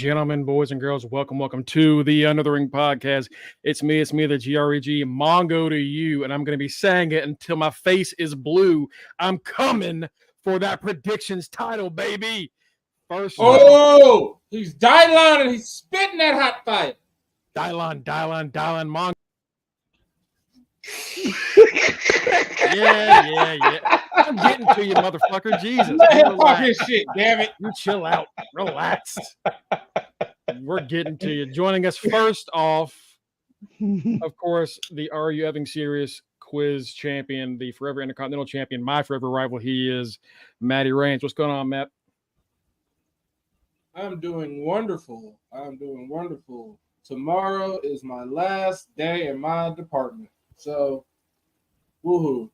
gentlemen, boys and girls, welcome to the Under the Ring podcast. It's me, the GREG, Mongo to you, and I'm going to be saying it until my face is blue. I'm coming for that predictions title, baby. First, he's Dylon and he's spitting that hot fire. Dylon, Mongo. Yeah. I'm getting to you, motherfucker. Jesus. Let him talk his shit, damn it. You chill out. Relax. We're getting to you. Joining us first off, of course, the Are You Effing Serious quiz champion, the forever Intercontinental champion, my forever rival. He is Matty Raines. What's going on, Matt? I'm doing wonderful. Tomorrow is my last day in my department. So, woohoo.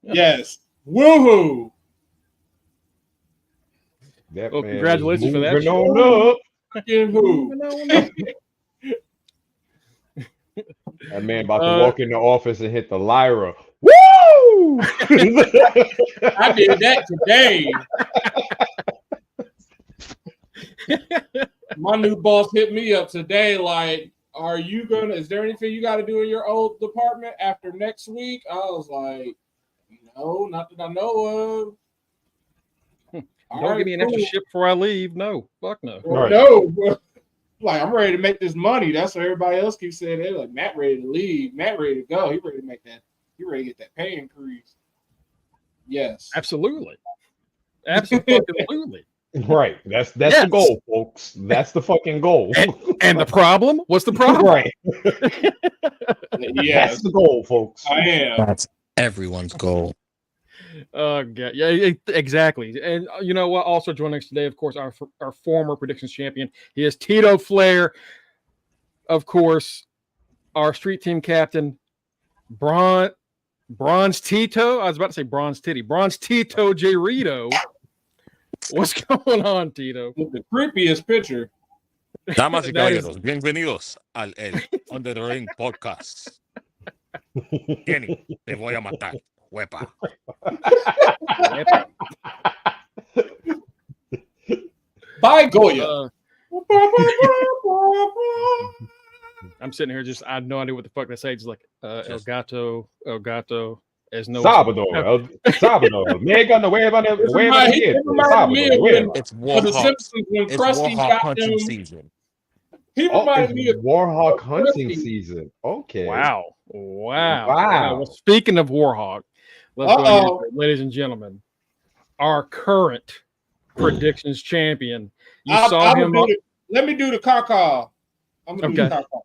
Yes. Woohoo. Well, congratulations for that. That man about to walk in the office and hit the lyra. Woo! I did that today. My new boss hit me up today like, is there anything you got to do in your old department after next week? I was like, no, not that I know of. Don't give me an extra shift before I leave. No, fuck no. Right. No, like I'm ready to make this money. That's what everybody else keeps saying. They're like, Matt ready to leave. Matt ready to go. He ready to make that. He ready to get that pay increase. Yes. Absolutely. Right. That's the goal, folks. That's the fucking goal. And the problem? What's the problem? Right. Yeah. That's the goal, folks. I am. That's everyone's goal. God. Yeah, exactly. And you know what? Also joining us today, of course, our former predictions champion. He is Tito Flair. Of course, our street team captain, Bronze Tito. I was about to say Bronze Titty. Bronze Tito J. Rito. What's going on, Tito? The creepiest picture. Damas y caballeros, bienvenidos al Under the Ring podcast. Kenny, te voy a matar. Huepa. Bye, Goya. I'm sitting here I have no idea what the fuck they say. Just like El Gato. As no Salvador. Me gonna wave on it. It's Warhawk hunting season. He reminded me of Warhawk hunting season. Okay. Wow. Well, speaking of Warhawk, let's go ahead, ladies and gentlemen. Our current predictions champion. Let me do the caw. I'm gonna do the caw.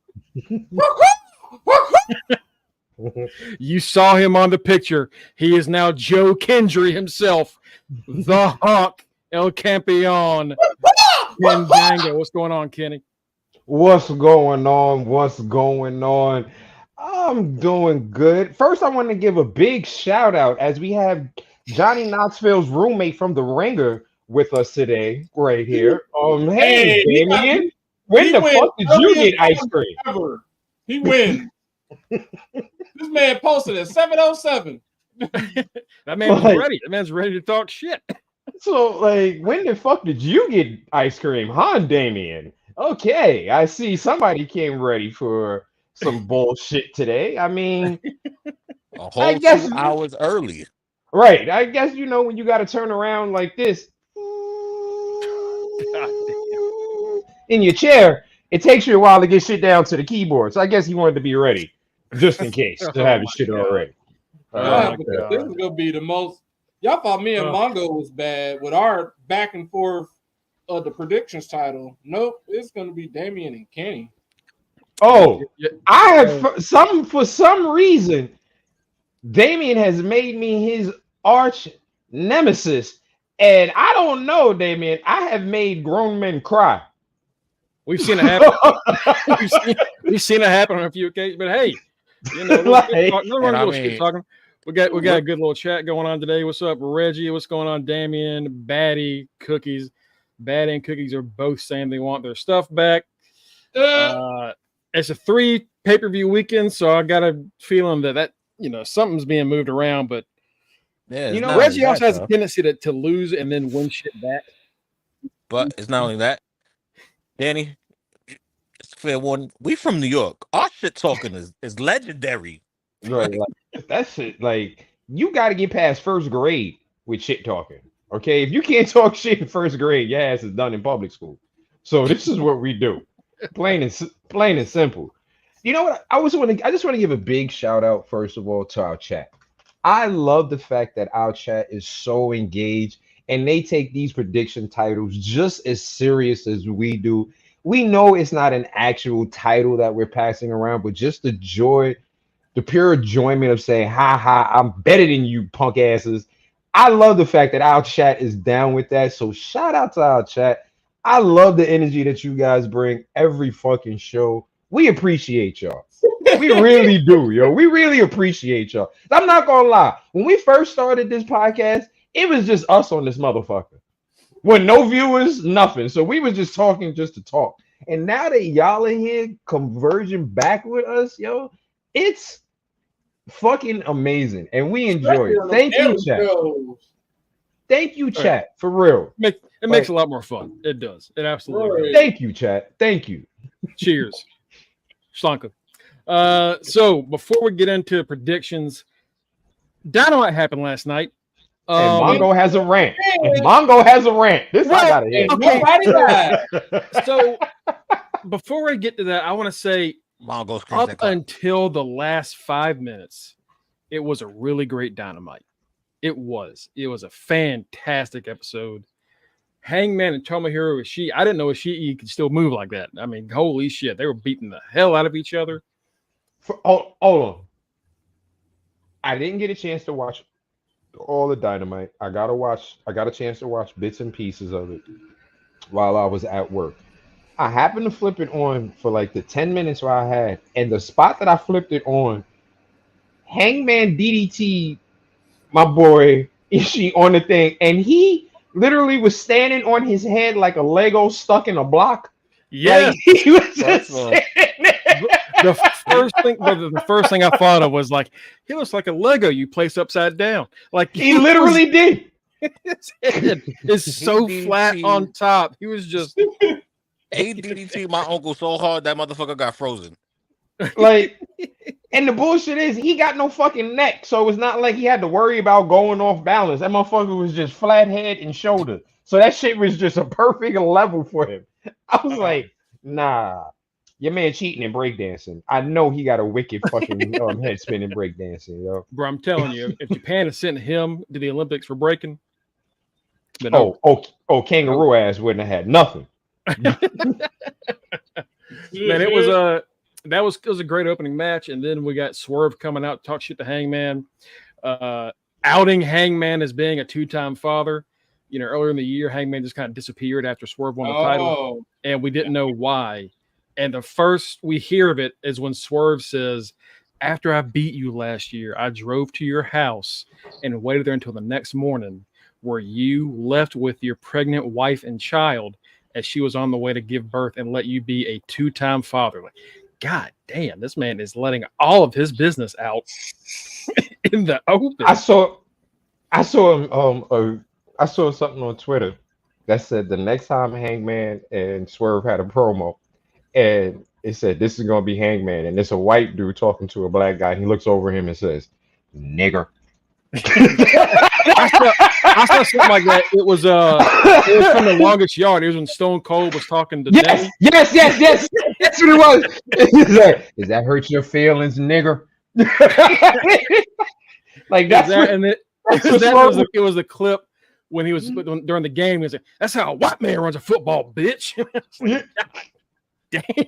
You saw him on the picture. He is now Joe Kendry himself, the Hawk, El Campeon, Ken Dango. What's going on, Kenny? What's going on? I'm doing good. First, I want to give a big shout out as we have Johnny Knoxville's roommate from The Ringer with us today, right here. Hey, Damien, when the fuck did you get ice cream? Ever. He wins. This man posted at 7:07. That man's ready. That man's ready to talk shit. So, when the fuck did you get ice cream, huh, Damien? Okay, I see somebody came ready for some bullshit today. I mean, a whole 2 hours early. Right. I guess, when you got to turn around like this in your chair, it takes you a while to get shit down to the keyboard. So I guess he wanted to be ready just in case to have his shit already. This is going to be the most. Y'all thought me and Mongo was bad with our back and forth of the predictions title. Nope, it's going to be Damien and Kenny. Oh, I have for some reason, Damien has made me his arch nemesis, and I don't know, Damien. I have made grown men cry. We've seen it happen. we've seen it happen on a few occasions, but hey, keep talking. We got a good little chat going on today. What's up, Reggie? What's going on, Damien? Batty, Cookies. Batty and Cookies are both saying they want their stuff back. It's a 3 pay-per-view weekend, so I got a feeling that something's being moved around. But Reggie also has a tendency to lose and then win shit back. But it's not only that. Danny, it's a fair one. We from New York. Our shit talking is legendary. Right, like that shit. Like you got to get past first grade with shit talking. Okay, if you can't talk shit in first grade, your ass is done in public school. So this is what we do, plain and simple. You know what? I just want to give a big shout out first of all to our chat. I love the fact that our chat is so engaged and they take these prediction titles just as serious as we do. We know it's not an actual title that we're passing around, but just the joy, the pure enjoyment of saying, ha ha, I'm better than you punk asses. I love the fact that our chat is down with that. So shout out to our chat. I love the energy that you guys bring every fucking show. We appreciate y'all. We really do, yo. We really appreciate y'all. I'm not gonna lie. When we first started this podcast, it was just us on this motherfucker. With no viewers, nothing. So we was just talking just to talk. And now that y'all are here converging back with us, yo, it's fucking amazing. And we enjoy it. Thank you, chat. Thank you, chat. For real. It makes a lot more fun. It does. It absolutely does. Thank you, chat. Thank you. Cheers. Schlanka. So before we get into predictions, Dynamite happened last night. And Mongo has a rant. This I gotta hear. Okay. So before I get to that, I want to say up until the last 5 minutes, it was a really great Dynamite. It was a fantastic episode. Hangman and Tomohiro Ishii. I didn't know Ishii could still move like that. I mean, holy shit, they were beating the hell out of each other. Hold on. I didn't get a chance to watch all the Dynamite. I got a chance to watch bits and pieces of it while I was at work. I happened to flip it on for like the 10 minutes where I had, and the spot that I flipped it on, Hangman DDT my boy Ishii on the thing, and he literally was standing on his head like a Lego stuck in a block. Yeah, like, he was just the first thing I thought of was like, he looks like a Lego you place upside down. Like he literally did. His head is so flat on top. He was just DDT my uncle so hard that motherfucker got frozen. Like, and the bullshit is he got no fucking neck, so it's not like he had to worry about going off balance. That motherfucker was just flat head and shoulder, so that shit was just a perfect level for him. I was like, nah, your man cheating in breakdancing. I know he got a wicked fucking head spinning breakdancing, yo. Bro, I'm telling you, if Japan had sent him to the Olympics for breaking, kangaroo ass wouldn't have had nothing. Man, it was a great opening match, and then we got Swerve coming out to talk shit to Hangman, outing Hangman as being a two-time father. You know, earlier in the year, Hangman just kind of disappeared after Swerve won the title, and we didn't know why. And the first we hear of it is when Swerve says, "After I beat you last year, I drove to your house and waited there until the next morning, where you left with your pregnant wife and child as she was on the way to give birth, and let you be a two-time father." Like, God damn, this man is letting all of his business out in the open. I saw something on Twitter that said the next time Hangman and Swerve had a promo, and it said this is gonna be Hangman, and it's a white dude talking to a black guy, and he looks over him and says, "Nigger." I saw something like that. It was from The Longest Yard. It was when Stone Cold was talking to Danny. Yes. That's what it was. He's like, "Does that hurt your feelings, nigger?" Like that's it was a clip when he was during the game. He was like, "That's how a white man runs a football, bitch." Like, damn.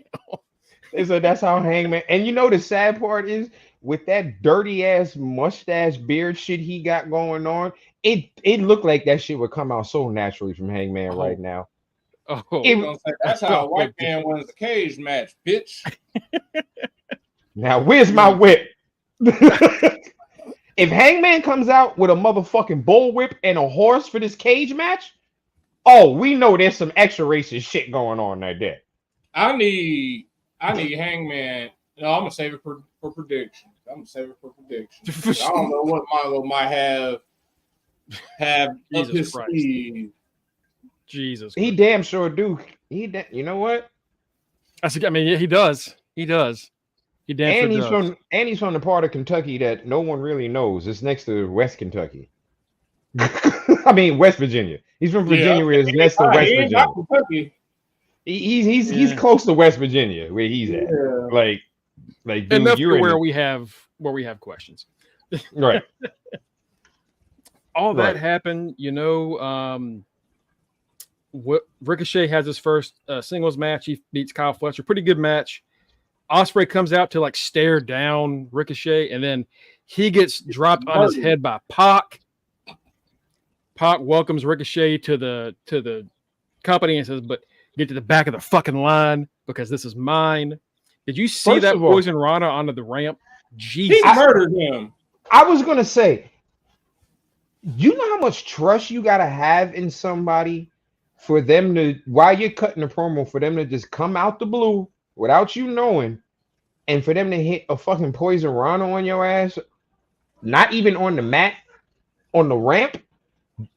They said that's how Hangman. And you know the sad part is, with that dirty ass mustache beard shit he got going on, it looked like that shit would come out so naturally from Hangman right now. That's how a white man wins a cage match, bitch. Now where's my whip? If Hangman comes out with a motherfucking bullwhip and a horse for this cage match, we know there's some extra racist shit going on right there. I need Hangman. No, I'm gonna save it for predictions. I don't know what Mongo might have up his sleeve. Jesus. He Christ. damn sure do. You know what? I mean, yeah, he does. He does. He damn And sure does. he's from the part of Kentucky that no one really knows. It's next to West Kentucky. I mean West Virginia. He's from Virginia, where it's next to West He ain't Virginia. not Kentucky. He's close to West Virginia, where he's at. Yeah. Like, dude, And that's you're where we have questions. right. All that Right. happened, Ricochet has his first singles match. He beats Kyle Fletcher. Pretty good match. Ospreay comes out to like stare down Ricochet, and then he gets dropped on his head by Pac. Pac welcomes Ricochet to the company and says, "But get to the back of the fucking line because this is mine." Did you see First that of all, Poison Rana onto the ramp? Jesus. He murdered him. I was gonna say, you know how much trust you gotta have in somebody for them to, while you're cutting a promo, for them to just come out the blue without you knowing, and for them to hit a fucking Poison Rana on your ass, not even on the mat, on the ramp.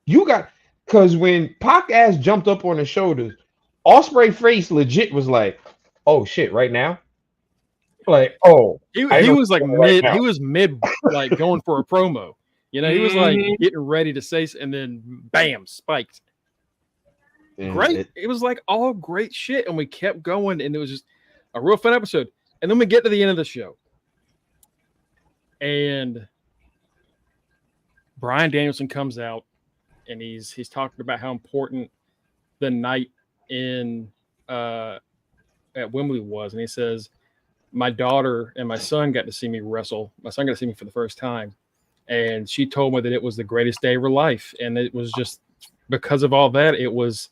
You got, because when Pac ass jumped up on the shoulders, Ospreay face legit was like, "Oh shit, right now." Like, oh, He I was like right mid. now. He was mid, like going for a promo. He was like Mhm. getting ready to say, and then bam, spiked. And Great. It was like all great shit, and we kept going, and it was just a real fun episode. And then we get to the end of the show, and Bryan Danielson comes out, and he's talking about how important the night in at Wembley was, and he says, "My daughter and my son got to see me wrestle. My son got to see me for the first time, and she told me that it was the greatest day of her life, and it was just because of all that, it was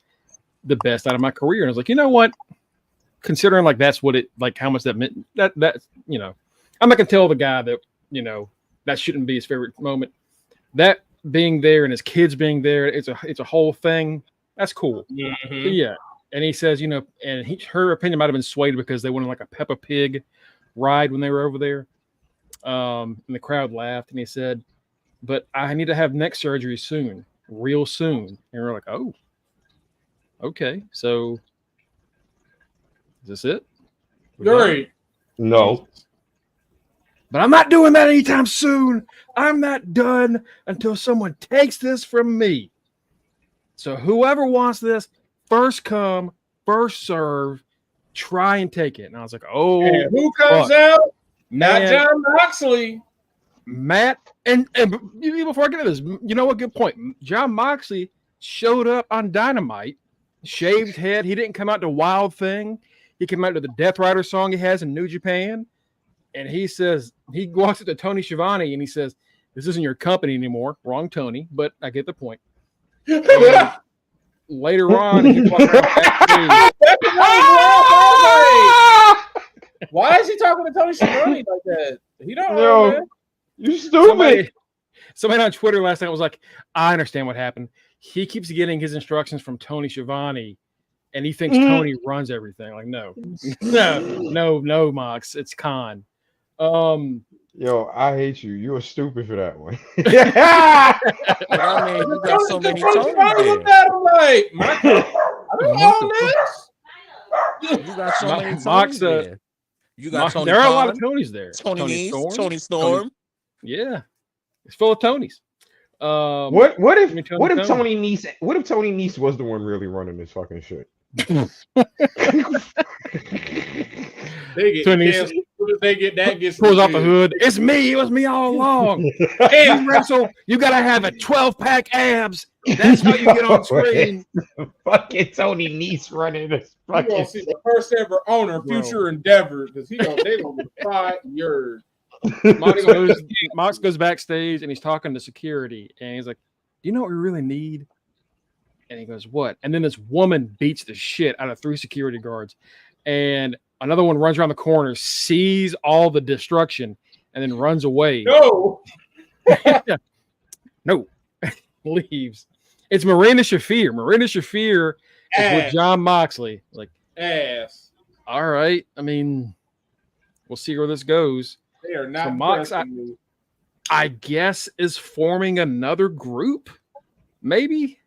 the best out of my career." And I was like, you know what? Considering like that's what it, like how much that meant, that I'm not gonna tell the guy that that shouldn't be his favorite moment. That being there and his kids being there, it's a whole thing. That's cool. Mhm. But yeah. And he says, and her opinion might have been swayed because they went on like a Peppa Pig ride when they were over there. And the crowd laughed, and he said, "But I need to have neck surgery soon, real soon." And we're like, "Oh, okay. So is this it?" We're done? Great. No. But I'm not doing that anytime soon. I'm not done until someone takes this from me. So whoever wants this, first come, first serve, try and take it. And I was like, oh, And who comes fuck. out? Not Man, John Moxley. Matt, and before I get to this, you know what? Good point. John Moxley showed up on Dynamite, shaved head. He didn't come out to Wild Thing. He came out to the Death Rider song he has in New Japan. And he says, he walks up to Tony Schiavone and he says, "This isn't your company anymore." Wrong Tony, but I get the point. And later on, he walked around backstage. Why is he talking to Tony Schiavone like that? He don't Yo, know, man. you stupid. Somebody on Twitter last night was like, "I understand what happened. He keeps getting his instructions from Tony Schiavone, and he thinks Tony runs everything." Like, no, Mox, it's Khan. Yo, I hate you. You are stupid for that one. I mean, you got so many Tony Tonys Schiavone there. looked at him like, I don't own this. You got so many Mox, Tonys there. You got Tony there are a lot of Khan, Tonys there. Tony Storm, Tony Storm. Yeah, it's full of Tonys. What if Tony. Tony Nese was the one really running this fucking shit? They get Tony canceled. As soon as they get that, gets pulls off the hood. It's me. It was me all along. Hey, wrestle. You gotta have a 12-pack abs. That's how you get on screen. Fucking Tony Nese running this You gonna fucking see the first ever owner, Future Endeavor, because they gonna get fired. Mox goes backstage and he's talking to security, and he's like, "Do you know what we really need?" And he goes, "What?" And then this woman beats the shit out of 3 security guards, and another one runs around the corner, sees all the destruction, and then runs away. No. No. Leaves. It's Marina Shafir. Marina Shafir is with John Moxley. Like, ass. All right. I mean, we'll see where this goes. They are not. So Mox, I guess, is forming another group. Maybe.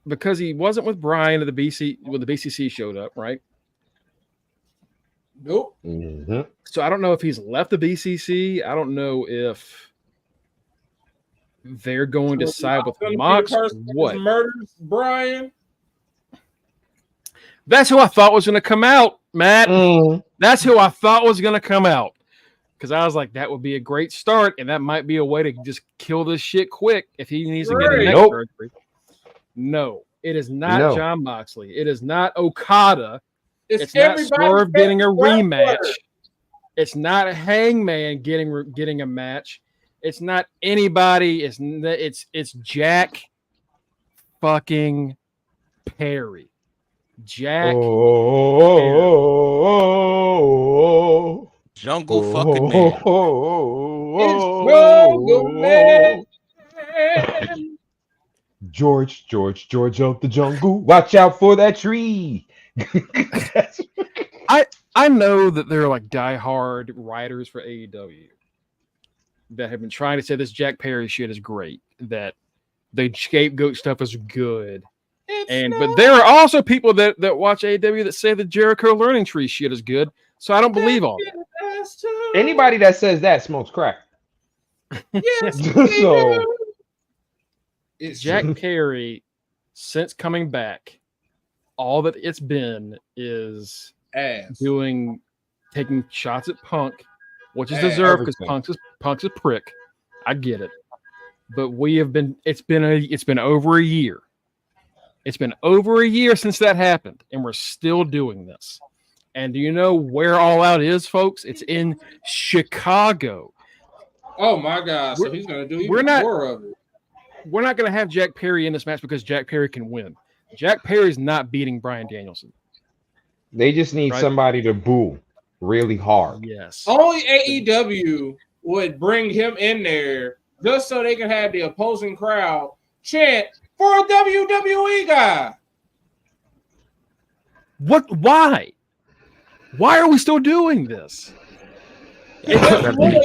because he wasn't with Bryan at the BC when the BCC showed up, right? Nope. Mm-hmm. So I don't know if he's left the BCC. I don't know if they're going to side with Mox or what. Murders Bryan. That's who I thought was going to come out, Matt. That's who I thought was going to come out. Because I was like, that would be a great start, and that might be a way to just kill this shit quick if he needs to get a neck surgery. No, it is not Jon Moxley. It is not Okada. It's not Swerve getting a rematch. It's not Hangman getting a match. It's not anybody. It's Jack fucking Perry. Jack Jungle fucking man. It's Jungle Man. George of the jungle. Watch out for that tree. I know that there are like diehard writers for AEW that have been trying to say this Jack Perry shit is great, that the scapegoat stuff is good. But there are also people that watch AEW that say the Jericho Learning Tree shit is good. So I don't believe all that. Anybody that says that smokes crack. Yes. So it's Jack Perry, since coming back, all that it's been is taking shots at Punk, which is deserved because Punk's a prick. I get it. But it's been over a year. It's been over a year since that happened, and we're still doing this. And do you know where All Out is, folks? It's in Chicago. Oh my God! So he's gonna do even more of it. We're not gonna have Jack Perry in this match because Jack Perry can win. Jack Perry's not beating Bryan Danielson. They just need somebody to boo really hard. Yes. Only AEW would bring him in there just so they can have the opposing crowd chant for a WWE guy. What? Why? Why are we still doing this? He better be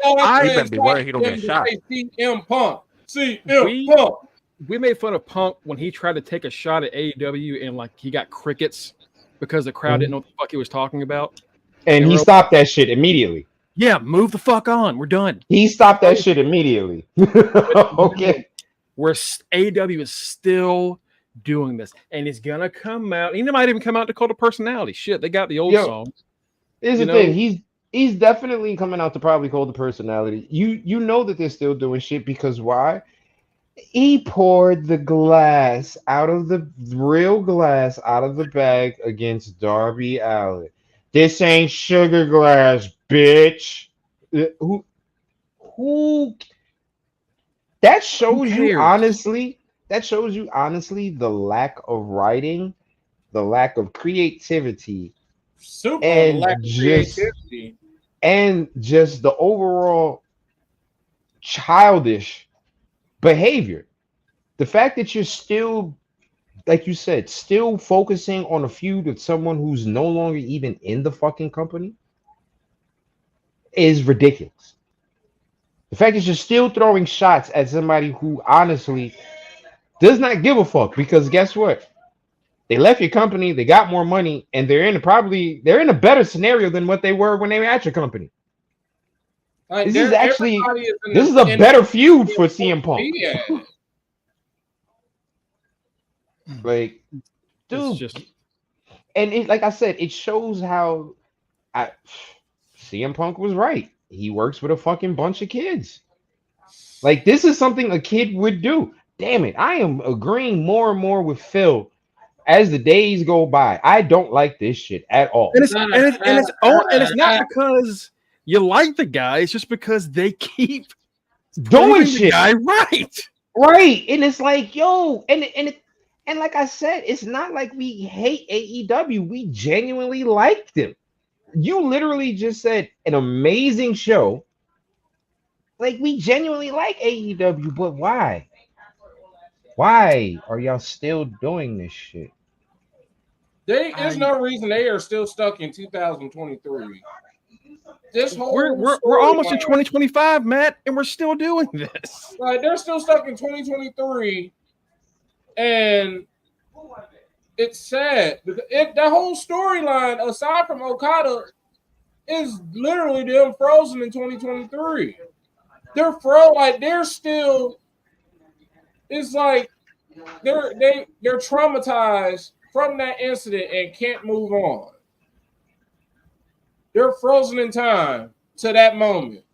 worried he don't get shot. CM Punk. CM Punk. We made fun of Punk when he tried to take a shot at AEW and like he got crickets because the crowd didn't know what the fuck he was talking about. And he stopped that shit immediately. Yeah, move the fuck on. We're done. He stopped that shit immediately. Okay. Where AEW is still doing this, and it's gonna come out. He might even come out to Cult of Personality. Shit, they got the old song. Here's the thing. He's definitely coming out to probably Cult of Personality. You know that they're still doing shit because why? He poured the glass out of the real glass out of the bag against Darby Allin. This ain't sugar glass, bitch. Who? That shows you honestly. That shows you honestly the lack of writing, the lack of creativity, and just the overall childish behavior. The fact that you're still, like you said, still focusing on a feud with someone who's no longer even in the fucking company is ridiculous. The fact that you're still throwing shots at somebody who honestly does not give a fuck, because guess what? They left your company, they got more money, and they're in a better scenario than what they were when they were at your company. This is a better feud for CM Punk. Like, dude, and like I said, it shows how CM Punk was right. He works with a fucking bunch of kids. Like, this is something a kid would do. Damn it, I am agreeing more and more with Phil as the days go by. I don't like this shit at all. And it's not because you like the guy. It's just because they keep doing shit. The guy right. And it's like, yo, and like I said, it's not like we hate AEW. We genuinely like them. You literally just said an amazing show. Like, we genuinely like AEW, but why? Why are y'all still doing this shit? There's no reason they are still stuck in 2023. This whole we're almost in 2025, Matt, and we're still doing this. Like, they're still stuck in 2023, and it's sad. That whole storyline, aside from Okada, is literally them frozen in 2023. They're they're still. It's like they're traumatized from that incident and can't move on. They're frozen in time to that moment.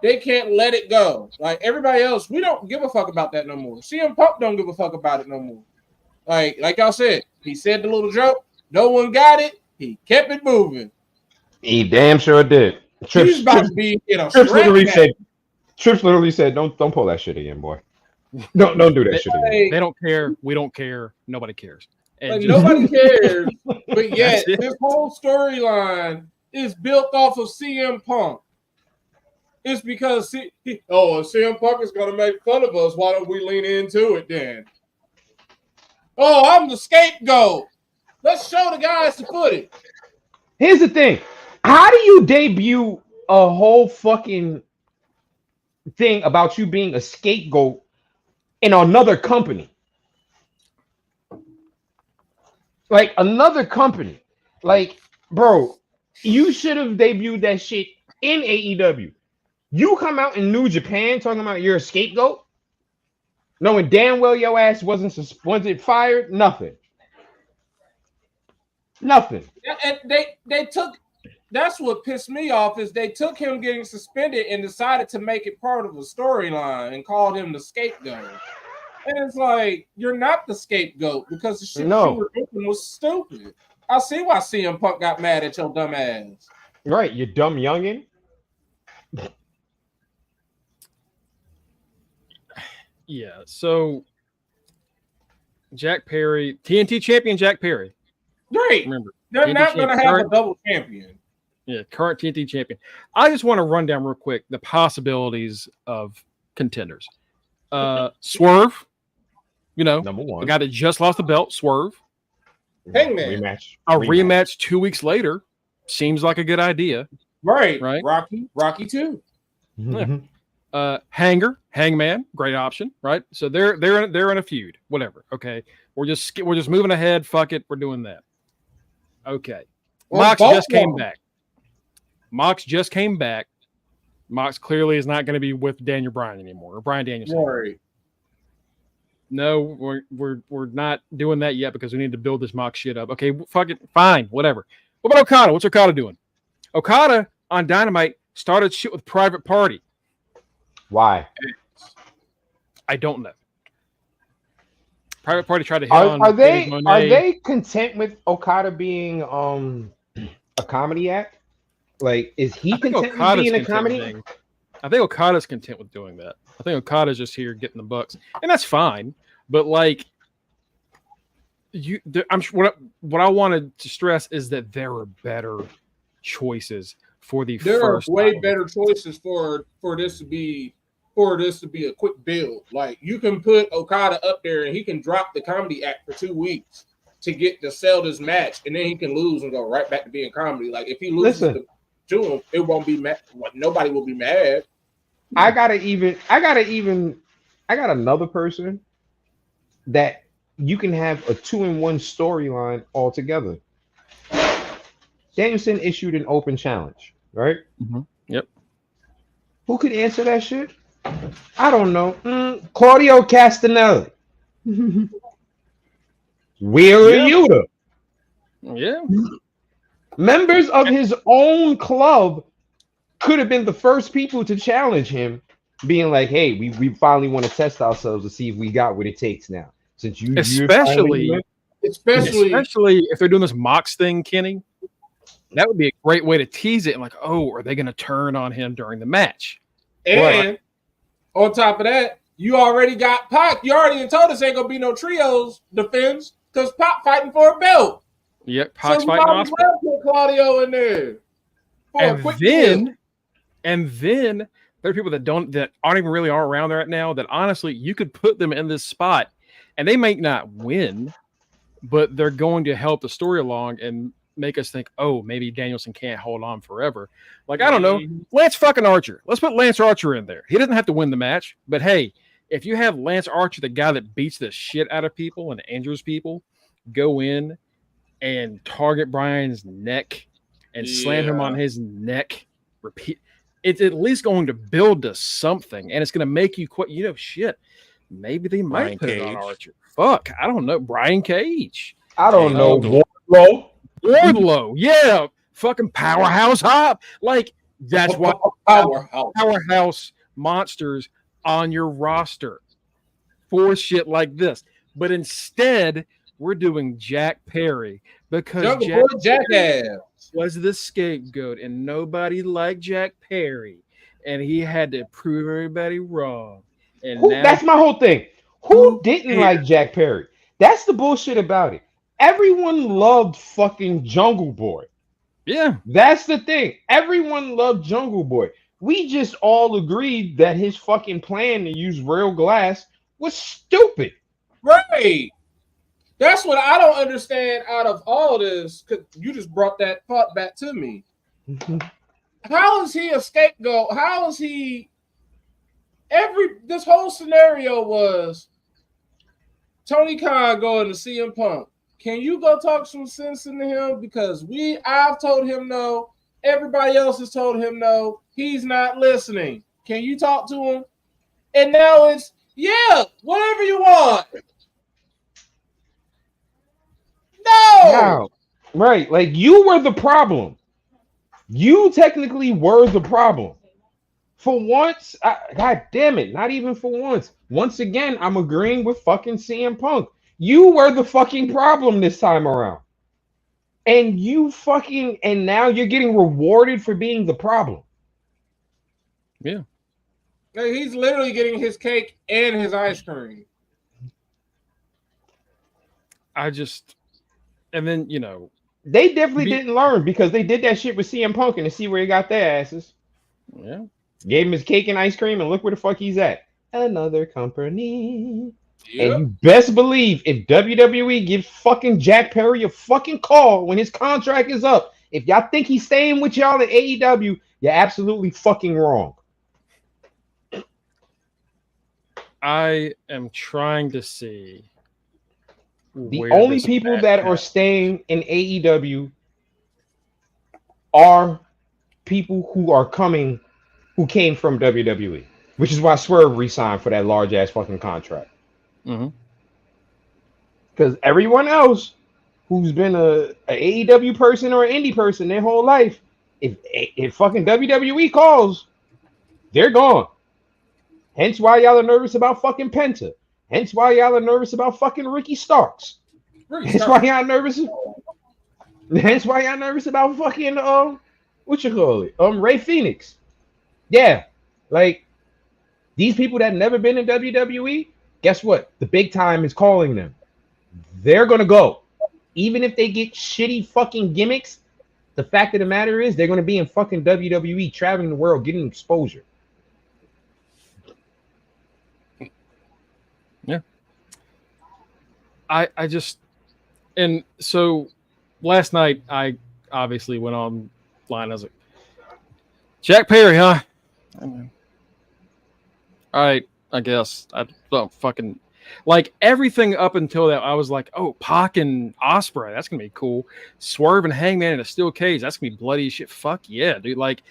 They can't let it go. Like everybody else, we don't give a fuck about that no more. CM Punk don't give a fuck about it no more. Like y'all said, he said the little joke. No one got it. He kept it moving. He damn sure did. He's about to be in a Trips literally said, "Don't pull that shit again, boy. Don't do that shit again." They don't care. We don't care. Nobody cares. And nobody cares. But yet, this whole storyline is built off of CM Punk. It's because CM Punk is going to make fun of us. Why don't we lean into it then? Oh, I'm the scapegoat. Let's show the guys the footage. Here's the thing. How do you debut a whole fucking thing about you being a scapegoat in another company? Like another company. Like, bro, you should have debuted that shit in AEW. You come out in New Japan talking about you're a scapegoat, knowing damn well your ass wasn't fired. Nothing. And they took. That's what pissed me off is they took him getting suspended and decided to make it part of a storyline and called him the scapegoat. And it's like you're not the scapegoat because the shit you were doing was stupid. I see why CM Punk got mad at your dumb ass. Right, you dumb youngin. Yeah, so Jack Perry, TNT champion Jack Perry. Right. Remember, they're TNT not going to have a double champion. Yeah, current TNT champion. I just want to run down real quick the possibilities of contenders. Swerve, number one. The guy that just lost the belt, Swerve. Hangman. Rematch 2 weeks later seems like a good idea. Right. Rocky too. Mm-hmm. Hangman, great option, right? So they're in a feud, whatever. Okay, we're just moving ahead. Fuck it, we're doing that. Okay, Mox just came back. Mox clearly is not going to be with Daniel Bryan anymore, or Bryan Danielson. Right. No, we're not doing that yet because we need to build this Mox shit up. Okay, fuck it, fine, whatever. What about Okada? What's Okada doing? Okada on Dynamite started shit with Private Party. Why? I don't know. Private Party tried to hit on. Are they content with Okada being a comedy act? Like, is he content with being a comedy? I think Okada's content with doing that. I think Okada's just here getting the bucks, and that's fine. But like, I'm sure what I wanted to stress is that there are better choices for the there first. There are way better choices for this to be a quick build. Like, you can put Okada up there and he can drop the comedy act for 2 weeks to sell this match, and then he can lose and go right back to being comedy. Like, if he loses to him, it won't be mad. Nobody will be mad. I got another person that you can have a 2-in-1 storyline altogether. Danielson issued an open challenge, right? Mm-hmm. Yep. Who could answer that shit? I don't know. Claudio Castagnoli. Wheeler Yuta. Yeah. Members of his own club could have been the first people to challenge him, being like, hey, we finally want to test ourselves to see if we got what it takes now. Since especially if they're doing this Mox thing, Kenny, that would be a great way to tease it. And like, oh, are they going to turn on him during the match? And on top of that, you already got Pac. You already told us ain't going to be no trios defense because Pac fighting for a belt. Yep, Pac's fighting Osprey. Put Claudio in there. And then there are people that aren't even really around there right now that honestly you could put them in this spot and they might not win, but they're going to help the story along and make us think, oh, maybe Danielson can't hold on forever. Like, I don't know, Lance fucking Archer. Let's put Lance Archer in there. He doesn't have to win the match, but hey, if you have Lance Archer, the guy that beats the shit out of people and injures people, go in and target Bryan's neck and slam him on his neck, repeat, it's at least going to build to something, and it's going to make you quit. Shit. Maybe they might put it on Archer. Fuck, I don't know. Brian Cage. I don't know. Wardlow. Yeah, fucking powerhouse hop. Like that's why powerhouse monsters on your roster for shit like this. But instead, we're doing Jack Perry because Jack was the scapegoat, and nobody liked Jack Perry, and he had to prove everybody wrong. And that's my whole thing. Who didn't like Jack Perry? That's the bullshit about it. Everyone loved fucking Jungle Boy. Yeah. That's the thing. Everyone loved Jungle Boy. We just all agreed that his fucking plan to use real glass was stupid. Right. That's what I don't understand out of all this, because you just brought that thought back to me. How is he a scapegoat? How is he... This whole scenario was Tony Khan going to CM Punk. Can you go talk some sense into him? Because I've told him no. Everybody else has told him no. He's not listening. Can you talk to him? And now it's, whatever you want. No. Right. Like, you were the problem. You technically were the problem. For once, God damn it, not even for once. Once again, I'm agreeing with fucking CM Punk. You were the fucking problem this time around. And now you're getting rewarded for being the problem. Yeah. He's literally getting his cake and his ice cream. And then, they definitely didn't learn because they did that shit with CM Punk and to see where he got their asses. Yeah. Gave him his cake and ice cream, and look where the fuck he's at. Another company. Yep. And you best believe if WWE gives fucking Jack Perry a fucking call when his contract is up, if y'all think he's staying with y'all at AEW, you're absolutely fucking wrong. I am trying to see. The only people that are staying in AEW are people who came from WWE, which is why Swerve re-signed for that large ass fucking contract. Because everyone else who's been a AEW person or an indie person their whole life, if fucking WWE calls, they're gone. Hence why y'all are nervous about fucking Penta. Hence why y'all are nervous about fucking Ricky Starks. Hence why y'all nervous. Hence why y'all nervous about fucking Ray Phoenix. Yeah, like these people that never been in WWE, guess what? The big time is calling them. They're gonna go. Even if they get shitty fucking gimmicks, the fact of the matter is they're gonna be in fucking WWE, traveling the world, getting exposure. Yeah. I just, and so last night I obviously went online. I was like, Jack Perry, huh? All right, I guess. I don't fucking like everything up until that. I was like, oh, Pac and Ospreay, that's gonna be cool. Swerve and Hangman in a steel cage, that's gonna be bloody as shit. Fuck yeah, dude. Like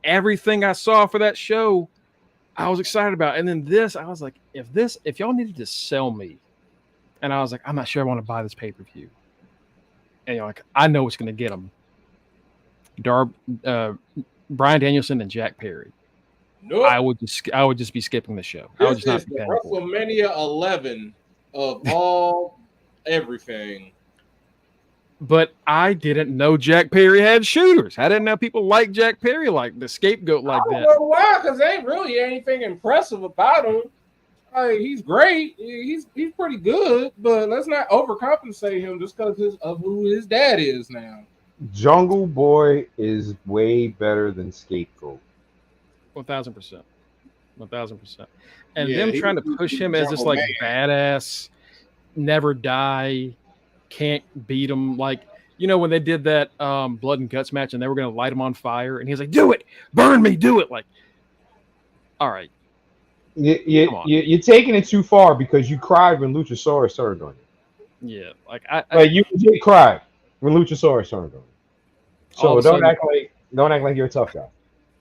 everything I saw for that show, I was excited about. And then this, I was like, if y'all needed to sell me, and I was like, I'm not sure I want to buy this pay-per-view. And you're like, I know what's gonna get them. Bryan Danielson and Jack Perry. Nope. I would just be skipping the show. I would just not be paying for it. WrestleMania 11 of all everything. But I didn't know Jack Perry had shooters. I didn't know people like Jack Perry, like the scapegoat like that. I don't know why, because there ain't really anything impressive about him. He's great. He's pretty good, but let's not overcompensate him just because of who his dad is now. Jungle Boy is way better than Scapegoat. 1,000%. 1,000%. And them trying to push him as this like badass, never die, can't beat him. Like, when they did that blood and guts match and they were going to light him on fire, and he's like, do it, burn me, do it. Like, all right. You're taking it too far because you cried when Luchasaurus started on you. Yeah, like Like you legit cried when Luchasaurus turned on. All of So a don't act like you're a tough guy.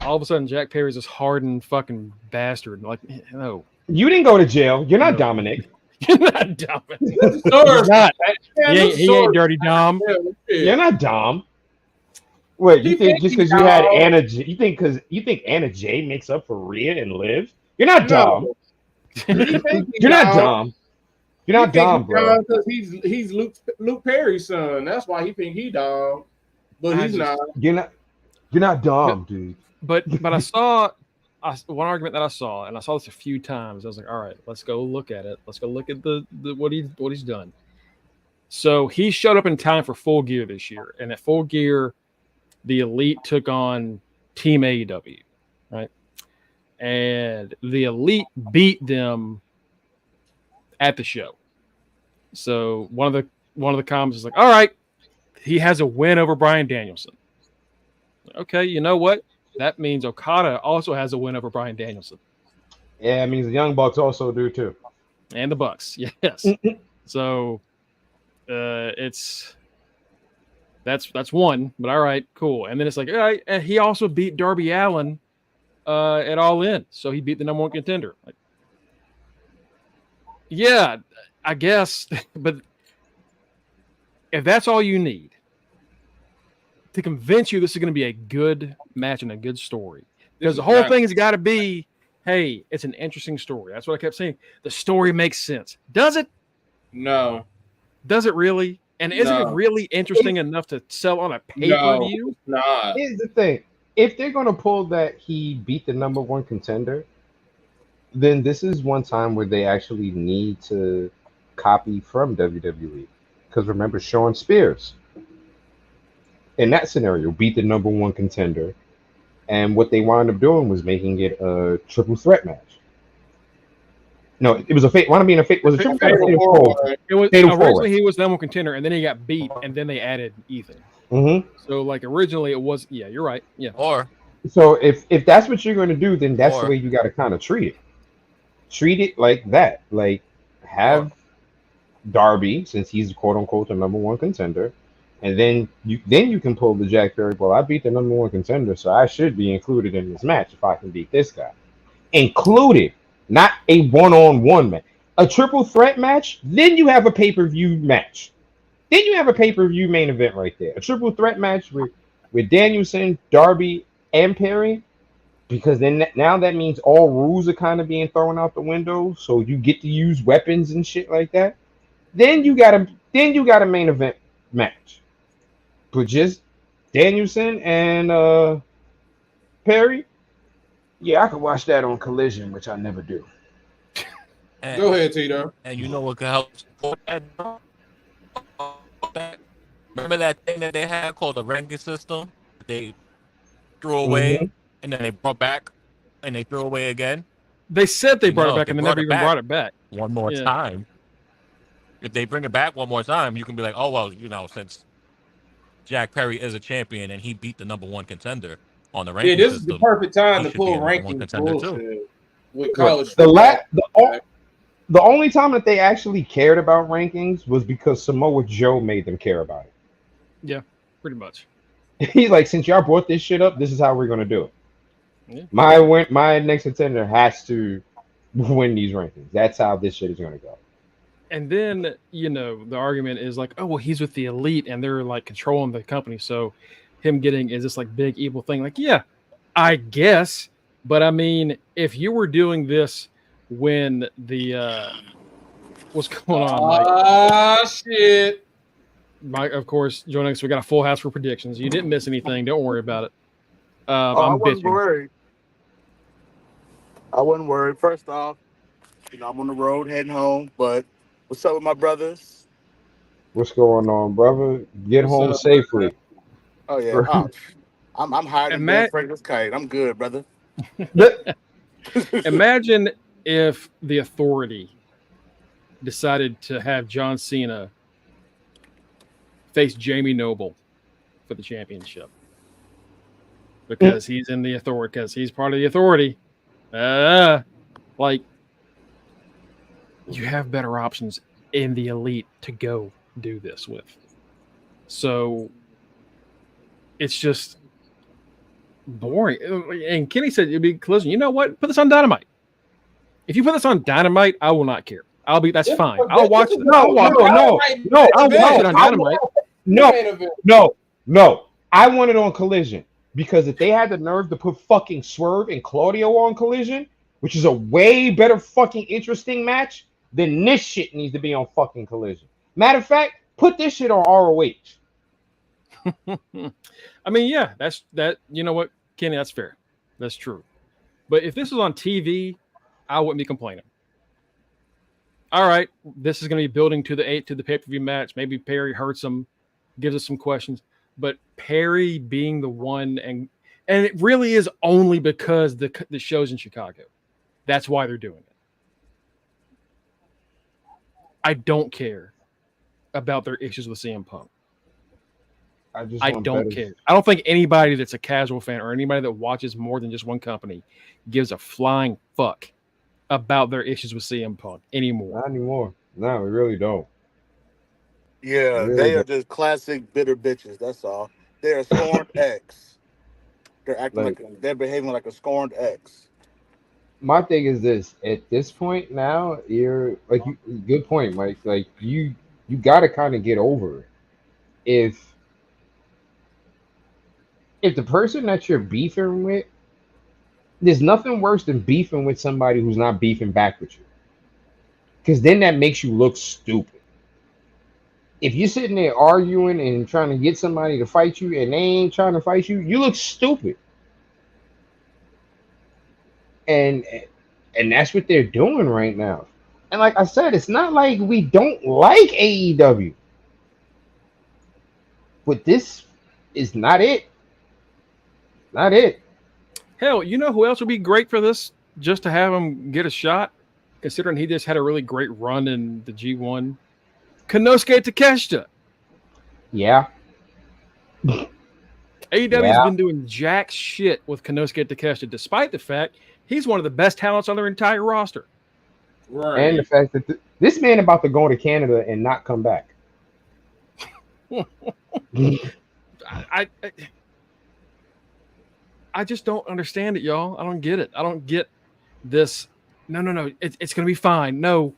all of a sudden Jack Perry's this hardened fucking bastard. Like, no, You didn't go to jail. You're not No. Dominic. you're not Dom. Luchasaurus, He's not. man, He ain't Luchasaurus- dirty Dom. Yeah, shit. You're not Dom. What you He think? think Just he because you had Dom. Anna, you think Anna Jay makes up for Rhea and Liv? You're not Dom. No. He think he You're not Dom. Dom. You're not Dom, bro. Because he's Luke Perry's son. That's why he think he Dom, but he's not. You're not Dom, dude. But I saw one argument that I saw, and I saw this a few times. I was like, all right, let's go look at it. Let's go look at the what he's done. So he showed up in time for Full Gear this year, and at Full Gear, the Elite took on Team AEW, right? And the Elite beat them at the show. So one of the comments is like, all right, he has a win over Bryan Danielson. Okay, you know what? That means Okada also has a win over Bryan Danielson. Yeah, it means the Young Bucks also do too. And the Bucks, yes. So that's one, but all right, cool. And then it's like, all right, and he also beat Darby Allin at All In, so he beat the number one contender. Like, yeah, I guess, but if that's all you need to convince you this is going to be a good match and a good story, because the whole thing has got to be, hey, it's an interesting story. That's what I kept saying. The story makes sense. Does it? No. Does it really? And isn't it really interesting enough to sell on a pay-per-view? No, nah. Here's the thing. If they're going to pull that he beat the number one contender, then this is one time where they actually need to copy from WWE. Because remember, Shawn Spears, in that scenario, beat the number one contender. And what they wound up doing was making it a triple threat match. No, it was a fate. Wound up being a fate. Was a triple threat? It was Fatal originally four-way. he was the number one contender, and then he got beat, and then they added Ethan. Mm-hmm. So like originally it was, yeah, you're right. Yeah. Or So if that's what you're going to do, then that's Or- the way you got to kind of treat it. Treat it like that. Like have Darby, since he's quote unquote the number one contender, and then you can pull the Jack Perry. Well, I beat the number one contender, so I should be included in this match if I can beat this guy. Included, not a one-on-one match, a triple threat match. Then you have a pay-per-view match. Then you have a pay-per-view main event right there. A triple threat match with Danielson, Darby, and Perry. Because then now that means all rules are kind of being thrown out the window, so you get to use weapons and shit like that. Then you got a main event match, but just Danielson and Perry. Yeah, I could watch that on Collision, which I never do. and, Go ahead, Tito. and you know what could help support that? Remember that thing that they had called the ranking system? They threw away and then they brought back and they threw away again. They said they brought it No, back, they and they brought never it even back. brought it back. One more Yeah. time. If they bring it back one more time, you can be like, oh, well, you know, since Jack Perry is a champion and he beat the number one contender on the ranking Yeah, this is system. the perfect time he to should be pull a number one ranking contender, too. bullshit with college The football. the only time that they actually cared about rankings was because Samoa Joe made them care about it. Yeah, pretty much. He's like, since y'all brought this shit up, this is how we're gonna do it. Yeah. My next contender has to win these rankings. That's how this shit is gonna go. And then, you know, the argument is like, oh, well, he's with the Elite and they're like controlling the company. So him getting is this like big evil thing. Like, yeah, I guess. But I mean, if you were doing this when the what's going on, Mike? Ah, shit. Mike, of course, joining us. We got a full house for predictions. You didn't miss anything. Don't worry about it. I I'm wasn't bitching. worried. I wasn't worried. First off, you know, I'm on the road heading home, but what's up with my brothers? What's going on, brother? Get What's home up, safely. Oh yeah. Oh, I'm higher than Matt- Ben Franklin's kite. I'm good, brother. Imagine if the Authority decided to have John Cena face Jamie Noble for the championship because he's in the Authority, because he's part of the Authority. Like, you have better options in the elite to go do this with. So it's just boring. And Kenny said it'd be Collision. You know what? Put this on Dynamite. If you put this on Dynamite, I will not care. That's fine. I'll watch it. No, I'll watch it on Dynamite. No. I want it on Collision because if they had the nerve to put fucking Swerve and Claudio on Collision, which is a way better fucking interesting match, then this shit needs to be on fucking Collision. Matter of fact, put this shit on ROH. I mean, yeah, that. You know what, Kenny? That's fair. That's true. But if this was on TV, I wouldn't be complaining. All right, this is going to be building to the pay-per-view match. Maybe Perry hurts him, gives us some questions. But Perry being the one, and it really is only because the show's in Chicago. That's why they're doing it. I don't care about their issues with CM Punk. I don't care. I don't think anybody that's a casual fan or anybody that watches more than just one company gives a flying fuck about their issues with CM Punk anymore. Not anymore. No, we really don't. Yeah, they are just classic bitter bitches. That's all. They're a scorned ex. They're acting they're behaving like a scorned ex. My thing is this: at this point now, you're like, good point, Mike. Like you got to kind of get over it. If the person that you're beefing with, there's nothing worse than beefing with somebody who's not beefing back with you, because then that makes you look stupid. If you're sitting there arguing and trying to get somebody to fight you and they ain't trying to fight you, you look stupid. And that's what they're doing right now. And like I said, it's not like we don't like AEW. But this is not it. Not it. Hell, you know who else would be great for this? Just to have him get a shot, considering he just had a really great run in the G1. Konosuke Takeshita. Yeah. AEW's been doing jack shit with Konosuke Takeshita, despite the fact he's one of the best talents on their entire roster. Right. And the fact that this man about to go to Canada and not come back. I just don't understand it, y'all. I don't get it. I don't get this. No. It's going to be fine. No.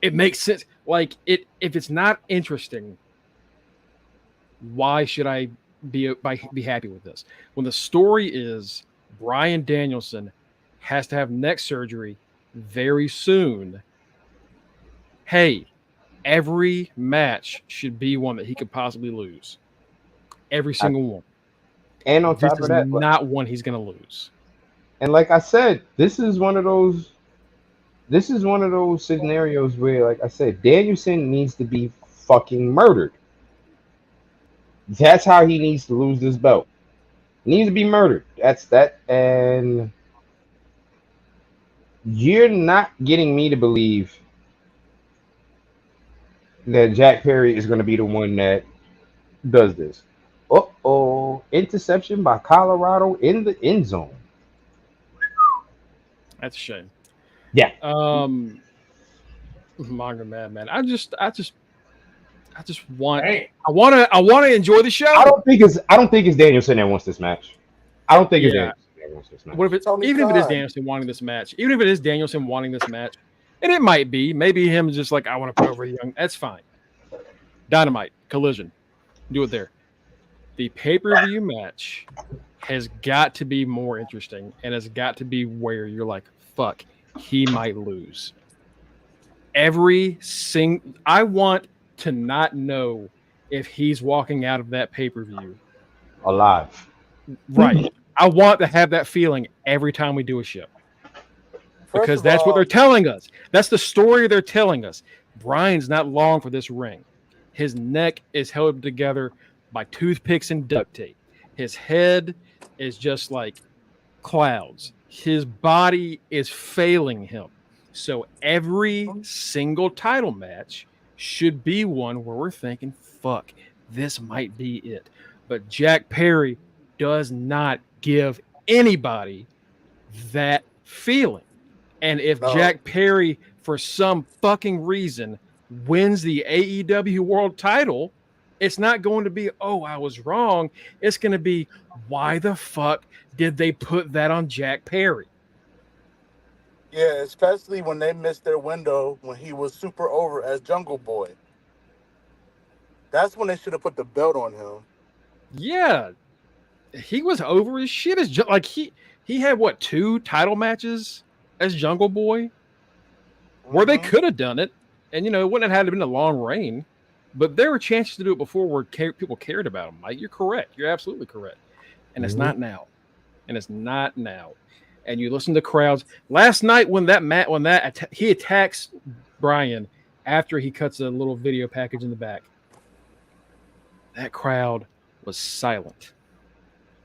It makes sense. Like, if it's not interesting, why should I be happy with this? When the story is Bryan Danielson has to have neck surgery very soon, hey, every match should be one that he could possibly lose. Every single one. And on top of that, not one he's going to lose. And like I said, this is one of those scenarios where, like I said, Danielson needs to be fucking murdered. That's how he needs to lose this belt. He needs to be murdered. That's that. And you're not getting me to believe that Jack Perry is going to be the one that does this. Interception by Colorado in the end zone. That's a shame. Yeah. Mongo Madman. I just want. Hey. I want to enjoy the show. I don't think it's Danielson that wants this match. I don't think it's Danielson that wants this match. What if it is Danielson wanting this match? Even if it is Danielson wanting this match, and it might be, maybe him just like, I want to put over Young. That's fine. Dynamite, Collision, do it there. The pay-per-view match has got to be more interesting, and has got to be where you're like, fuck, he might lose. I want to not know if he's walking out of that pay-per-view alive. Right. I want to have that feeling every time we do a show. Because that's what they're telling us. That's the story they're telling us. Bryan's not long for this ring. His neck is held together by toothpicks and duct tape. His head is just like clouds. His body is failing him. So every single title match should be one where we're thinking, fuck, this might be it. But Jack Perry does not give anybody that feeling. And if Jack Perry, for some fucking reason, wins the AEW World Title, it's not going to be, oh, I was wrong. It's going to be, why the fuck did they put that on Jack Perry? Yeah, especially when they missed their window when he was super over as Jungle Boy. That's when they should have put the belt on him. Yeah, he was over his shit. Like he had what, 2 title matches as Jungle Boy, where they could have done it, and it wouldn't have had to been a long reign. But there were chances to do it before where people cared about him. Mike, you're correct. You're absolutely correct. And it's not now. And it's not now. And you listen to crowds. Last night when he attacks Bryan after he cuts a little video package in the back, that crowd was silent.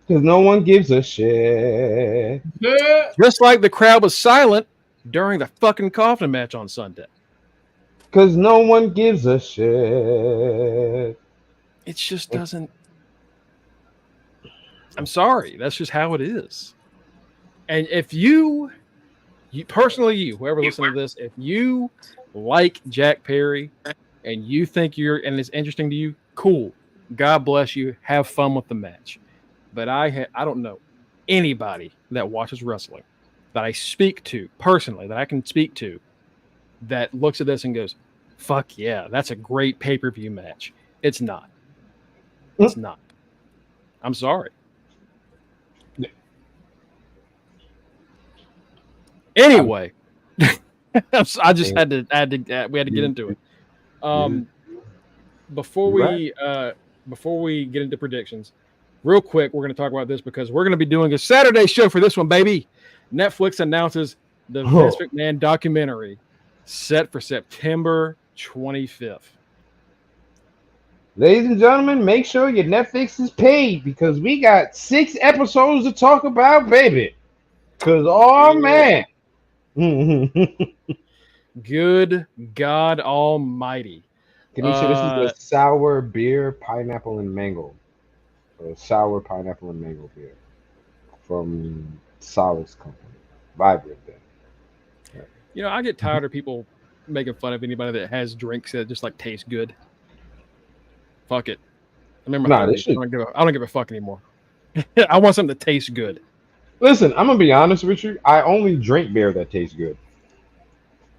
Because no one gives a shit. Just like the crowd was silent during the fucking coffin match on Sunday. Because no one gives a shit. It just doesn't. I'm sorry. That's just how it is. And if you personally, whoever listening to this, if you like Jack Perry and you think and it's interesting to you, cool. God bless you. Have fun with the match. But I don't know anybody that watches wrestling that I speak to personally, that I can speak to, that looks at this and goes, fuck yeah, that's a great pay-per-view match. It's not. It's not. I'm sorry. Anyway, I just had to we had to get into it. Before we get into predictions, real quick, we're going to talk about this because we're going to be doing a Saturday show for this one, baby. Netflix announces the Vince McMahon documentary set for September 25th. Ladies and gentlemen, make sure your Netflix is paid because we got 6 episodes to talk about, baby. Because, oh, man. Good God Almighty. Kanisha, this is a sour beer, pineapple, and mango. A sour pineapple and mango beer from Solace Company. Vibrant then. I get tired of people making fun of anybody that has drinks that just like taste good. Fuck it. I don't give a fuck anymore. I want something that tastes good. Listen, I'm gonna be honest with you. I only drink beer that tastes good.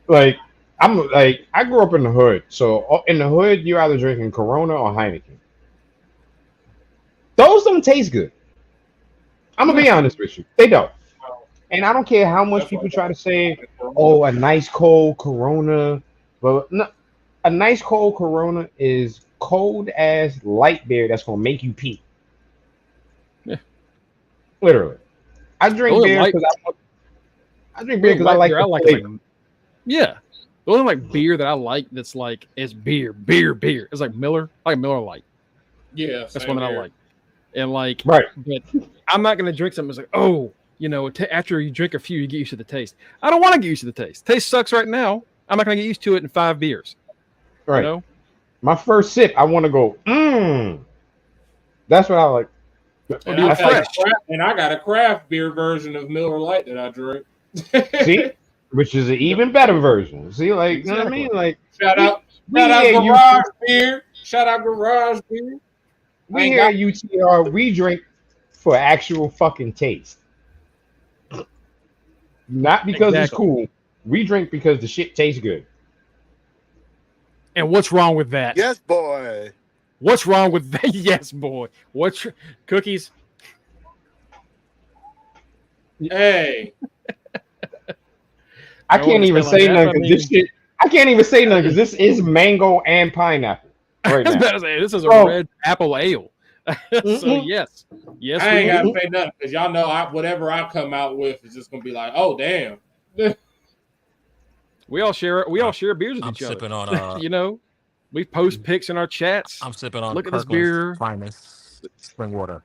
I grew up in the hood, so in the hood you're either drinking Corona or Heineken. Those don't taste good. I'm gonna be honest with you. They don't. And I don't care how much people try to say, "Oh, a nice cold Corona," but no, a nice cold Corona is cold ass light beer that's gonna make you pee. Yeah, literally. I drink beer because I like the flavor. Yeah, the only beer that I like that's is beer. It's like Miller. I like Miller Lite. Yeah, that's one that I like. And right, but I'm not gonna drink something that's like, oh, after you drink a few, you get used to the taste. I don't want to get used to the taste. Taste sucks right now. I'm not gonna get used to it in 5 beers. Right. My first sip, I want to go, That's what I like. And I got a craft beer version of Miller Lite that I drink. See? Which is an even better version. See, you know what I mean? Shout out Garage Beer. Shout out Garage Beer. We here at UTR, we drink for actual fucking taste. Not because it's cool. We drink because the shit tastes good. And what's wrong with that? Yes, boy. What's wrong with that? Yes, boy. What's cookies? Hey. I can't even say nothing because this shit. I can't even say nothing because this is mango and pineapple right now. This is a red apple ale. So yes, I ain't gotta say nothing because y'all know whatever I come out with is just gonna be like, oh damn. We all share beers with each other. I'm sipping on we post pics in our chats. I'm sipping on look at this beer. Finest spring water.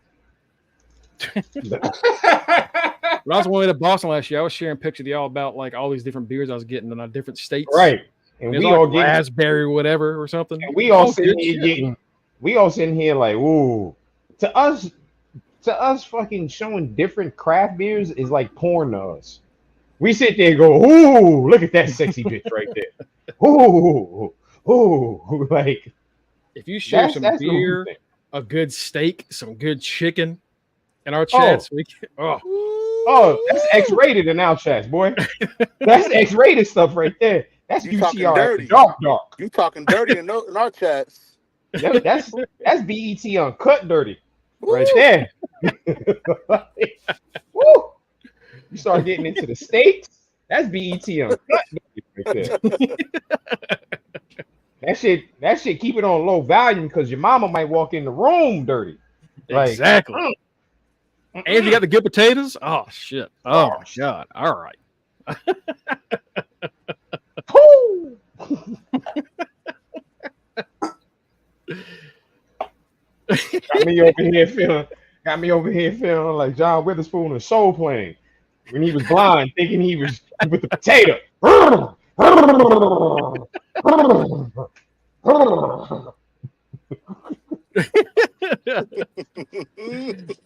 When I was way to Boston last year, I was sharing pictures of y'all about all these different beers I was getting in different states. Right. And we all get raspberry whatever or something. And we all sitting here like, ooh. To us fucking showing different craft beers is like porn to us. We sit there and go, ooh, look at that sexy bitch right there. Ooh, Ooh, like if you share some that's the beer, thing. a good steak, some good chicken in our chats, we can, Oh, that's X-rated in our chats, boy. That's X-rated stuff right there. That's You talking UTR at the dirty. dark. You talking dirty in our chats. That's BET uncut dirty right Woo. there. Woo. You start getting into the steaks. That's BET uncut dirty right there. That shit keep it on low volume because your mama might walk in the room dirty. Like, exactly. And you got the good potatoes. Oh shit. Oh my god. All right. Got me over here feeling like John Witherspoon in Soul Plane when he was blind, thinking he was with the potato.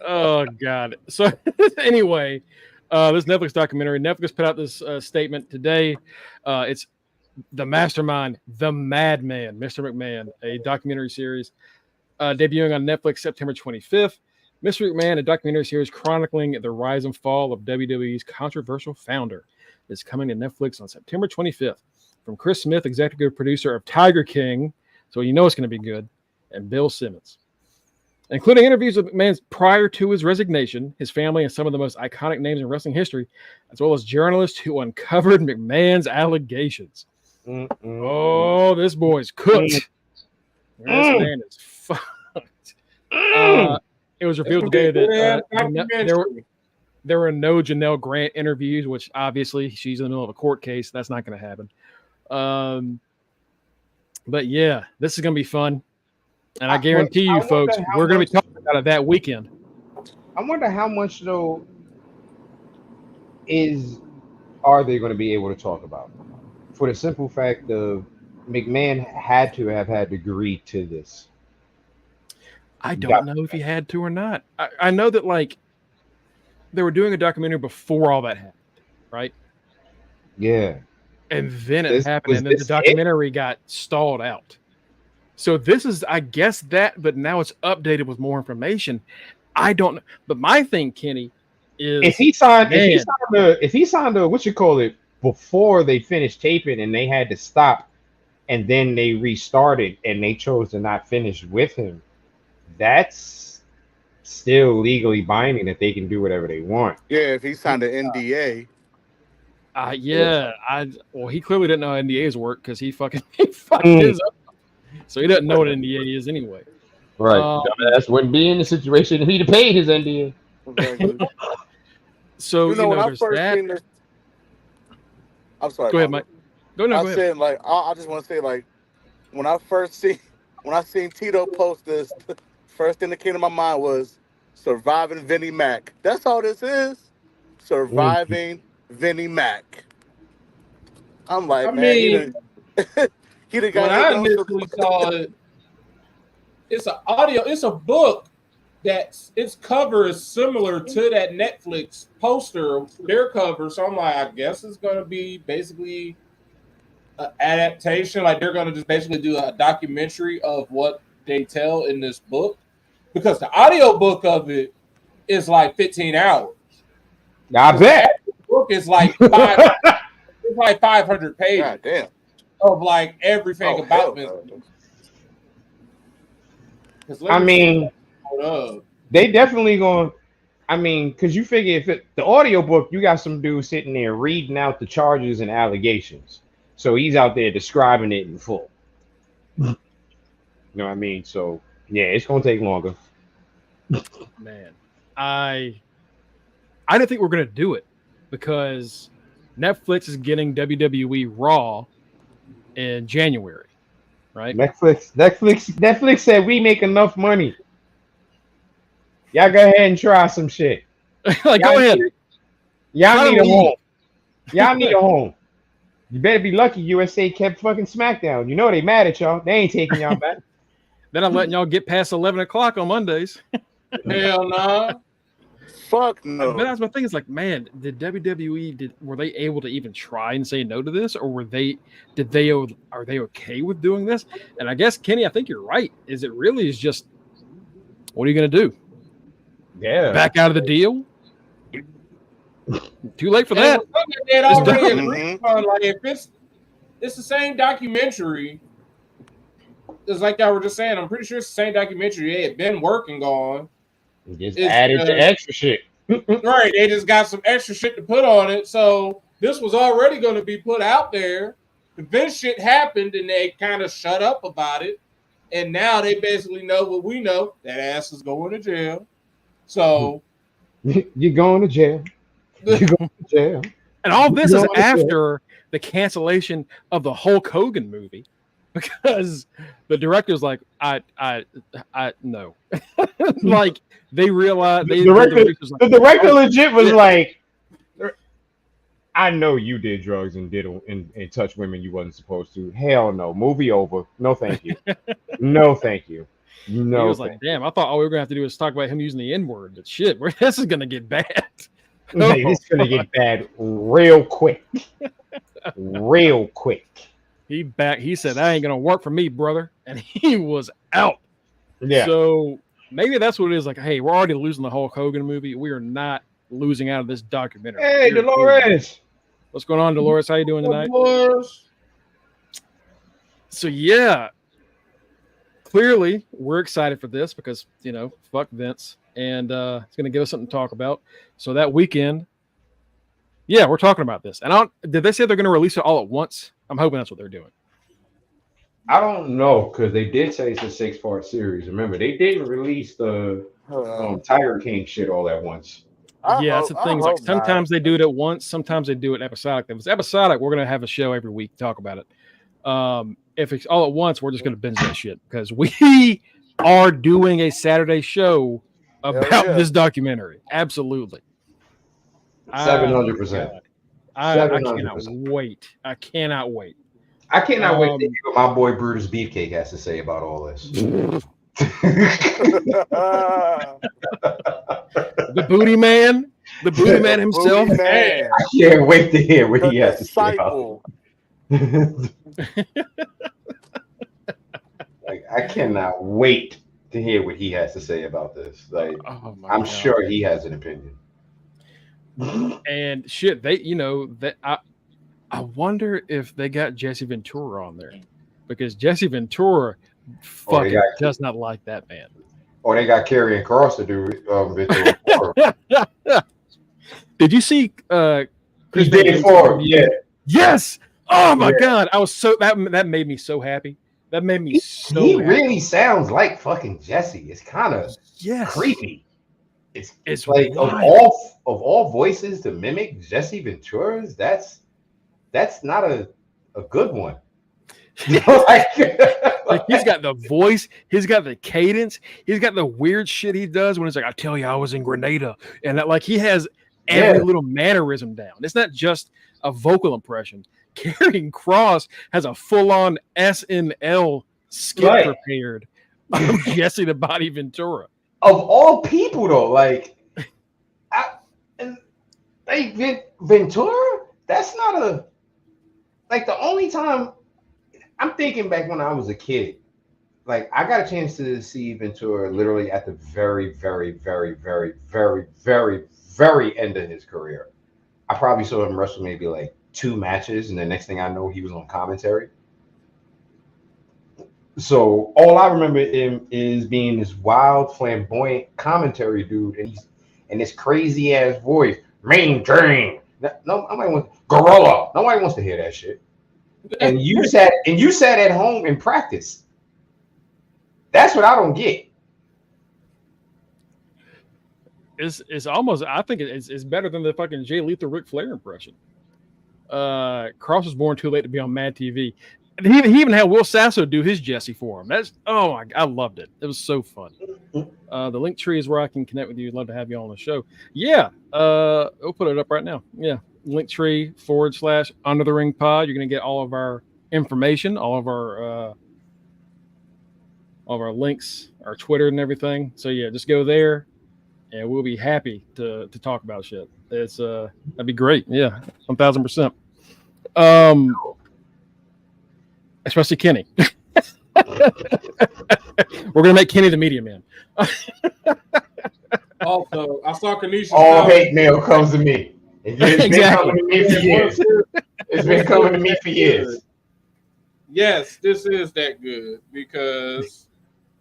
Oh god. So anyway, this Netflix documentary. Netflix put out this statement today. It's The Mastermind, The Madman, Mr. McMahon, a documentary series debuting on Netflix September 25th. Mr. McMahon, a documentary series chronicling the rise and fall of WWE's controversial founder, is coming to Netflix on September 25th. From Chris Smith, executive producer of Tiger King, so you know it's going to be good, and Bill Simmons. Including interviews with McMahon prior to his resignation, his family, and some of the most iconic names in wrestling history, as well as journalists who uncovered McMahon's allegations. Oh, this boy's cooked. This man is fucked. It was revealed today that there were no Janelle Grant interviews, which obviously she's in the middle of a court case. That's not going to happen. But yeah, this is going to be fun. And I guarantee you, folks, we're going to be talking about it that weekend. I wonder how much, though, are they going to be able to talk about? For the simple fact of McMahon had to have had to agree to this. I don't know if he had to or not. I know that, like, they were doing a documentary before all that happened, right? Yeah. And then it happened, and then the documentary got stalled out. So this is, I guess, that, but now it's updated with more information. I don't know. But my thing, Kenny, is if he signed the what you call it before they finished taping and they had to stop and then they restarted and they chose to not finish with him, that's still legally binding that they can do whatever they want. Yeah, if he signed an NDA. Well, he clearly didn't know how NDAs work because he fucked his up. So he doesn't know what NDA is anyway. Right. That's wouldn't be in the situation if he'd have paid his NDA. So when I first seen this, I'm sorry. Go ahead, Mike. Go ahead. Saying, like, I just want to say, like, when I seen Tito post this, the first thing that came to my mind was surviving Vinnie Mac. That's all this is. Surviving Vinnie Mac. I'm like, man, he done got. When I initially saw it, it's a book that's its cover is similar to that Netflix poster, their cover. So I'm like, I guess it's gonna be basically an adaptation. Like they're gonna just basically do a documentary of what they tell in this book, because the audio book of it is like 15 hours. I bet the book is like 500 pages. God damn. Of like everything about Vince. I mean, they definitely going. I mean, because you figure if the audio book, you got some dude sitting there reading out the charges and allegations, so he's out there describing it in full. You know what I mean? So yeah, it's gonna take longer. Man, I didn't think we were gonna do it because Netflix is getting WWE Raw in January, right? Netflix said we make enough money. Y'all go ahead and try some shit. Like, go ahead. Y'all need a home. Y'all need a home. You better be lucky USA kept fucking SmackDown. You know they mad at y'all. They ain't taking y'all back. Then I'm letting y'all get past 11 o'clock on Mondays. Hell no. Fuck But no. that's my thing. Is like, man, did WWE were they able to even try and say no to this, or are they okay with doing this? And I guess Kenny, I think you're right. Is it really is just what are you going to do? Yeah. Back out of the deal? Too late for that. They'd It's already done. agreed on, like, if it's the same documentary. It's like y'all were just saying. I'm pretty sure it's the same documentary they had been working on. Just It's, added the extra shit. Right, they just got some extra shit to put on it. So this was already going to be put out there. But then shit happened, and they kind of shut up about it. And now they basically know what we know: that ass is going to jail. So You're going to jail. You're going to jail. And all this is You're going to jail. after the cancellation of the Hulk Hogan movie, because the director's like, I no, like they realized The director legit was like, I know you did drugs and and touch women you wasn't supposed to. Hell no. Movie over. No, thank you. No, thank you. No. He was like, damn, I thought all we were gonna have to do is talk about him using the N-word, but shit, this is gonna get bad. Like, this is gonna get bad real quick. Real quick. He said that ain't gonna work for me, brother, and he was out. Yeah. So maybe that's what it is. Like, hey, we're already losing the Hulk Hogan movie. We are not losing out of this documentary. Hey, Dolores. What's going on, Dolores? How you doing tonight? Dolores. So yeah, clearly we're excited for this because fuck Vince, and it's gonna give us something to talk about. So that weekend, yeah, we're talking about this. And did they say they're gonna release it all at once? I'm hoping that's what they're doing. I don't know, because they did say it's a 6-part series. Remember, they didn't release the Tiger King shit all at once. That's the thing. Like sometimes they do it at once, sometimes they do it episodic. If it's episodic, we're gonna have a show every week to talk about it. If it's all at once, we're just gonna binge that shit because we are doing a Saturday show about this documentary. Absolutely. 700%. I cannot wait. I cannot wait. I cannot wait to hear what my boy Brutus Beefcake has to say about all this. The booty man himself. Booty man. I can't wait to hear what he has to say about it. Like, I cannot wait to hear what he has to say about this. Like, I'm sure he has an opinion. And shit, I wonder if they got Jesse Ventura on there, because Jesse Ventura fucking does not like that man. Or they got Karrion Kross to do Ventura. Did you see He did it for him, yeah. Yes. Oh my god, I was so that made me so happy. That made me so He happy. really sounds like fucking Jesse. It's kind of creepy. It's like wild. of all voices to mimic Jesse Ventura's, that's not a good one. like he's got the voice, he's got the cadence, he's got the weird shit he does when it's like, I tell you I was in Grenada, and that, like, he has every little mannerism down. It's not just a vocal impression. Karrion Kross has a full-on SNL skit prepared of Jesse the Body Ventura. Of all people, though, like, Ventura, that's not like the only time I'm thinking back when I was a kid. Like, I got a chance to see Ventura literally at the very, very, very, very, very, very, very end of his career. I probably saw him wrestle maybe like 2 matches, and the next thing I know, he was on commentary. So all I remember him is being this wild, flamboyant commentary dude, and this crazy ass voice, maintain. No, nobody wants gorilla. Nobody wants to hear that shit. And you sat at home and practiced. That's what I don't get. It's almost, I think it's better than the fucking Jay Lethal Ric Flair impression. Cross was born too late to be on Mad TV. And he even had Will Sasso do his Jesse for him. I loved it. It was so fun. The link tree is where I can connect with you. I'd love to have you on the show. Yeah, we'll put it up right now. Yeah, linktree / Under the Ring Pod. You're gonna get all of our information, all of our links, our Twitter and everything. So yeah, just go there and we'll be happy to talk about shit. It's that'd be great. Yeah, 1,000%. Especially Kenny. We're gonna make Kenny the media man. Also, I saw Kanisha. All hate mail comes to me. It's Exactly. been coming to me for years. It's been coming to me for years. Yes, this is that good because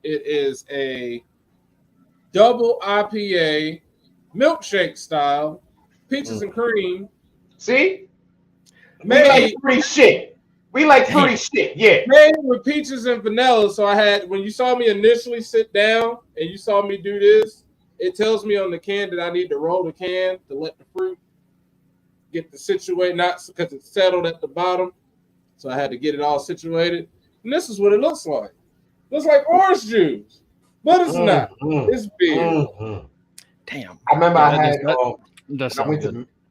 it is a double IPA milkshake style, peaches and cream. See? We Made, like fruity shit. We like fruity shit, yeah. made with peaches and vanilla. So I had, when you saw me initially sit down and you saw me do this, it tells me on the can that I need to roll the can to let the fruit get the situate, not because it's settled at the bottom. So I had to get it all situated. And this is what it looks like. Looks like orange juice, but it's not. It's beer. Damn. I remember Yeah, I had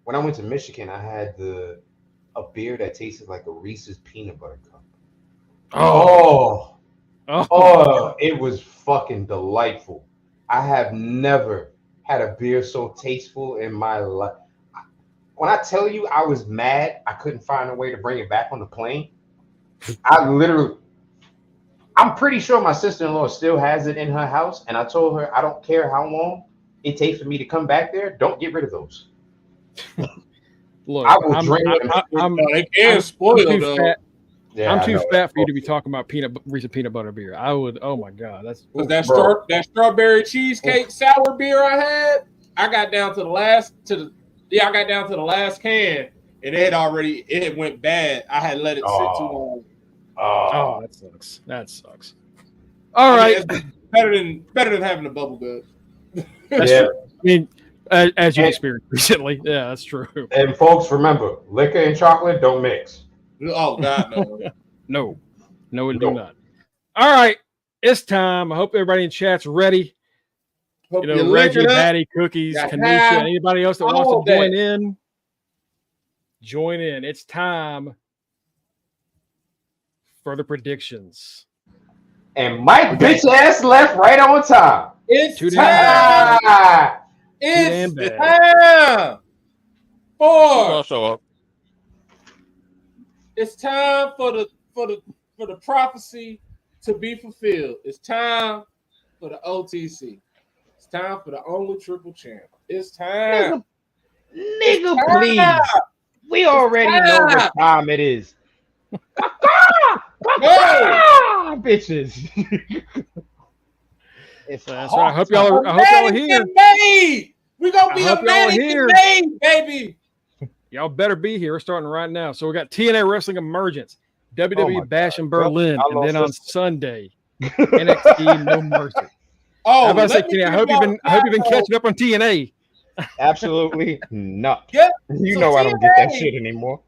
when I went to Michigan, I had a beer that tasted like a Reese's peanut butter cup. Oh, it was fucking delightful. I have never had a beer so tasteful in my life. When I tell you I was mad, I couldn't find a way to bring it back on the plane. I'm pretty sure my sister-in-law still has it in her house, and I told her I don't care how long it takes for me to come back there. Don't get rid of those. Look, I will drink them. They can't spoil though. I'm too fat for you to be talking about Reese's peanut butter beer. I would. Oh my god, that's that strawberry cheesecake sour beer I had. I got down to the last I got down to the last can, and it went bad. I had let it sit too long. Oh, that sucks. That sucks. All right, better than having a bubble gut. Yeah, true. I mean, as you experienced recently, yeah, that's true. And folks, remember, liquor and chocolate don't mix. Oh God, no. No, it do not. All right, it's time. I hope everybody in chat's ready. Hope Reggie, Patty, Cookies, Kanisha, anybody else that wants to join in. It's time for the predictions. And Mike bitch ass left right on time. It's Too time. It's time I'll show up. It's time for the prophecy to be fulfilled. It's time for the OTC. It's time for the only triple champ. It's time. Nigga, please. We already know what time it is. Bitches. That's right. I hope y'all are here. We're gonna be a mannequin made, baby. Y'all better be here. We're starting right now. So we got TNA Wrestling Emergence, WWE Bash in Berlin, and then on Sunday, NXT No Mercy. Oh, how about Kenny? I hope you've been catching up on TNA. Absolutely not. Yeah, you know I don't get that shit anymore.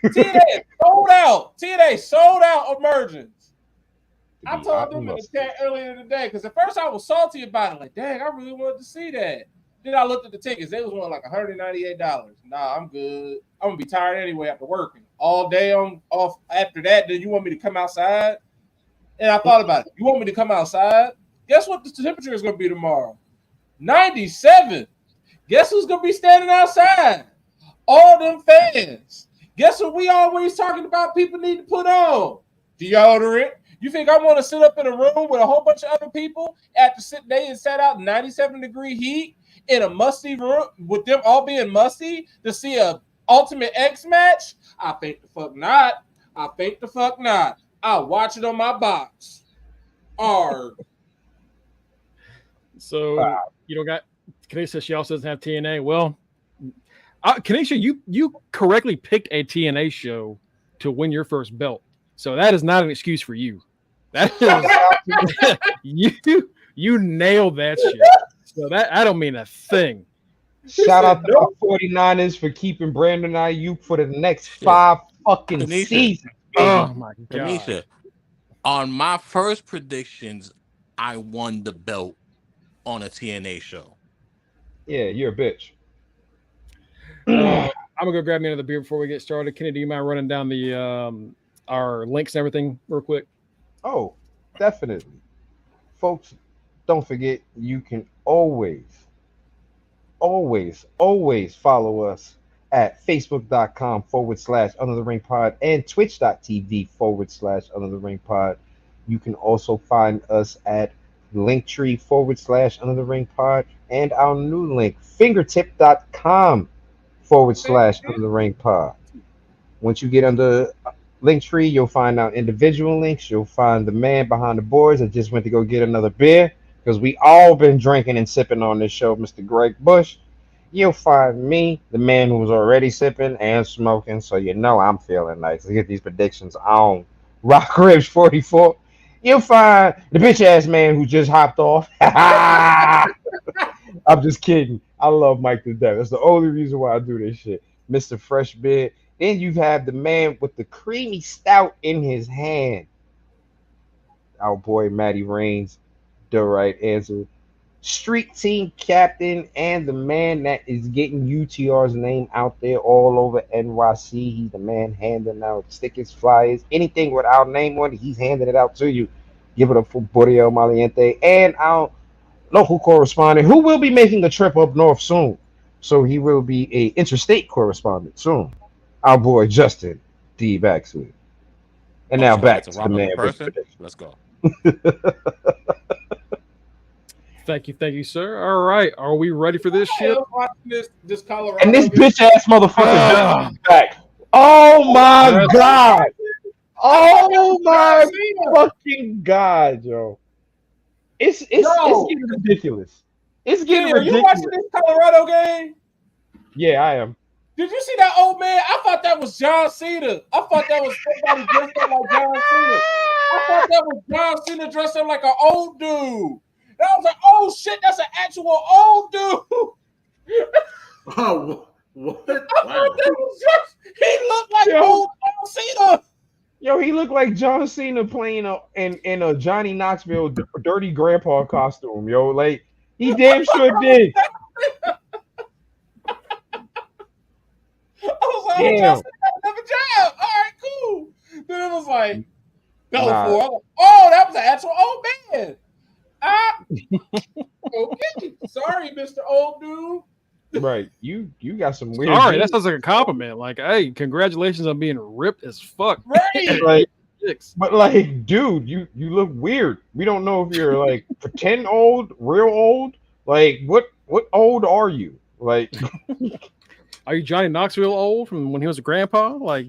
TNA sold out Emergence. I told them in the chat earlier today because at first I was salty about it. Like, dang, I really wanted to see that. Then I looked at the tickets. They was on like $198. Nah, I'm good. I'm gonna be tired anyway after working all day. I'm off after that. Then you want me to come outside? And I thought about it. You want me to come outside? Guess what the temperature is gonna be tomorrow? 97. Guess who's gonna be standing outside? All them fans. Guess what we always talking about people need to put on? Deodorant. You think I want to sit up in a room with a whole bunch of other people after they had sat out 97-degree heat in a musty room with them all being musty to see a Ultimate X match? I think the fuck not. I'll watch it on my box. So you don't got Kanisha. She also doesn't have TNA. Well, Kanisha, you correctly picked a TNA show to win your first belt. So that is not an excuse for you. That is you nailed that shit. So that I don't mean a thing. Shout out to the 49ers for keeping Brandon Ayuk for the next 5 fucking seasons. Oh my god. Kanisha, on my first predictions, I won the belt on a TNA show. Yeah, you're a bitch. I'm gonna go grab me another beer before we get started. Kenny, do you mind running down the our links and everything real quick? Oh, definitely. Folks, don't forget you can always always follow us at facebook.com/Under the Ring Pod and twitch.tv/Under the Ring Pod. You can also find us at linktree/Under the Ring Pod and our new link, fingertip.com/Under the Ring Pod. Once you get under Linktree, you'll find our individual links. You'll find the man behind the boards that just went to go get another beer because we all been drinking and sipping on this show, Mr. Greg Bush. You'll find me, the man who was already sipping and smoking, so you know I'm feeling nice. Let's get these predictions on. Rock Ribs 44. You'll find the bitch ass man who just hopped off. I'm just kidding. I love Mike to death. That's the only reason why I do this shit. Mr. Fresh Beard. Then you have the man with the creamy stout in his hand. Our boy Matty Reigns, the right answer. Street team captain and the man that is getting UTR's name out there all over NYC. He's the man handing out stickers, flyers, anything with our name on it. He's handing it out to you. Give it up for Boreal Maliente and our local correspondent who will be making a trip up north soon. So he will be a interstate correspondent soon. Our boy Justin D. Baxley. And now back to the man. Let's go. Thank you, sir. All right, are we ready for this shit? This Colorado and this bitch ass motherfucker is back. Oh my god! Oh my fucking god, yo! It's getting ridiculous. It's getting ridiculous. Are you watching this Colorado game? Yeah, I am. Did you see that old man? I thought that was John Cena. I thought that was somebody dressed up like John Cena. I thought that was John Cena dressed up like an old dude. And I was like, oh shit, that's an actual old dude. Oh, what? I thought that was just, he looked like old John Cena. Yo, he looked like John Cena playing in a Johnny Knoxville dirty grandpa costume, yo. Like, he damn sure did. I was like, damn. Another job. All right, cool. Then it was like, oh, that was an actual old man. Okay. Sorry, Mr. Old Dude. Right. You got some weird. Sorry, that sounds like a compliment. Like, hey, congratulations on being ripped as fuck. Right. Like, but like, dude, you look weird. We don't know if you're like pretend old, real old. Like, what old are you? Like, are you Johnny Knoxville old from when he was a grandpa? Like,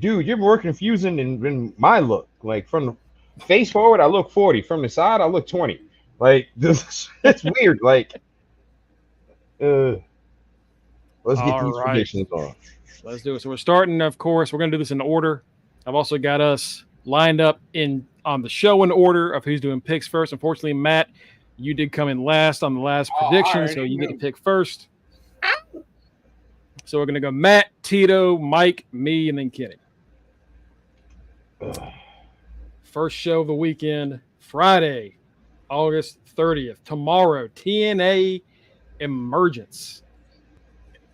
dude, you're more confusing than my look. Like, from the face forward, I look 40. From the side, I look 20. Like, this, it's weird. Like, let's get these predictions on. Let's do it. So we're starting, of course, we're going to do this in order. I've also got us lined up on the show in order of who's doing picks first. Unfortunately, Matt, you did come in last on the last prediction, so you get to pick first. So we're going to go Matt, Tito, Mike, me, and then Kenny. First show of the weekend, Friday, August 30th. Tomorrow, TNA Emergence.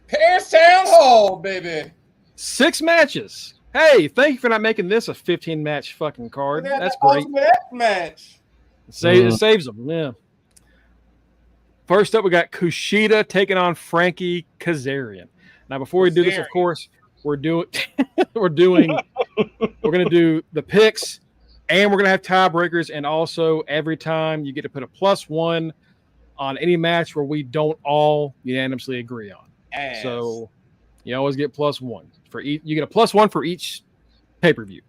Pearstown Hall, baby. 6 matches. Hey, thank you for not making this a 15-match fucking card. That's great. Match. It saves them, yeah. First up, we got Kushida taking on Frankie Kazarian. Now, before we do this, of course, we're going to do the picks, and we're going to have tiebreakers, and also every time you get to put a +1 on any match where we don't all unanimously agree on. So you always get +1 for each. You get a +1 for each pay-per-view.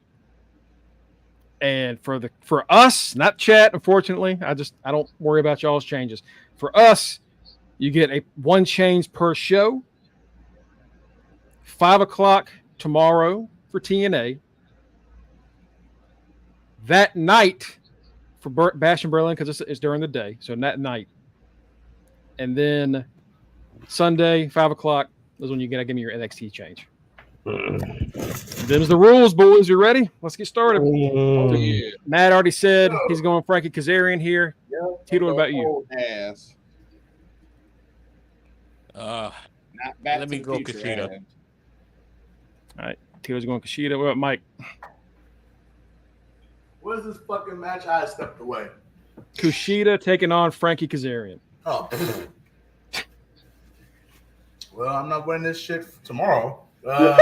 And for us, not chat, unfortunately, I don't worry about y'all's changes. For us, you get one change per show. 5:00 tomorrow for TNA. That night for Bash and Berlin, because it's during the day, so that night. And then Sunday, 5:00 is when you gotta give me your NXT change. Them's the rules, boys. You ready? Let's get started. Yeah. Matt already said he's going Frankie Kazarian here. Tito, what about you? Let me go Kushida. All right, Tito's going Kushida. What about Mike? What is this fucking match? I stepped away. Kushida taking on Frankie Kazarian. Oh. Well, I'm not winning this shit tomorrow. Fuck,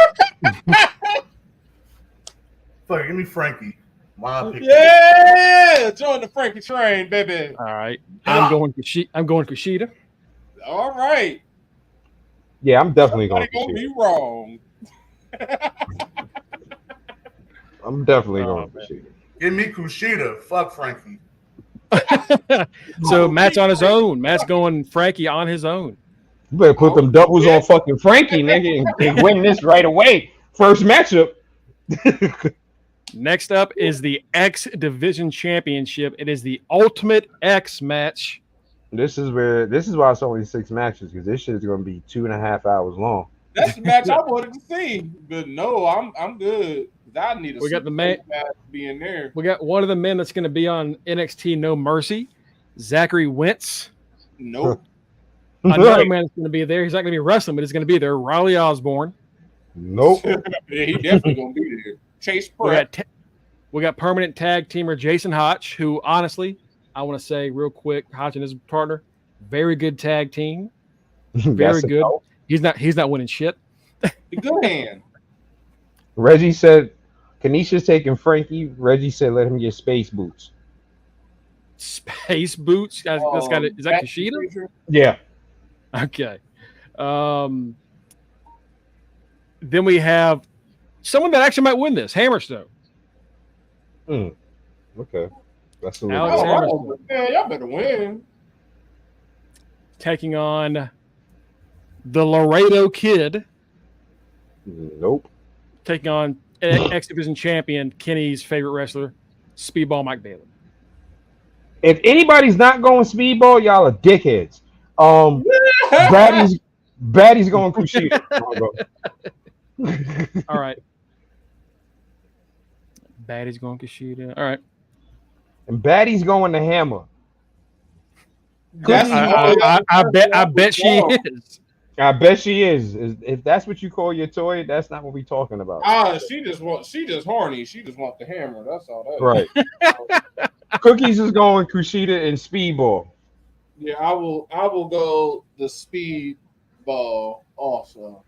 give me Frankie. My pick. Yeah, join the Frankie train, baby. All right. I'm going Kushida. All right. Yeah, I'm definitely going Somebody to gonna Kushida. be wrong. I'm definitely going to Kushida. Give me Kushida. Fuck Frankie. So Matt's on his own. Matt's going Frankie on his own. You better put them doubles on fucking Frankie, nigga, and win this right away. First matchup. Next up is the X Division Championship. It is the Ultimate X match. This is why it's only 6 matches, because this shit is going to be 2.5 hours long. That's the match I wanted to see, but no, I'm good. I need a We got the man match to be in there. We got one of the men that's going to be on NXT No Mercy, Zachary Wentz. Nope. Another man that's going to be there. He's not going to be wrestling, but he's going to be there. Riley Osborne. Nope. Yeah, he definitely gonna be there. Chase Pratt. We got permanent tag teamer Jason Hotch, who honestly, I want to say real quick, Hotch and his partner, very good tag team. Very good. He's not winning shit. The good hand. Reggie said Kanisha's taking Frankie. Reggie said let him get space boots. Space boots? Is that Kushida? Yeah. Okay. Then we have someone that actually might win this, Hammerstone. Okay. That's a Alex Hammerstone. Yeah, y'all better win. Taking on the Laredo Kid. Nope. Taking on X Division champion, Kenny's favorite wrestler, Speedball Mike Bailey. If anybody's not going Speedball, y'all are dickheads. Baddie's going Kushida. All right. Baddie's going Kushida. All right. And Baddie's going to Hammer. I bet she is. I bet she is. If that's what you call your toy, that's not what we're talking about. She just horny. She just wants the hammer. That's all that right. Cookies is going Kushida and Speedball. Yeah, I will go the Speedball also.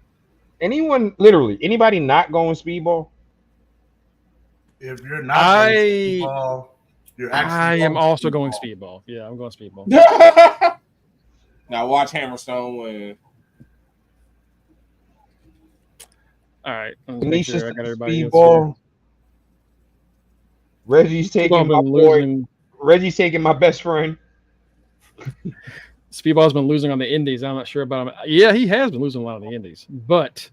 Anybody not going Speedball? If you're not going Speedball, you're actually I am also going Speedball. Yeah, I'm going Speedball. Now watch Hammerstone win. All right. Nisha's I got everybody Speedball. Reggie's taking my boy. Reggie's taking my best friend. Speedball's been losing on the indies. I'm not sure about him. Yeah, he has been losing a lot on the indies, but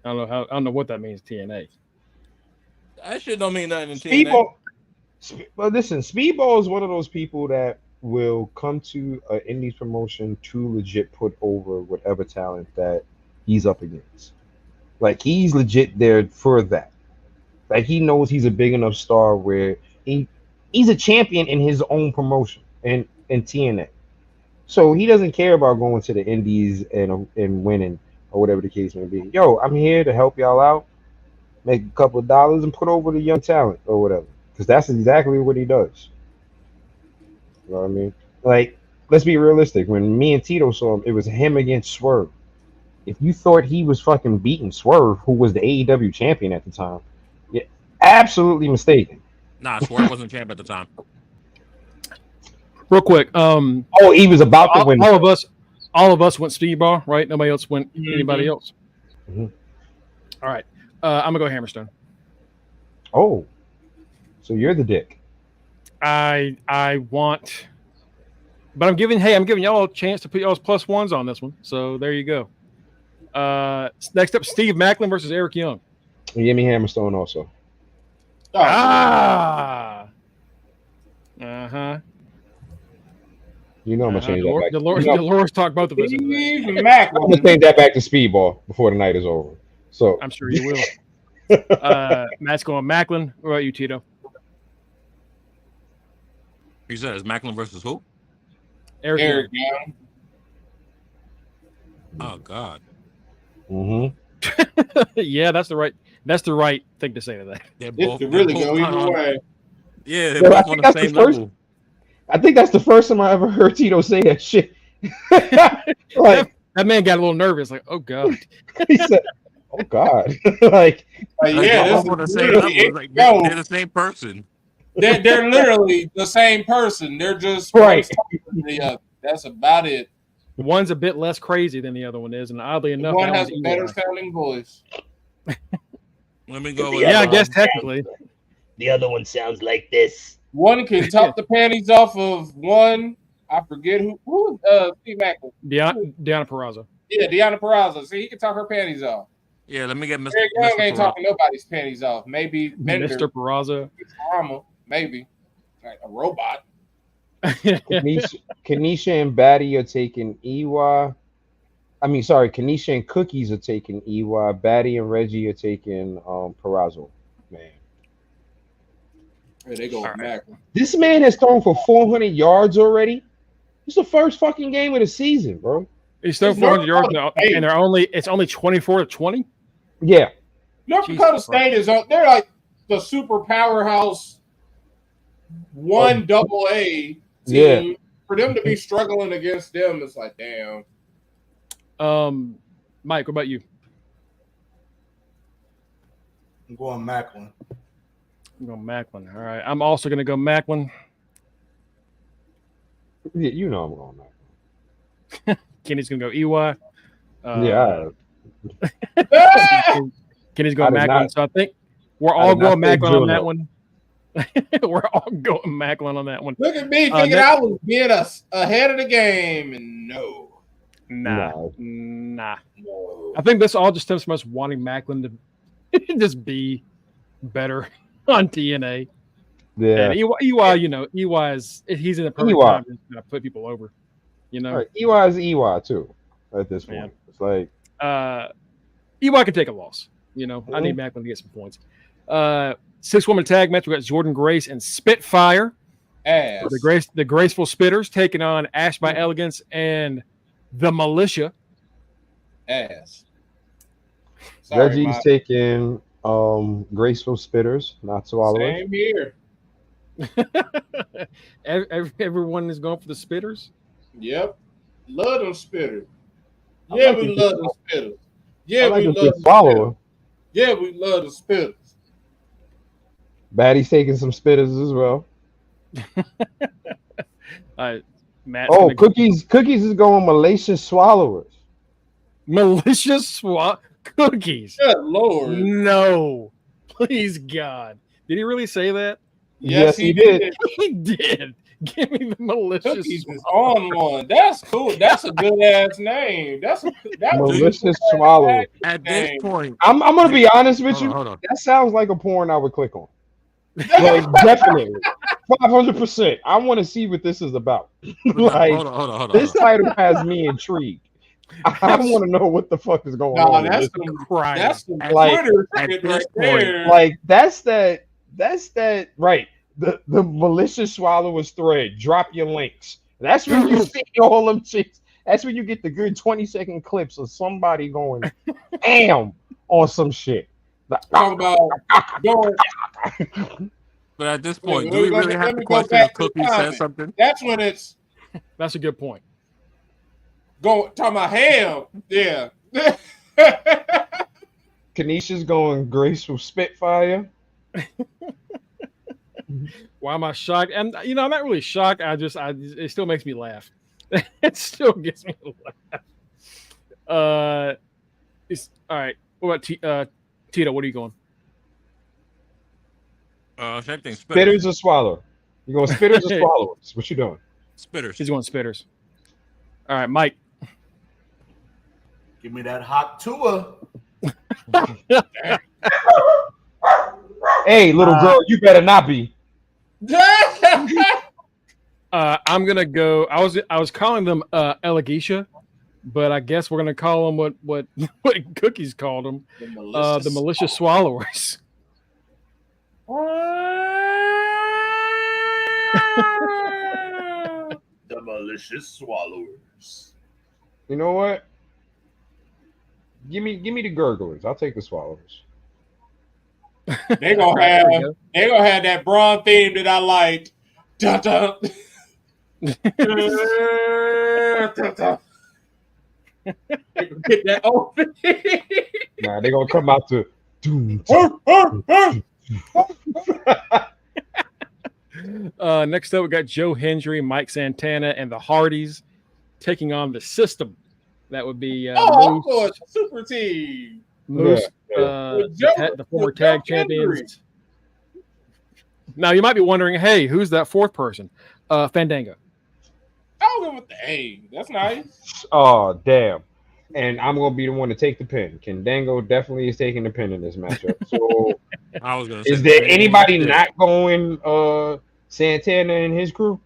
I don't know what that means. TNA. That shit don't mean nothing in TNA. Well, listen, Speedball is one of those people that will come to an indies promotion to legit put over whatever talent that he's up against. Like, he's legit there for that. Like, he knows he's a big enough star where he's a champion in his own promotion in TNA. So he doesn't care about going to the indies and winning or whatever the case may be. Yo, I'm here to help y'all out, make a couple of dollars, and put over the young talent or whatever. Because that's exactly what he does. You know what I mean? Like, let's be realistic. When me and Tito saw him, it was him against Swerve. If you thought he was fucking beating Swerve, who was the AEW champion at the time, you're absolutely mistaken. Nah, Swerve wasn't champ at the time. Real quick. He was about to win. All of us went Speedball, right? Nobody else went anybody else. Mm-hmm. All right. I'm gonna go Hammerstone. Oh, so you're the dick. I want, but I'm giving y'all a chance to put y'all's plus ones on this one. So there you go. Next up, Steve Macklin versus Eric Young. Give me Hammerstone also. Uh-huh. You know I'm gonna change that back. Dolores talked both of us. I'm gonna change that back to Speedball before the night is over. So I'm sure you will. Matt's going Macklin. What about you, Tito? You said it's Macklin versus who? Eric Young. Oh God. Mm-hmm. Yeah, that's the right thing to say to that. They're both really go either way. Yeah, they're both on the same level. I think that's the first time I ever heard Tito say that shit. Like that man got a little nervous. Like, oh god. He said, "Oh God!" Like, yeah, they're this on the is same literally level. Like they're the same person. They're literally the same person. They're just right. the other. That's about it. One's a bit less crazy than the other one is, and oddly enough, One that has one's a better Eli. sounding voice. Let me go. Yeah, I guess technically. The other one sounds like this. One can top the panties off of one. I forget who Steve Macklin. Deanna Peraza. Yeah, Deanna Peraza. See, he can top her panties off. Yeah, let me get Mr. Eric Young ain't Peraza. talking nobody's panties off. Maybe Bender. Mr. Peraza. Armor, maybe. Like a robot. Kanisha and Batty are taking EY. Kanisha and Cookies are taking EY. Batty and Reggie are taking Peraza. Man. Here they go with Macklin. This man has thrown for 400 yards already. It's the first fucking game of the season, bro. He's thrown 400 yards now, and it's only 24-20. Yeah. North Dakota State they're like the super powerhouse 1AA team. Yeah. For them to be struggling against them, it's like, damn. Mike, what about you? I'm going Macklin. I'm going Macklin. All right. I'm also going to go Macklin. Yeah, you know I'm going Macklin. Kenny's going to go EY. Yeah. Kenny's going Macklin. So I think we're all going Macklin on that one. We're all going Macklin on that one. Look at me thinking I was being ahead of the game, and no. Nah. I think this all just stems from us wanting Macklin to just be better on TNA. Yeah. And EY is he's in the perfect time to put people over. You know, right. EY is EY too. At this point, it's like EY can take a loss. You know, I need Macklin to get some points. 6-woman tag match. We got Jordan Grace and Spitfire. The Graceful Spitters taking on Ash by Elegance and the Militia. Reggie's taking Graceful Spitters, not Swallowers. Same here. Everyone is going for the Spitters. Yep, love them Spitters. Yeah, we love them Spitters. Yeah, we love the Swallower. Yeah, we love the Spitters. Batty's taking some Spitters as well. Matt. Cookies is going Malicious Swallowers. Malicious Cookies. Good Lord. No. Please, God. Did he really say that? Yes, he did. He did. Give me the Malicious Cookies is on one. That's cool. That's a good ass name. That's Malicious Swallowers. At this point, I'm gonna be honest with you. That sounds like a porn I would click on. Like definitely, 500%. I want to see what this is about. Like, hold on. This title has me intrigued. I want to know what the fuck is going on. That's some Twitter shit right there. Like that's that right. The Malicious Swallowers thread. Drop your links. That's when you see all them chicks. That's when you get the good 20-second clips of somebody going bam on some shit. Talk about going. But at this point, do we really have to question if Cookie said something? That's when it's. That's a good point. Talking about ham. Yeah. Kanisha's going Graceful Spitfire. Why am I shocked? And I'm not really shocked. It still makes me laugh. It still gets me to laugh. All right. What about Tito? What are you going? Same thing. Spitters or Swallow? You going Spitters or Swallowers? What you doing? Spitters. He's going Spitters. All right, Mike. Give me that hot Tua. Hey, little girl, you better not be. I'm gonna go. I was calling them Elegisha, but I guess we're gonna call them what Cookies called them. The Malicious Swallowers. The Malicious Swallowers. You know what? Give me the Gurglers. I'll take the Swallowers. They gonna have that Braun theme that I liked. Dun, dun. Get that open. Nah, they're gonna come out to doom. Next up, we got Joe Hendry, Mike Santana, and the Hardys taking on the System. That would be Of Moose, course, super team. Moose With Joe- the former with tag Joe Hendry. champions. Now, you might be wondering, hey, who's that fourth person? Fandango. I'll give it the A. That's nice. Oh, damn. And I'm gonna be the one to take the pin. Fandango definitely is taking the pin in this matchup. So I was gonna say is the there same anybody shit. not going Santana and his crew?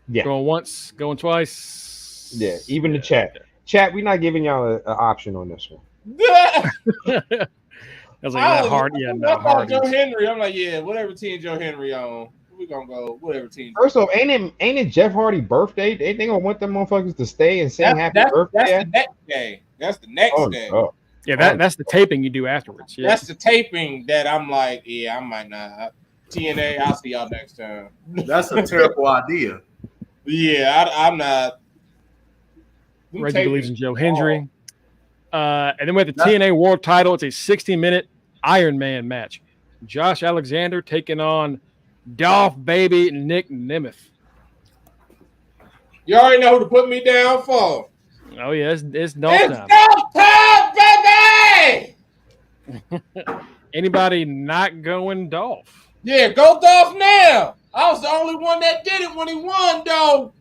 Yeah. Going once, going twice. Yeah, even the chat. Chat, we're not giving y'all an option on this one. I was like, that hard. Yeah, I no, thought hard. Joe Henry. I'm like, yeah, whatever team Joe Henry on, we're gonna go whatever team. First off, ain't it Jeff Hardy's birthday? They gonna want them motherfuckers to stay and sing happy birthday. That's the next day. That's the next day. Oh. Yeah, that's the taping you do afterwards. Yeah. That's the taping that I'm like, yeah, I might not. TNA, I'll see y'all next time. That's a terrible idea. Yeah, I'm not. Reggie believes in Joe Hendry. And then we have the TNA World Title. It's a 60-minute Iron Man match. Josh Alexander taking on Dolph Baby Nick Nemeth. You already know who to put me down for. Oh yeah, it's Dolph It's time. Dolph time, baby! Anybody not going Dolph? Yeah, go Dolph now. I was the only one that did it when he won, though.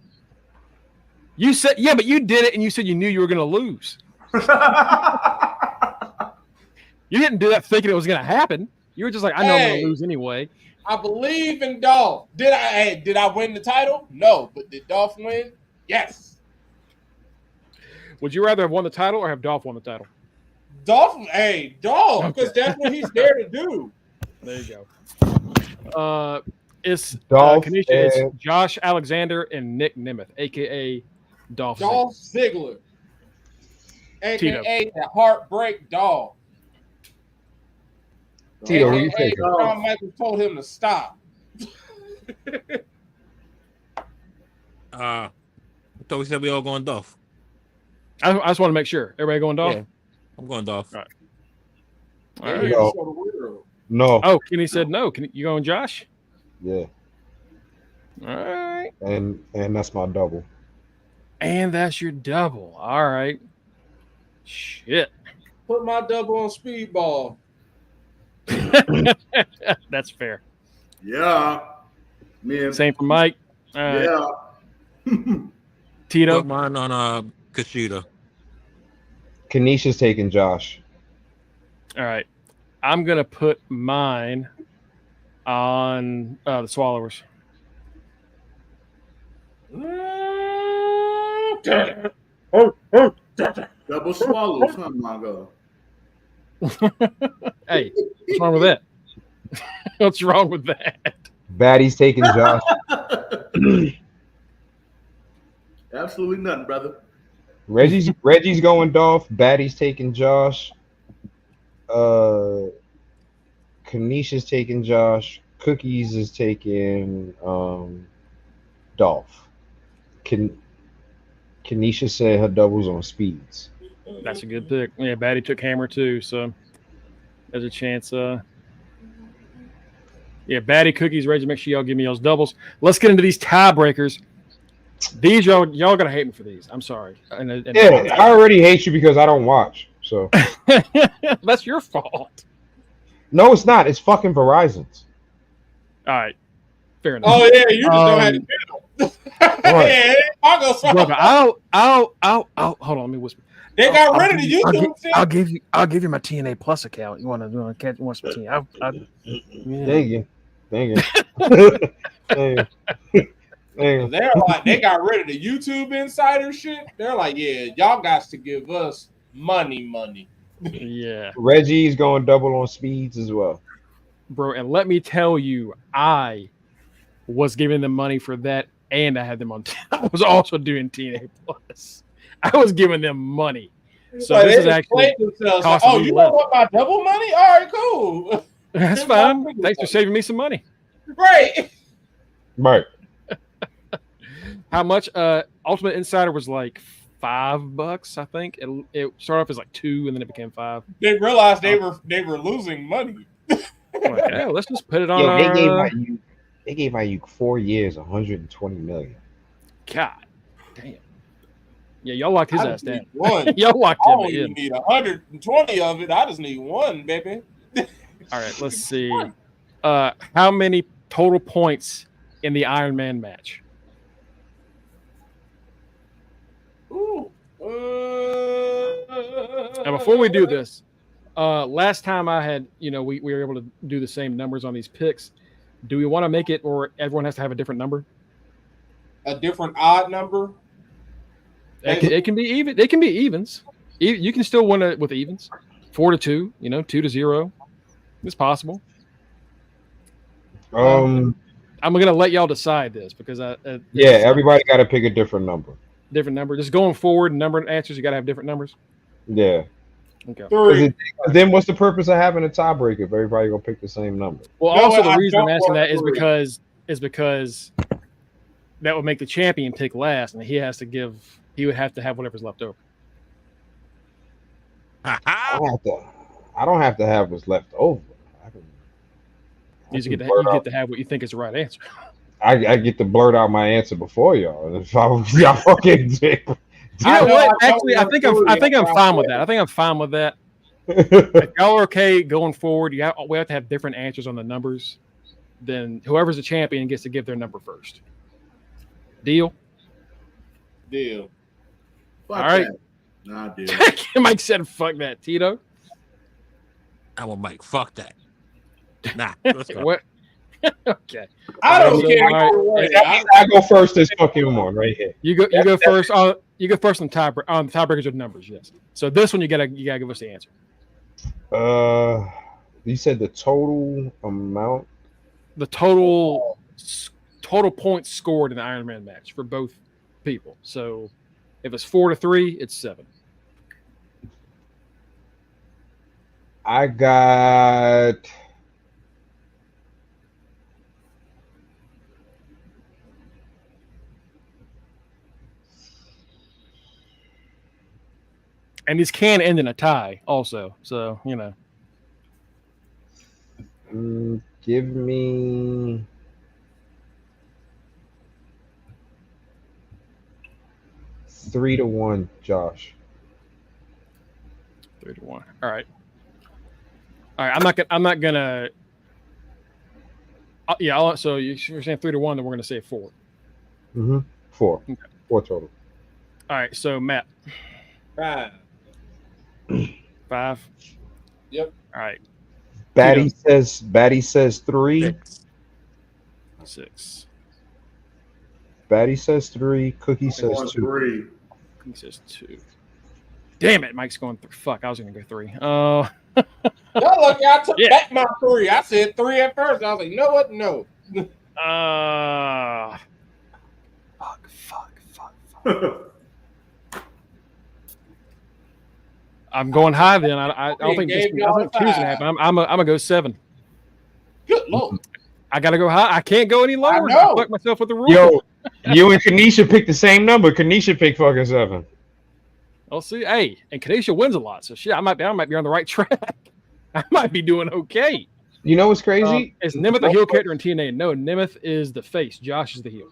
You said, yeah, but you did it, and you said you knew you were going to lose. You didn't do that thinking it was going to happen. You were just like, I know I'm going to lose anyway. I believe in Dolph. Did I win the title? No, but did Dolph win? Yes. Would you rather have won the title or have Dolph won the title? Dolph, because that's what he's there to do. There you go. It's Dolph Kanisha, it's Josh Alexander and Nick Nemeth, a.k.a. Dolph Ziggler. Tito. A.k.a. the Heartbreak Dolph. Tito, who you A.k.a. taking? Shawn Michaels told him to stop. I thought we said we all going Dolph. I just want to make sure. Everybody going Dolph? Yeah, I'm going Dolph. All right. Yeah, right. No. show the world. No. Oh, Kenny said no. You going Josh? Yeah. All right. And that's my double. And that's your double. All right. Shit. Put my double on Speedball. That's fair. Yeah. Man. Same for Mike. All right. Yeah. Tito. Put mine on Kushida. Kanisha's taking Josh. All right. I'm going to put mine on the Swallowers. Double swallows, huh, Mongo? Hey, what's wrong with that? What's wrong with that? Baddie's taking Josh. Absolutely nothing, brother. Reggie's going Dolph. Baddie's taking Josh. Kanisha's taking Josh. Cookies is taking Dolph. Kanisha said her doubles on speeds. That's a good pick. Yeah, Batty took Hammer too, so there's a chance. Yeah, Batty, Cookies, Reggie, make sure y'all give me those doubles. Let's get into these tiebreakers. These y'all gotta hate me for these. I'm sorry. Yeah, I already hate you because I don't watch. So that's your fault. No, it's not. It's fucking Verizon's. All right, fair enough. Oh yeah, you just don't have to do Right. Brother, I'll hold on, let me whisper. They got rid of the YouTube shit. I'll give you my TNA Plus account. You want some TNA? Dang it. They're like, they got rid of the YouTube insider shit. They're like, yeah, y'all got to give us money. Yeah. Reggie's going double on speeds as well. Bro, and let me tell you, I was giving them money for that, and I had them on. I was also doing TNA Plus. I was giving them money. So like, this is actually like, oh, you want my double money? All right, cool. That's fine. Thanks for saving me some money. Right. Right. How much? Ultimate Insider was like $5, I think. It started off as like $2, and then it became $5. They realized they were losing money. I'm like, yeah, let's just put it on Yo, our. they gave Ayuk 4 years, 120 million. God damn. Yeah, y'all locked his I ass just down. need one. Y'all locked I him don't in. even need 120 of it. I just need one, baby. All right, let's see. How many total points in the Iron Man match? Ooh. Now, before we do this, last time I had, we were able to do the same numbers on these picks. Do we want to make it, or everyone has to have a different number? A different odd number? It can be even. It can be evens. You can still win it with evens. 4-2, 2-0. It's possible. I'm gonna let y'all decide this because everybody got to pick a different number. Different number. Just going forward, number and answers, you got to have different numbers. Yeah. Okay. 3. Then what's the purpose of having a tiebreaker if everybody gonna pick the same number? Well, No, also the I reason I'm don't asking want that is 3. because that would make the champion pick last, and he would have to have whatever's left over. I don't have to have what's left over. You get to have what you think is the right answer. I get to blurt out my answer before y'all. If y'all fucking You know what? Actually, I think I'm fine with that. I think I'm fine with that. If y'all are okay going forward, we have to have different answers on the numbers. Then whoever's the champion gets to give their number first. Deal? Deal. Fuck all right. That. Nah, dude. Mike said, "Fuck that, Tito." I'm a Mike. Fuck that. Nah. Let's go. What? Okay. I don't care. Right. I go first this fucking one right here. You go first. You go first on tiebreakers with numbers. Yes. So this one you gotta give us the answer. You said the total amount. The total points scored in the Iron Man match for both people. So if it's 4-3, it's 7. I got. And these can end in a tie, also. So Give me 3-1, Josh. 3-1. All right. I'm not gonna. Yeah. So you're saying 3-1, then we're gonna say 4. 4. Okay. 4 total. All right. So Matt. 5. Yep. All right. Batty says 3. 6. Batty says 3. Cookie says 2. 3. He says 2. Damn it, Mike's going 3. Fuck, I was gonna go 3. Y'all lucky I took back my 3. I said 3 at first. I was like, you know what? No. Fuck. I'm going high then. I don't think two's gonna happen. I'm gonna go 7. Good Lord. I gotta go high. I can't go any lower. I fuck myself with the rule. Yo, you and Kanisha picked the same number. Kanisha picked fucking 7. I'll see. Hey, and Kanisha wins a lot, so shit. I might be on the right track. I might be doing okay. You know what's crazy? Is Nemeth a heel character in TNA? No, Nemeth is the face. Josh is the heel.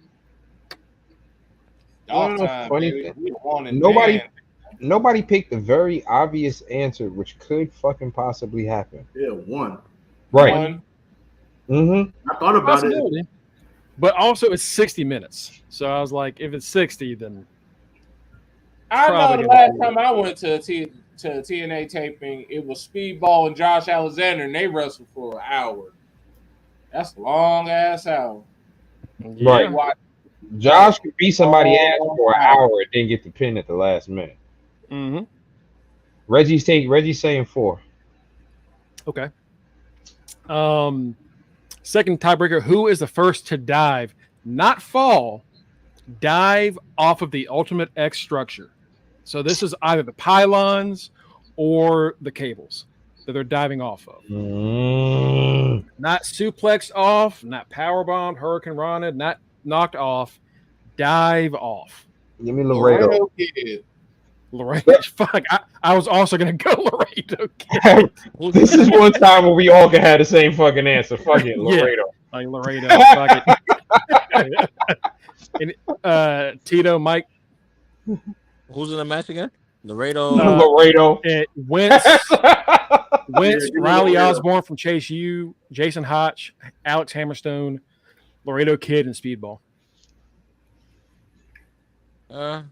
Nobody picked a very obvious answer, which could fucking possibly happen. Yeah, 1. Right. I thought about it. But also, it's 60 minutes. So I was like, if it's 60, then I know the last time I went to TNA taping, it was Speedball and Josh Alexander, and they wrestled for an hour. That's a long ass hour. Right. Josh could beat somebody ass for an hour and then get the pin at the last minute. Mm-hmm. Reggie's saying 4. Okay. Second tiebreaker: who is the first to dive, not fall, dive off of the Ultimate X structure? So this is either the pylons or the cables. that they're diving off of. Mm. Not suplexed off, not power bombed, hurricane rana, not knocked off. Dive off. Give me Laredo. Kid. Laredo. Fuck. I was also gonna go Laredo Kid. This is one time where we all can have the same fucking answer. Fuck it, Laredo. Yeah, like Laredo. Fuck it. And, Tito, Mike. Who's in the match again? Laredo. Laredo. Wentz, Riley Osborne from Chase U, Jason Hotch, Alex Hammerstone, Laredo Kid, and Speedball. To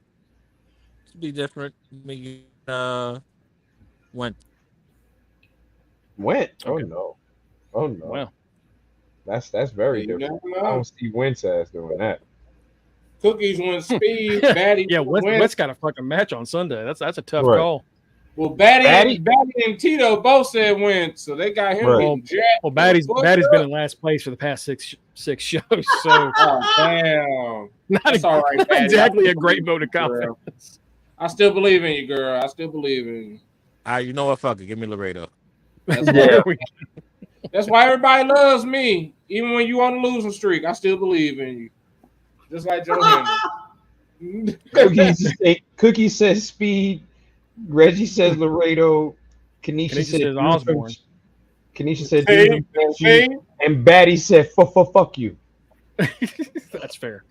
be different. Maybe Went. Went. Oh Okay. no. Oh no. Well, That's very different. I don't see Wentz ass doing that. Cookies went speed. Batty yeah, went. Wentz got a fucking match on Sunday. That's a tough Right. call. Well, Batty Batty? and Tito both said win, so they got him. Right. Well, Batty's been in last place for the past six shows, so Oh, damn. not, That's all right, not Batty. exactly a great vote of confidence. I still believe in you, girl. I still believe in you. You know what? Fuck it. Give me Laredo. That's, Yeah. why, that's why everybody loves me. Even when you on a losing streak, I still believe in you. Just like Joe Henry. Cookie says speed. Reggie says Laredo. Kanisha says said Osborne. Kanisha said Hey, and Batty said fuck you. That's fair.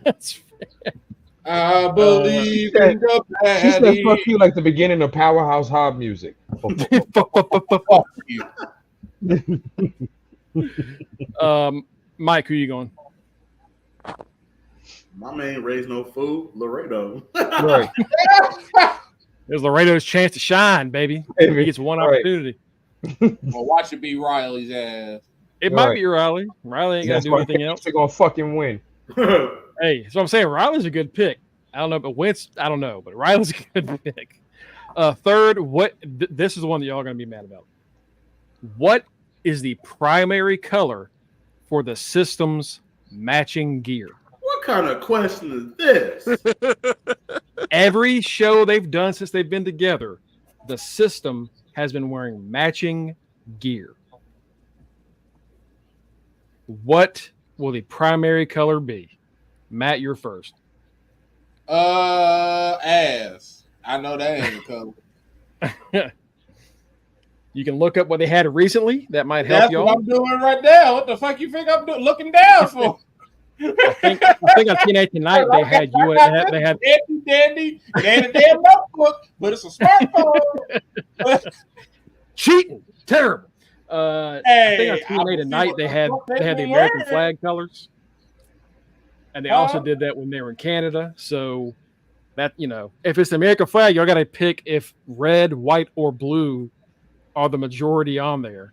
That's fair. I believe in the She said Batty. fuck you like the beginning of Powerhouse Hob music. Fuck you. Mike, who you going? My man raised no food, Laredo. Right. There's Laredo's chance to shine, baby. Baby. He gets one Right. opportunity. Well, watch it be Riley's ass. It might Right. be Riley. Riley ain't got to That's do why anything else. They're gonna fucking win. Hey, that's what I'm saying. Riley's a good pick. I don't know, but Wentz, I don't know, but Riley's a good pick. Third, this is the one that y'all are going to be mad about. What is the primary color for the system's matching gear? What kind of question is this? Every show they've done since they've been together, the system has been wearing matching gear. What will the primary color be? Matt, you're first. Ass. I know that ain't a color. You can look up what they had recently. That might help That's y'all. what I'm doing right now. What the fuck you think I'm looking down for? I think on TNA tonight they had they had dandy, and a damn notebook, but it's a smartphone. cheating. Terrible. I think on TNA tonight they had the American flag colors, and they also did that when they were in Canada. So that, if it's the American flag, y'all got to pick if red, white, or blue are the majority on there.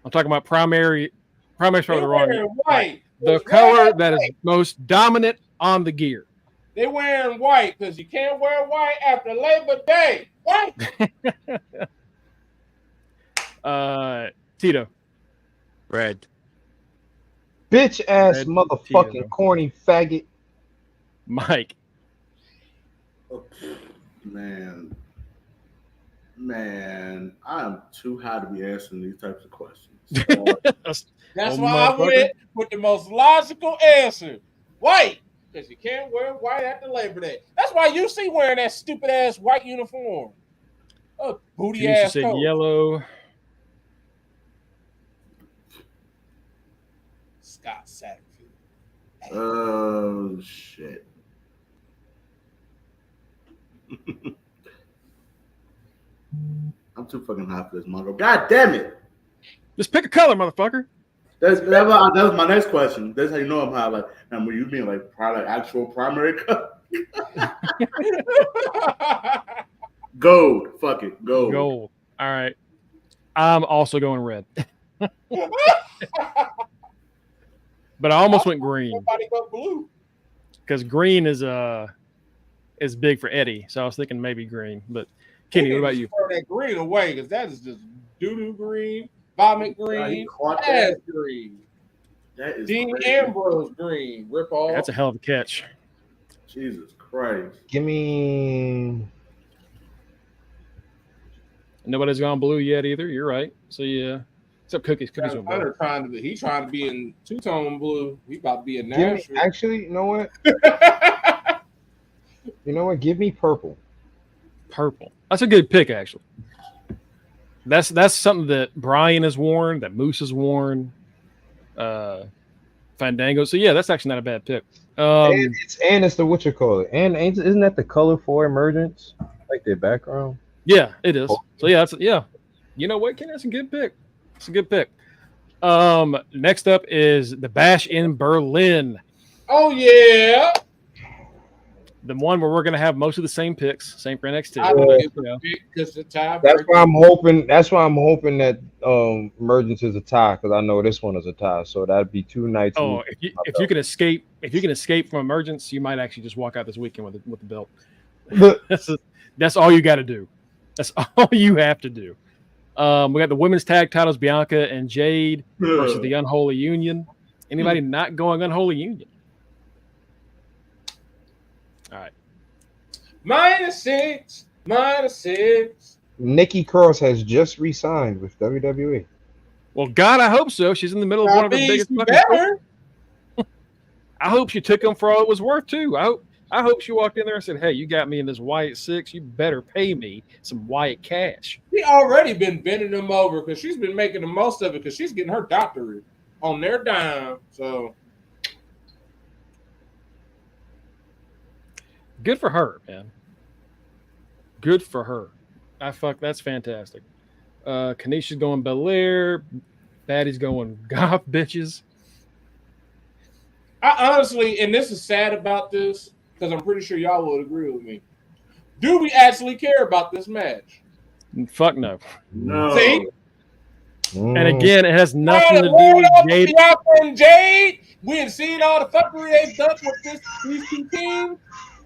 I'm talking about primary. Primary's probably the wrong. White. The color that is most dominant on the gear. They wearing white because you can't wear white after Labor Day. White. Tito. Red. Bitch ass Red motherfucking Tito. corny faggot. Mike. Man, I am too high to be answering these types of questions. That's Oh, why I went with the most logical answer. White. Because you can't wear white after Labor Day. That's why you see wearing that stupid ass white uniform. Oh, booty Kanisha ass said coat. yellow. Scott Satterfield. Oh shit. I'm too fucking high for this, Mongo. God damn it! Just pick a color, motherfucker. That was my next question. That's how you know I'm high. Like, and when you mean like probably actual primary color. Gold. Fuck it. Gold. Gold. All right. I'm also going red. But I almost went green Everybody go blue. because green is big for Eddie. So I was thinking maybe green. But Kenny, what about you? Throw that green away because that is just doo-doo green, vomit He green, caught ass that. green, That is Dean crazy. Ambrose green. Rip off. That's a hell of a catch. Jesus Christ. Give me Nobody's gone blue yet either. You're right. So yeah, except Cookies. Cookies went blue. Hunter he's trying to be in two-tone blue. He about to be a Give me, national. actually, you know what? You know what? Give me purple. Purple. That's a good pick, actually. That's something that Bryan has worn, that Moose has worn, Fandango. So yeah, that's actually not a bad pick. And it's the what you call it. And isn't that the color for Emergence? Like their background? Yeah, it is. So yeah. You know what, Ken? That's a good pick. It's a good pick. Next up is the Bash in Berlin. Oh yeah. The one where we're gonna have most of the same picks, same for NXT. I don't give a pick because the tie. That's why I'm hoping. That's why I'm hoping that Emergence is a tie, because I know this one is a tie. So that'd be 2 nights. Oh, if you can escape from Emergence, you might actually just walk out this weekend with the belt. That's all you got to do. That's all you have to do. We got the women's tag titles: Bianca and Jade versus the Unholy Union. Anybody not going Unholy Union? All right. -6. Nikki Cross has just re-signed with WWE. Well, God, I hope so. She's in the middle of one of the biggest. I hope she took them for all it was worth too. I hope she walked in there and said, "Hey, you got me in this Wyatt 6. You better pay me some Wyatt cash." She already been bending them over because she's been making the most of it because she's getting her doctorate on their dime. So good for her, man. Good for her. That's fantastic. Kanisha's going Belair. Baddie's going Goth bitches. I honestly, and this is sad about this because I'm pretty sure y'all would agree with me. Do we actually care about this match? Fuck no. No. See? And again, it has nothing to do with Jade. And Jade. We have seen all the fuckery they've done with these two teams.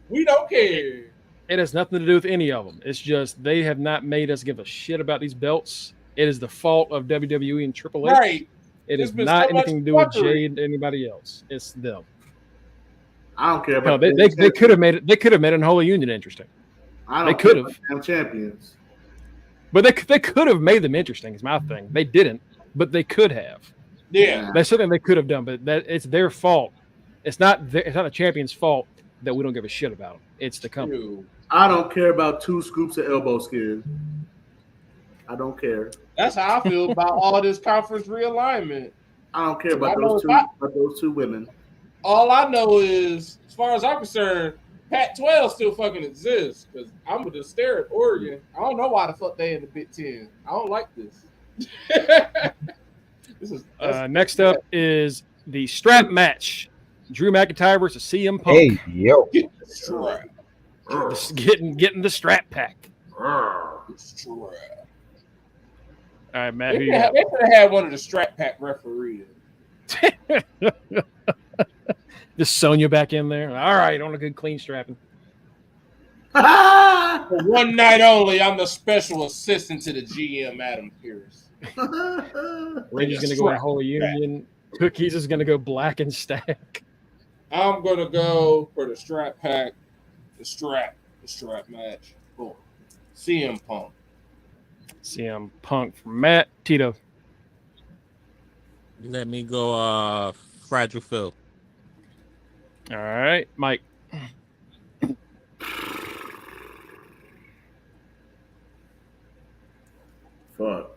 We don't care. It has nothing to do with any of them. It's just they have not made us give a shit about these belts. It is the fault of WWE and Triple H. Right. It is not anything to do with Jade and anybody else. It's them. I don't care about. No, they could have made it. They could have made Unholy Union interesting. They could have champions. But they could have made them interesting. Is my thing. They didn't, but they could have. Yeah, that's something they could have done. But it's their fault. It's not the champion's fault that we don't give a shit about them. It's the company. I don't care about 2 scoops of elbow skin. I don't care. That's how I feel about all this conference realignment. I don't care about those two women. All I know is, as far as I'm concerned, Pac-12 still fucking exists because I'm going to stare at Oregon. I don't know why the fuck they in the Big Ten. I don't like this. Next up is the strap match. Drew McIntyre versus CM Punk. Hey, yo. Getting the strap pack. All right, Matt. They could have had one of the strap pack referees. Just Sonya back in there. All right, on a good clean strapping. For one night only, I'm the special assistant to the GM, Adam Pierce. Randy's going to go Unholy Union. Cookies is going to go Black and Stack. I'm going to go for the strap pack, the strap match. Oh, CM Punk. CM Punk for Matt. Tito. Let me go Fragile Phil. All right, Mike. Fuck.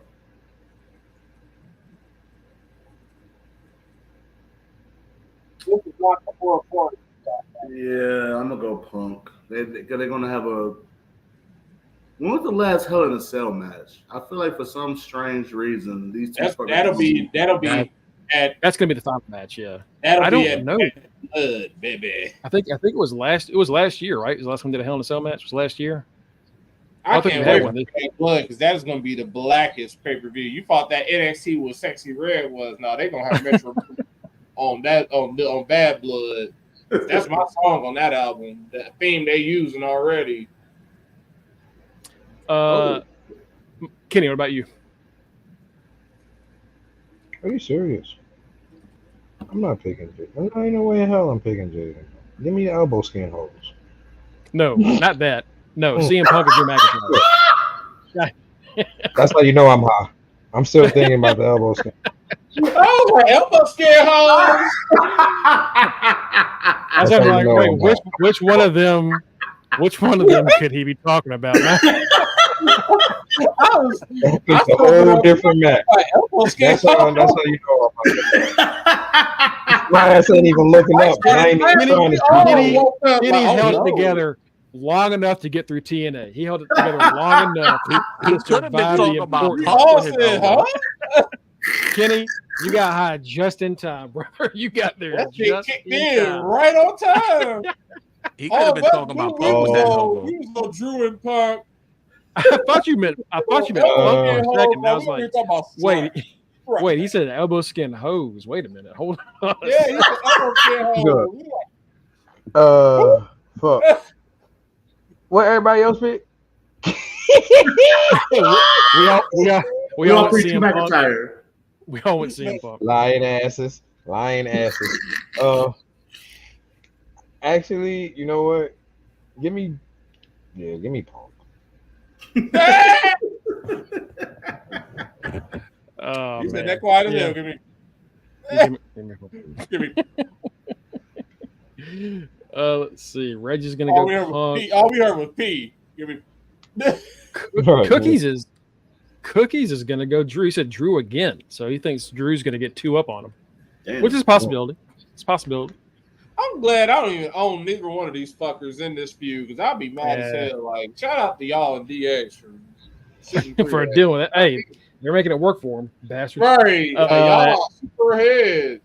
Yeah, I'm gonna go Punk. They're gonna have a. When was the last Hell in a Cell match? I feel like for some strange reason these two. That'll be. That's gonna be the final match. Yeah, I don't know. Blood, baby. I think it was last. It was last year, right? It was the last time we did a Hell in a Cell match. It was last year. I can't wait for blood because that is going to be the blackest pay per view. You thought that NXT was Sexy Red was? No, they're gonna have Metro on Bad Blood. That's my song on that album. The theme they using already. Kenny, what about you? Are you serious? I'm not picking Jaden. Ain't no way in hell I'm picking Jaden. Give me the elbow skin holders. No, not that. No, CM Punk or Drew McIntyre. That's how you know I'm high. I'm still thinking about the elbow skin. Oh, elbow skin hoes. I was That's how you like, know wait, I'm which one of them could he be talking about? I was It's a whole different match. like, elbow skin That's how you know I'm high. My ass ain't even looking up. And I ain't even trying to see. Kenny held it together long enough to get through TNA. He held it together long enough He to could have been survive the talking about important. Punk with his elbow. Kenny, you got high just in time, brother. You got there That shit just kicked in in time. right on time. He could have been talking about Punk with his elbow. We was on Drew and Punk. I thought you meant Punk for a second. I was like, wait. He said elbow skin hose. Wait a minute. Hold on. Yeah, he said elbow skin hose. Fuck. What everybody else pick? We all preach CM Punk. McIntyre. We all went CM Punk. Lying asses. Actually, you know what? Give me Punk. Oh, He said man. that quiet as Yeah. hell. Give me. Let's see. Reggie's gonna go Punk. All we heard was P. Give me. Cookies is gonna go Drew. He said Drew again, so he thinks Drew's gonna get 2 up on him, Damn. which is a possibility. It's a possibility. I'm glad I don't even own neither one of these fuckers in this feud because I'd be mad as hell. Like, shout out to y'all and DX for sitting through For that. doing it. Hey, they're making it work for him, bastards. Right. Y'all super ahead.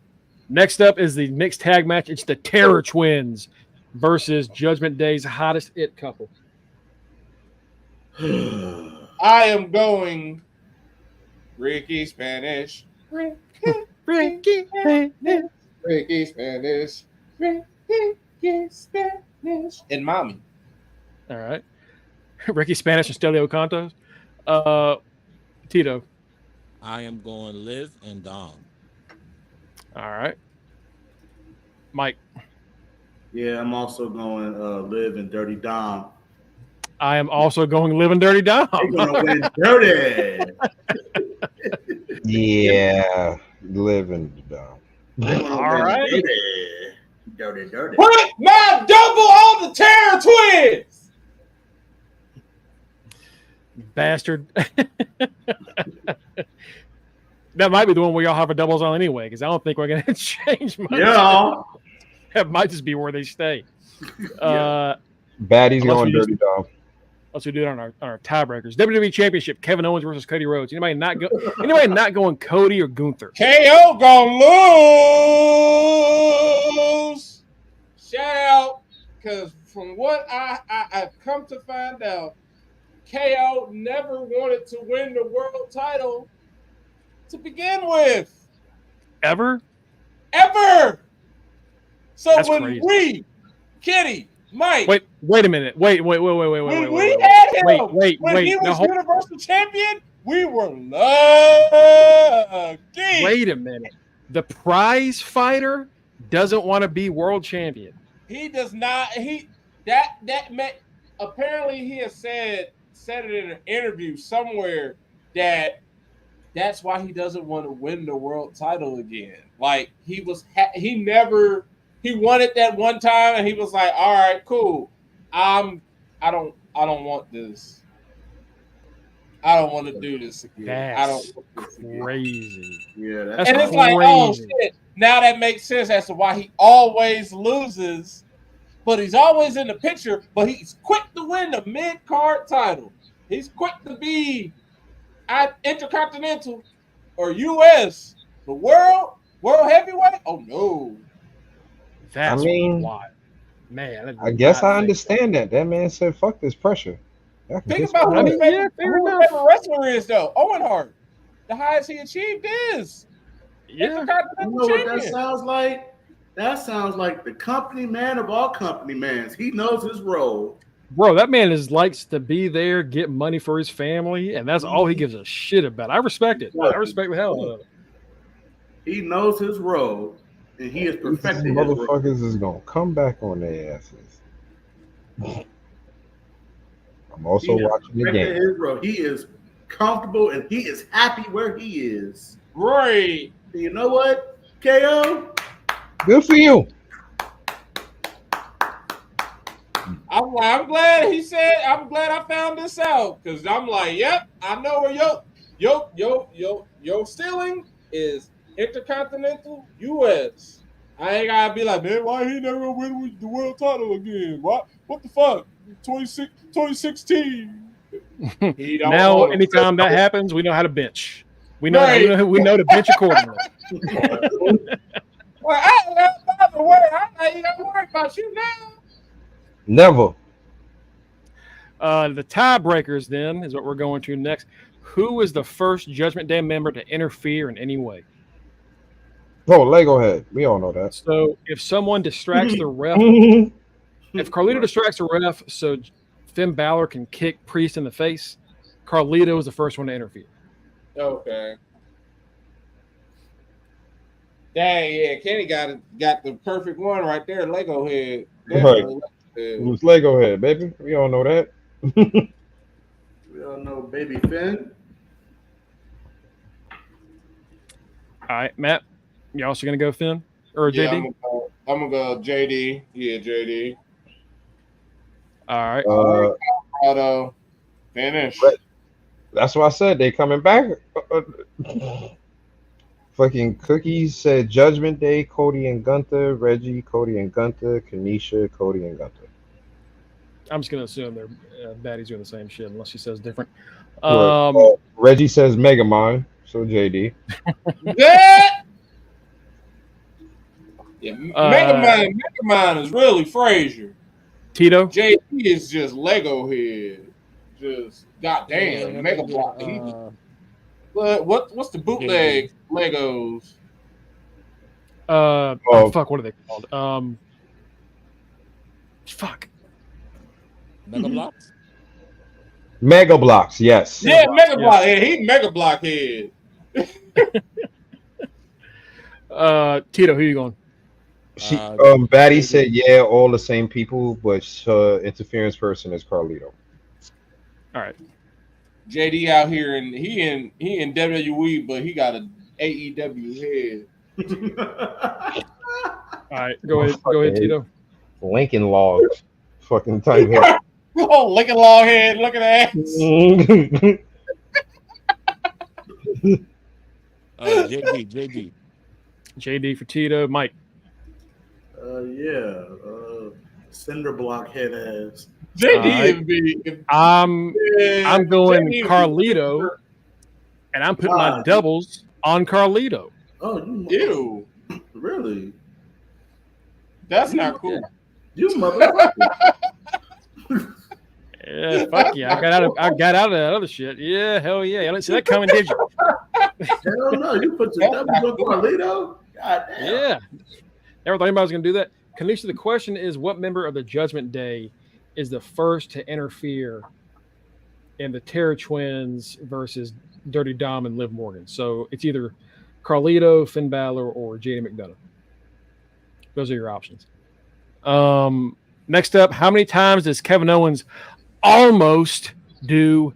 Next up is the mixed tag match. It's the Terror Twins versus Judgment Day's hottest it couple. I am going Ricky Spanish. Ricky Spanish. And Mommy. All right. Ricky Spanish and Stelio Cantos. Tito. I am going Liv and Dom. All right. Mike. Yeah, I'm also going Liv and Dirty Dom. I am also going Live and Dirty Dom. They're gonna win dirty. Yeah, Liv and Dom. All right. Dirty. Put my double on the Terror Twins. Bastard. That might be the one where y'all have a doubles on anyway, because I don't think we're going to change much. Yeah. That might just be where they stay. Baddies going Dirty Dom. Let's do it on our tiebreakers. WWE Championship: Kevin Owens versus Cody Rhodes. Anybody not going Cody or Gunther? KO gonna lose. Shout out, because from what I've come to find out, KO never wanted to win the world title to begin with. Ever? So That's when crazy. we, Kitty, Mike, Wait a minute. Wait. when we had him, Wait. when he was Now, Universal Champion, we were lucky. Wait a minute. The prize fighter doesn't want to be world champion. He does not. That meant apparently he has said it in an interview somewhere that that's why he doesn't want to win the world title again. Like he wanted that one time and he was like, all right, cool. I don't want this. I don't want to do this again. That's crazy. Yeah, That's and it's crazy. like, oh shit. Now that makes sense as to why he always loses, but he's always in the picture, but he's quick to win the mid-card title. He's quick to be at Intercontinental or US, the world heavyweight. Oh no. That's wild. Man, I guess I understand that. That man said, "Fuck this pressure." Think about who his favorite wrestler is, though. Owen Hart. The highest he achieved is Intercontinental You know what champion. that sounds like? That sounds like the company man of all company mans. He knows his role. Bro, that man likes to be there, get money for his family, and that's all he gives a shit about. I respect it. I respect the hell out of it. He knows his role, and he is These perfecting his role. motherfuckers is gonna come back on their asses. I'm also watching the game. His role. He is comfortable, and he is happy where he is. Right. You know what, KO? Good for you. I'm glad he said. I'm glad I found this out because I'm like, yep, I know where your ceiling is intercontinental U.S. I ain't gotta be like, man, why he never win the world title again? What the fuck? 2016. He don't Now, want him. anytime that happens, we know how to bench. We know Right. we know to bench accordingly. Well, I by the way, I ain't gonna worry about you now. Never. The tiebreakers then is what we're going to next. Who is the first Judgment Day member to interfere in any way? Oh, Lego head. We all know that. So if someone distracts the ref, if Carlito distracts the ref so Finn Balor can kick Priest in the face, Carlito is the first one to interfere. Okay. Dang, yeah, Kenny got the perfect one right there, Lego head. Right. Lego It head. was Lego head, baby. We all know that. We all know Baby Finn. All right, Matt, you also gonna go Finn or Yeah, JD? I'm gonna go JD. Yeah, JD. All right. Auto finish. Right. That's what I said. They coming back. Fucking Cookies said Judgment Day, Cody and Gunther, Reggie, Cody and Gunther, Kanisha, Cody and Gunther. I'm just gonna assume they're baddies doing the same shit unless she says different. Reggie says Megamind, so JD. Yeah, Megamind is really Frazier. Tito. JD is just Lego head. Just goddamn Mega Block. What's the bootleg Legos? Fuck, what are they called? Fuck. Mega Blocks? Mega Blocks, yes. Yeah, Mega Block. Yeah, he Mega Block head. Tito, who you going? She Batty said yeah, all the same people, but interference person is Carlito. All right. JD out here and he in WWE, but he got an AEW head. All right, go ahead, Tito. Lincoln Logs, fucking type head. Oh, Lincoln Log head, look at that. JD for Tito. Mike. Cinder Block head ass. JD I'm going Carlito, and I'm putting my doubles on Carlito. Oh, you really? That's not cool. You motherfucker. Yeah, fuck yeah. I got out of that other shit. Yeah, hell yeah. I didn't see that coming, did you? Hell no. You put your doubles on Carlito? God damn. Yeah. Never thought anybody was going to do that. Kanisha, the question is, what member of the Judgment Day is the first to interfere in the Terror Twins versus Dirty Dom and Liv Morgan? So it's either Carlito, Finn Balor, or JD McDonough. Those are your options. Next up, how many times does Kevin Owens almost do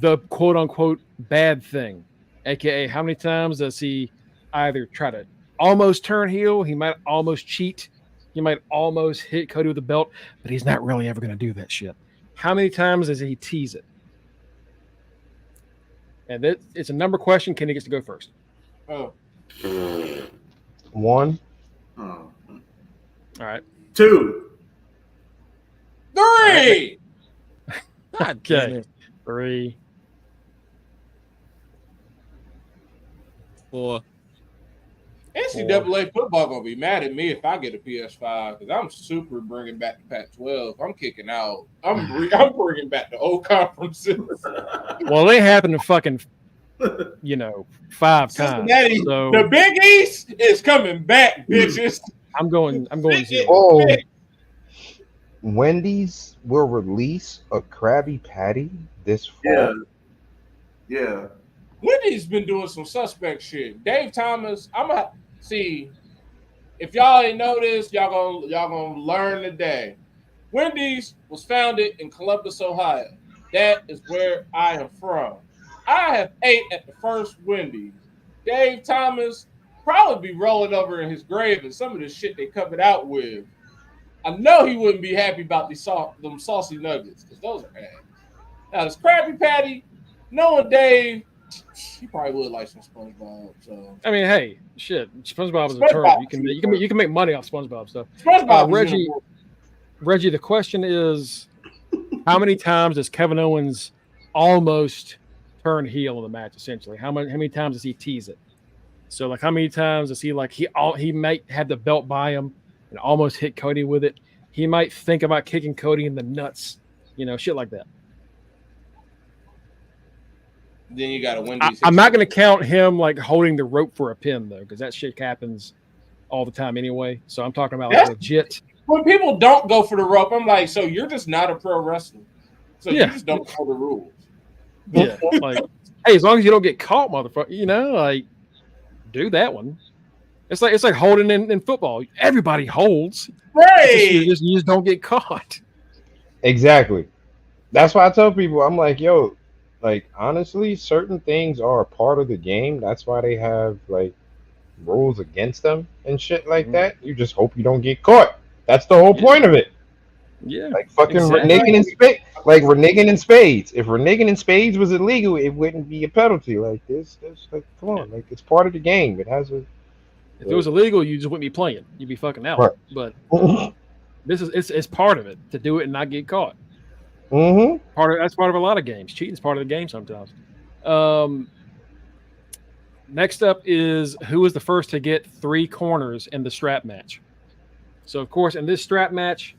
the quote-unquote bad thing? AKA, how many times does he either try to almost turn heel, he might almost cheat, he might almost hit Cody with the belt, but he's not really ever going to do that shit. How many times does he tease it? And it's a number question. Kenny gets to go first. Oh. 1. Oh. All right. 2. 3. Okay. 3. 4. NCAA football gonna be mad at me if I get a PS5 because I'm super bringing back the Pac-12. I'm kicking out. I'm bringing back the old conferences. Well, they happen to fucking, 5 times. So the Big East is coming back, bitches. I'm going 0. Oh, Wendy's will release a Krabby Patty this fall. Yeah. Wendy's been doing some suspect shit. Dave Thomas, I'm gonna see if y'all ain't know this, y'all gonna learn today. Wendy's was founded in Columbus, Ohio. That is where I am from. I have ate at the first Wendy's. Dave Thomas probably be rolling over in his grave and some of the shit they covered out with. I know he wouldn't be happy about them saucy nuggets because those are ass. Now this Krabby Patty, knowing Dave, he probably would like some SpongeBob. So I mean, hey, shit, SpongeBob is a SpongeBob term. You can make money off SpongeBob stuff. SpongeBob, Reggie, the question is, how many times does Kevin Owens almost turn heel in the match? Essentially, how many times does he tease it? So, like, how many times does he he might have the belt by him and almost hit Cody with it? He might think about kicking Cody in the nuts, shit like that. Then you got a Wendy's. I'm not going to count him like holding the rope for a pin though, because that shit happens all the time anyway. So I'm talking about like legit. When people don't go for the rope, I'm like, so you're just not a pro wrestler. So you just don't know the rules. Yeah, like, hey, as long as you don't get caught, motherfucker, like, do that one. It's like holding in football. Everybody holds, right? You just don't get caught. Exactly. That's why I tell people, I'm like, yo, like, honestly, certain things are a part of the game. That's why they have like rules against them and shit like that. You just hope you don't get caught. That's the whole point of it. Yeah, like fucking reneging in spades. Like reneging in spades. If reneging in spades was illegal, it wouldn't be a penalty. Like this, like, come on, like it's part of the game. It has a. If it was illegal, you just wouldn't be playing. You'd be fucking out. Right. But it's part of it to do it and not get caught. Mm-hmm. That's part of a lot of games. Cheating is part of the game sometimes. Next up is who was the first to get 3 corners in the strap match. So of course, in this strap match,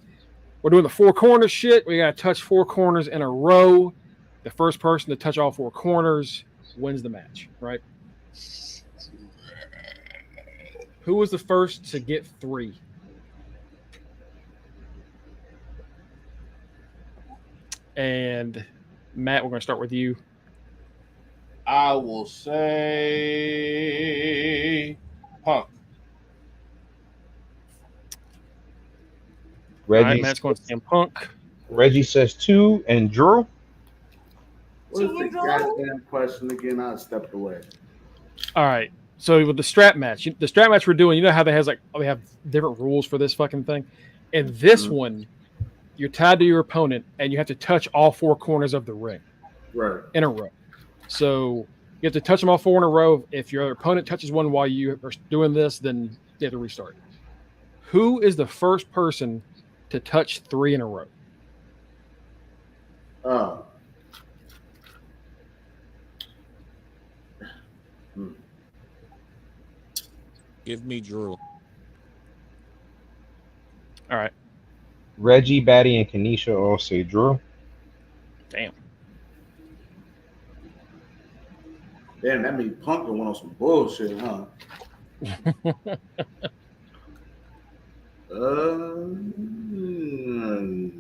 we're doing the 4 corner shit. We got to touch 4 corners in a row. The first person to touch all 4 corners wins the match, right? Who was the first to get 3? And Matt, we're going to start with you. I will say Punk. Reggie, all right, Matt's going to say Punk. Reggie says 2, and Drew. What is the goddamn question again? I stepped away. All right. So with the strap match we're doing, you know how they have different rules for this fucking thing. In this one, you're tied to your opponent, and you have to touch all 4 corners of the ring, right, in a row. So you have to touch them all 4 in a row. If your opponent touches one while you are doing this, then you have to restart. Who is the first person to touch 3 in a row? Give me Drew. All right. Reggie, Batty, and Kanisha all say Drew. Damn. Damn, that means Punk went on some bullshit, huh?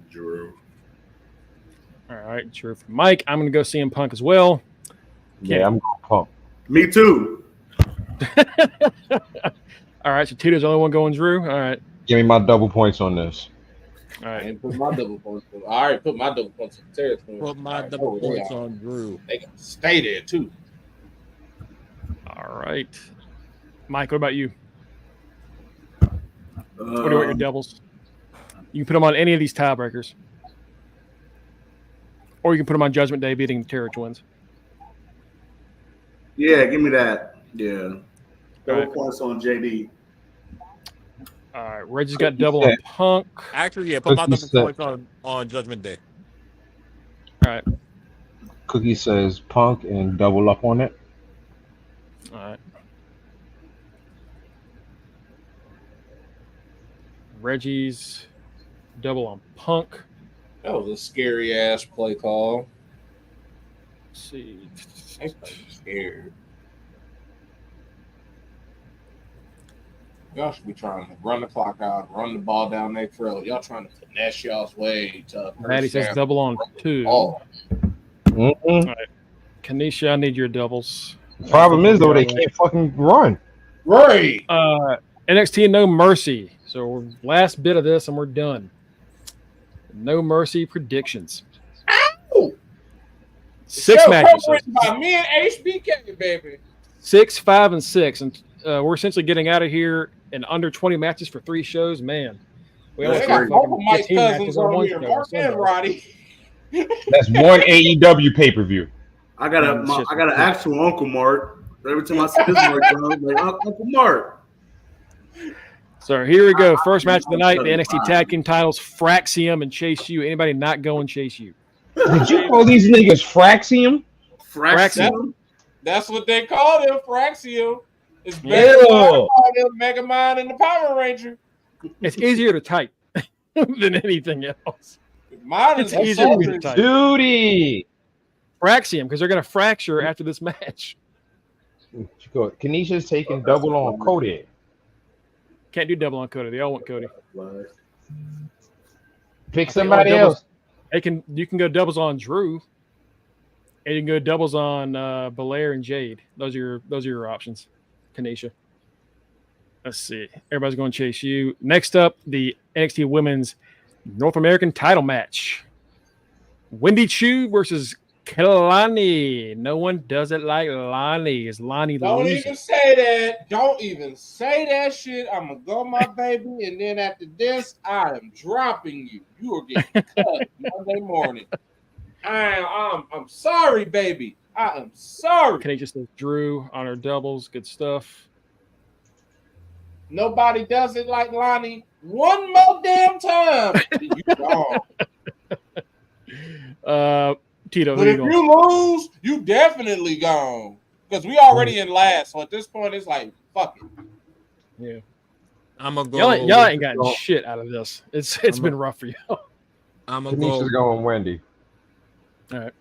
Drew. All right, Drew for Mike. I'm going to go CM Punk as well. Yeah, I'm going Punk. Me too. All right, so Tito's the only one going Drew. All right. Give me my double points on this. All right. And put my double points. I already put my double points on the territory. Put my double points on Drew. They can stay there too. All right. Mike, what about you? What are your doubles? You can put them on any of these tiebreakers. Or you can put them on Judgment Day beating the Terror Twins. Yeah, give me that. Yeah. Double right. points on JD. All right. Reggie's got double on Punk. Actually, yeah, put my double points on Judgment Day. All right. Cookie says Punk and double up on it. All right. Reggie's double on Punk. That was a scary ass play call. Let's see. I'm scared. Y'all should be trying to run the clock out, run the ball down their throat. Y'all trying to finesse y'all's way to. Maddie says double on 2. All Mm-hmm. right. Kanisha, I need your doubles. The problem is, though, they can't fucking run. Right. NXT No Mercy. So last bit of this, and we're done. No Mercy predictions. Ow! 6 Show matches. co-written by me and HBK, baby. 6, 5, and 6, and we're essentially getting out of here in under 20 matches for 3 shows. Man, we That's almost They got great. both fucking of Mike's 15 cousins matches on on one here, show. Mark and Sunday. Roddy. That's one AEW pay-per-view. I got an actual Uncle Mark. Every time I see this Mark, I'm like Uncle Mark. So here we go. First match of the night, the NXT Tag Team titles, Fraxium and Chase U. Anybody not going Chase U? Did you call these niggas Fraxium? Fraxium. That's what they call them, Fraxium. It's Ew. better than I call them Megamind and the Power Ranger. It's easier to type than anything else. Mine It's is easier for me to soldiers. type. Duty. Fraxium, because they're going to fracture after this match. Kanisha's taking double on Cody. Can't do double on Cody. They all want Cody. Pick I think somebody all doubles- else. You can go doubles on Drew, and you can go doubles on Belair and Jade. Those are your options. Kanisha. Let's see. Everybody's going to Chase U. Next up, the NXT Women's North American title match. Wendy Chu versus Kalani. No one does it like Lonnie. Is Lonnie Don't losing? even say that. Don't even say that shit. I'm going to go, my baby, and then after this, I am dropping you. You are getting cut Monday morning. I'm sorry, baby. I am sorry. Can he just say Drew on her doubles? Good stuff. Nobody does it like Lonnie. One more damn time. You gone. Tito, who But you if going? you lose, you definitely gone. Because we already in last. So at this point, it's like, fuck it. Yeah. I'm gonna go. Y'all ain't gotten shit out of this. It's been rough for y'all. I'm gonna go. Kanisha's going Wendy. All right.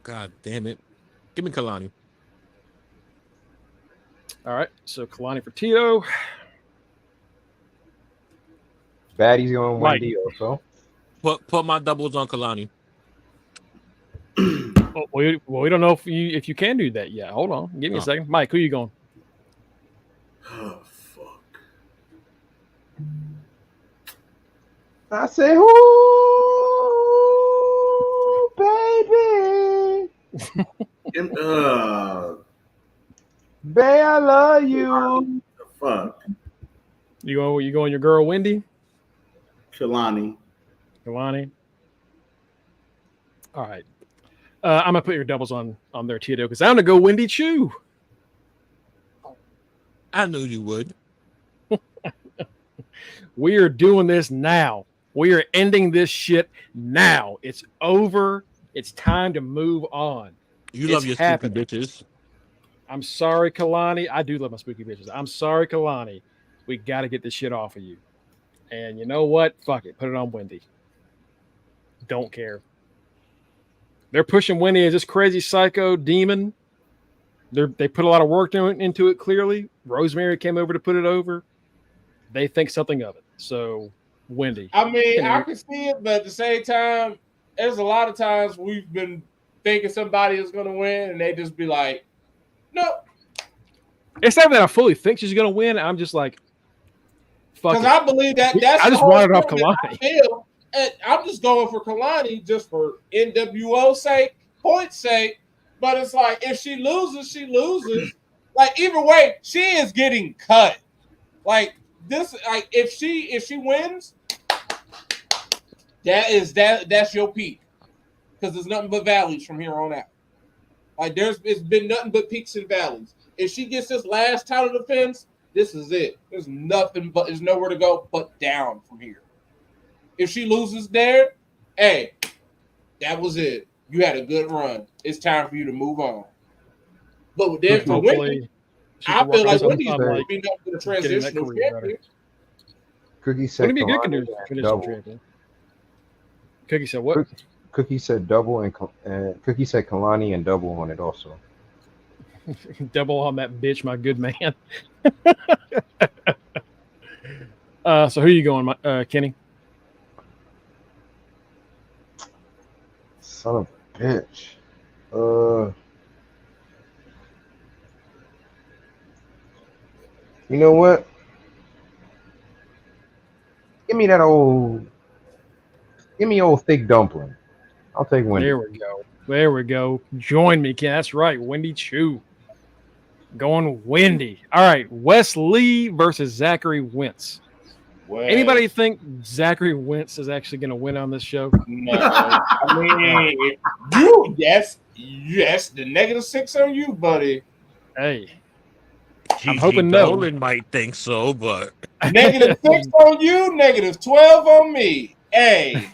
God damn it! Give me Kalani. All right. So Kalani for Tito. Baddie's going Mike. Wendy also. Put my doubles on Kalani. Oh, we don't know if you can do that yet. Hold on. Give me a second. Mike, who you going? Oh, fuck. I say, ooh, baby. Babe, I love you. Fuck. You going your girl Wendy? Kalani. Kalani. All right. I'm gonna put your doubles on there, Tito, because I'm gonna go Wendy Chu. I knew you would. We are doing this now. We are ending this shit now. It's over. It's time to move on. You love your happening. stupid bitches. I'm sorry, Kalani. I do love my spooky bitches. I'm sorry, Kalani. We got to get this shit off of you. And you know what? Fuck it. Put it on Wendy. Don't care. They're pushing Wendy as this crazy psycho demon. They put a lot of work into it, clearly. Rosemary came over to put it over. They think something of it. So, Wendy. I mean, I can see it, but at the same time, there's a lot of times we've been thinking somebody is going to win, and they just be like, no. It's not that I fully think she's going to win. I'm just like, fuck it. Because I believe that's I just wanted off Kalani. I'm just going for Kalani just for NWO sake, points sake. But it's like, if she loses, she loses. Like, either way, she is getting cut. Like, this, like, if she wins, that's your peak. Because there's nothing but valleys from here on out. Like, it's been nothing but peaks and valleys. If she gets this last title defense, this is it. There's nowhere to go but down from here. If she loses there, hey, that was it. You had a good run. It's time for you to move on. But then for Wendy, I feel like Wendy's going to be up for the transitional champion. Cookie said Wouldn't it be a good Kalani conditional double. champion? Cookie said what? Cookie said double, and Cookie said Kalani and double on it also. Double on that bitch, my good man. So who you going, Kenny? Son of a bitch. You know what? Give me old thick dumpling. I'll take Wendy. There we go. There we go. Join me, Ken. That's right. Wendy Chu. Going Wendy. All right. Wes Lee versus Zachary Wentz. Well, Anybody think Zachary Wentz is actually going to win on this show? No. I mean, you yes, the -6 on you, buddy. Hey, Gigi hoping no. Dolan might think so, but -6 on you, -12 on me. Hey.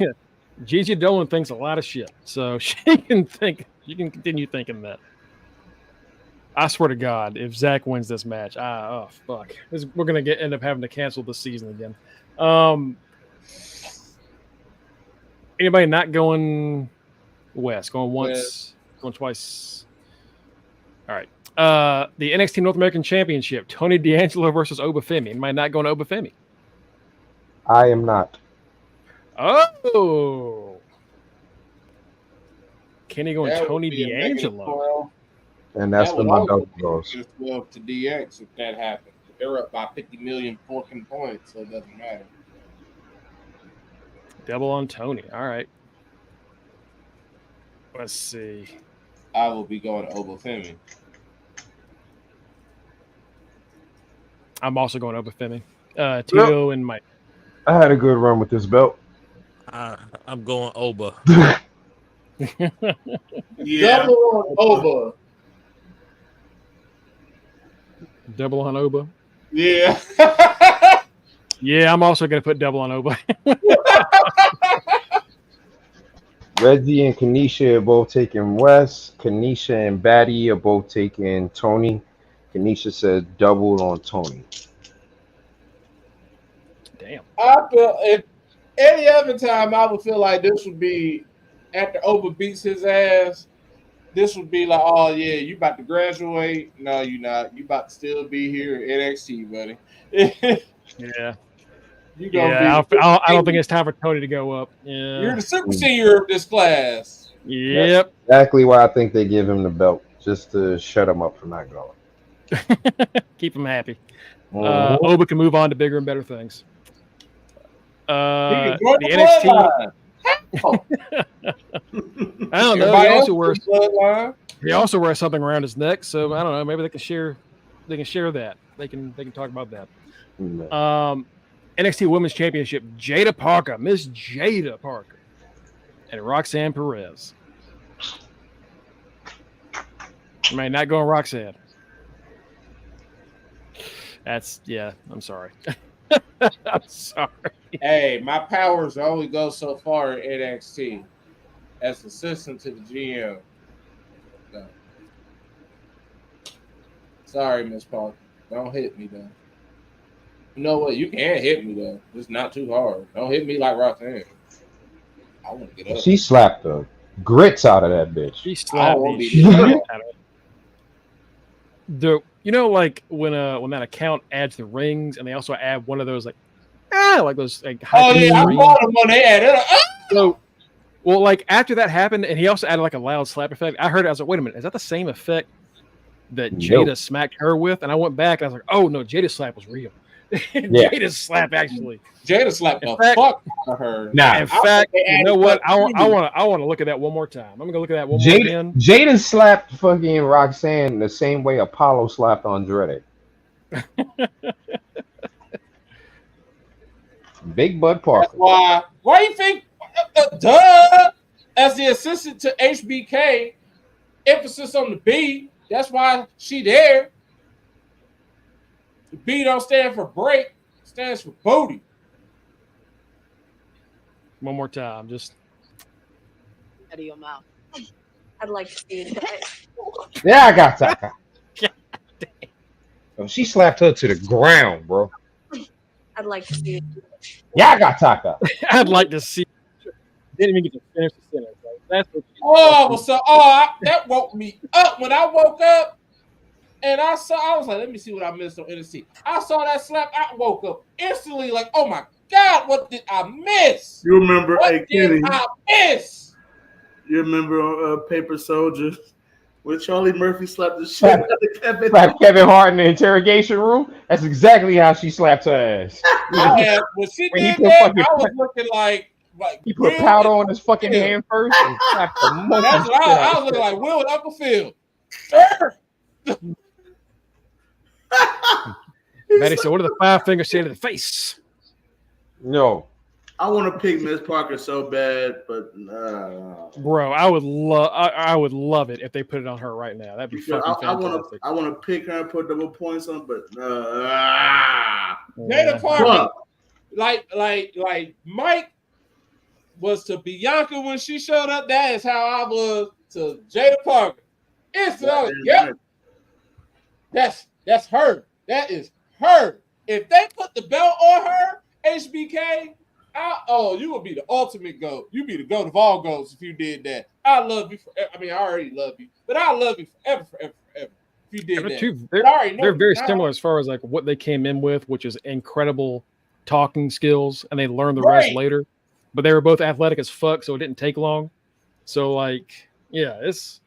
Gigi Dolan thinks a lot of shit, so she can continue thinking that. I swear to God, if Zach wins this match, fuck, we're gonna end up having to cancel the season again. Anybody not going west? Going once, going twice. All right. The NXT North American Championship: Tony D'Angelo versus Obafemi. Anybody not going to Obafemi? I am not. Oh, Kenny going That would Tony be a D'Angelo. And that's where my belt goes. -12 to DX if that happens. They're up by 50 million fucking points, so it doesn't matter. Double on Tony. All right. Let's see. I will be going to Obafemi. I'm also going Obafemi. Tito and Mike. I had a good run with this belt. I'm going Oba. Yeah. Double on Oba. Double on Oba. Yeah. Yeah, I'm also going to put double on Oba. Reggie and Kanisha are both taking Wes. Kanisha and Batty are both taking Tony. Kanisha said double on Tony. Damn. I feel if any other time I would feel like this would be after Oba beats his ass. This would be like, oh yeah, you about to graduate? No, you're not. You about to still be here at NXT, buddy. Yeah. You gonna I don't think it's time for Tony to go up. Yeah. You're the super senior of this class. Yep. That's exactly why I think they give him the belt, just to shut him up from not going. Keep him happy. Mhm. Oba can move on to bigger and better things. The The NXT. I don't know. He also wears something around his neck, so I don't know. Maybe they can share. They can share that. They can talk about that. NXT Women's Championship: Jada Parker, Miss Jada Parker, and Roxanne Perez. I mean, not going Roxanne. I'm sorry. I'm sorry. Hey, my powers only go so far at NXT as assistant to the GM. So. Sorry, Miss Parker. Don't hit me, though. You know what? You can hit me, though. Just not too hard. Don't hit me like Roxanne. I want to get up. She slapped the grits out of that bitch. She slapped the shit out of it. You know, like when that account adds the rings, and they also add one of those like those like. Oh yeah, I bought them when they added. So, well, like after that happened, and he also added like a loud slap effect. I heard it. I was like, wait a minute, is that the same effect that Jada smacked her with? And I went back and I was like, oh no, Jada's slap was real. Jada's slap actually. Jada slapped the fuck out of her. Nah, in fact, you know what? I want to look at that one more time. I'm gonna look at that one more again. Jada slapped fucking Roxanne the same way Apollo slapped Andrade. Big Bud Parker. That's why you think? Duh. As the assistant to HBK, emphasis on the B. That's why she there. The B don't stand for break. It stands for booty. One more time, just out of your mouth. I'd like to see it. Yeah, I got that. Oh, she slapped her to the ground, bro. I'd like to see it. Yeah, I got Taka. I'd like to see. Didn't even get to finish the sentence. Right? That's what. That woke me up when I woke up, and I was like, let me see what I missed on NXT. I saw that slap. I woke up instantly, like, oh my God, what did I miss? You remember, what did I miss? You remember on Paper Soldier when Charlie Murphy slapped the shit out of Kevin? Slapped Kevin Hart in the interrogation room. That's exactly how she slapped her ass. When she did that, I was looking like like He put Will powder and on his fucking Phil. hand first and slapped the monkey That's what shit I out was of looking his like Will and Uncle Phil. Maddie said, "What do the 5 fingers say to the face?" No. I want to pick Miss Parker so bad, but Bro, I would love it if they put it on her right now. That'd be fucking fantastic. I want to pick her and put double points on, but Jada Parker, like Mike was to Bianca when she showed up. That is how I was to Jada Parker. Instantly, yep. That's her. That is her. If they put the belt on her, HBK, you would be the ultimate GOAT. You'd be the GOAT of all GOATs if you did that. I love you forever. I mean, I already love you, but I love you forever. If you did that. They're very similar as far as like what they came in with, which is incredible talking skills, and they learned the rest later. But they were both athletic as fuck, so it didn't take long. So like, that's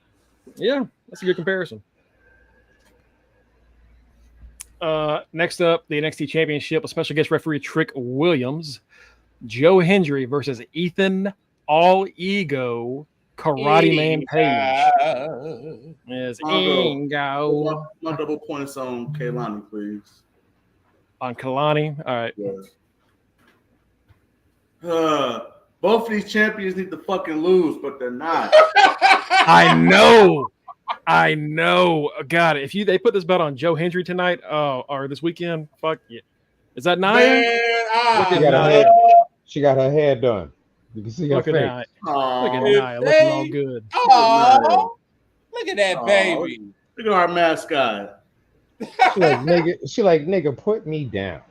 a good comparison. Next up, the NXT Championship, a special guest referee Trick Williams, Joe Hendry versus Ethan All Ego Karate Man Page. Yes, Ingo. My double points on Kaylani, please. On Kalani, all right. Yes. Both of these champions need to fucking lose, but they're not. I know. God, if they put this belt on Joe Hendry tonight, or this weekend, fuck yeah. Is that Nia? She got her hair done. You can see her face. Look at Nia, looking all good. Oh, look at that baby. Look at our mascot. She like nigga, put me down.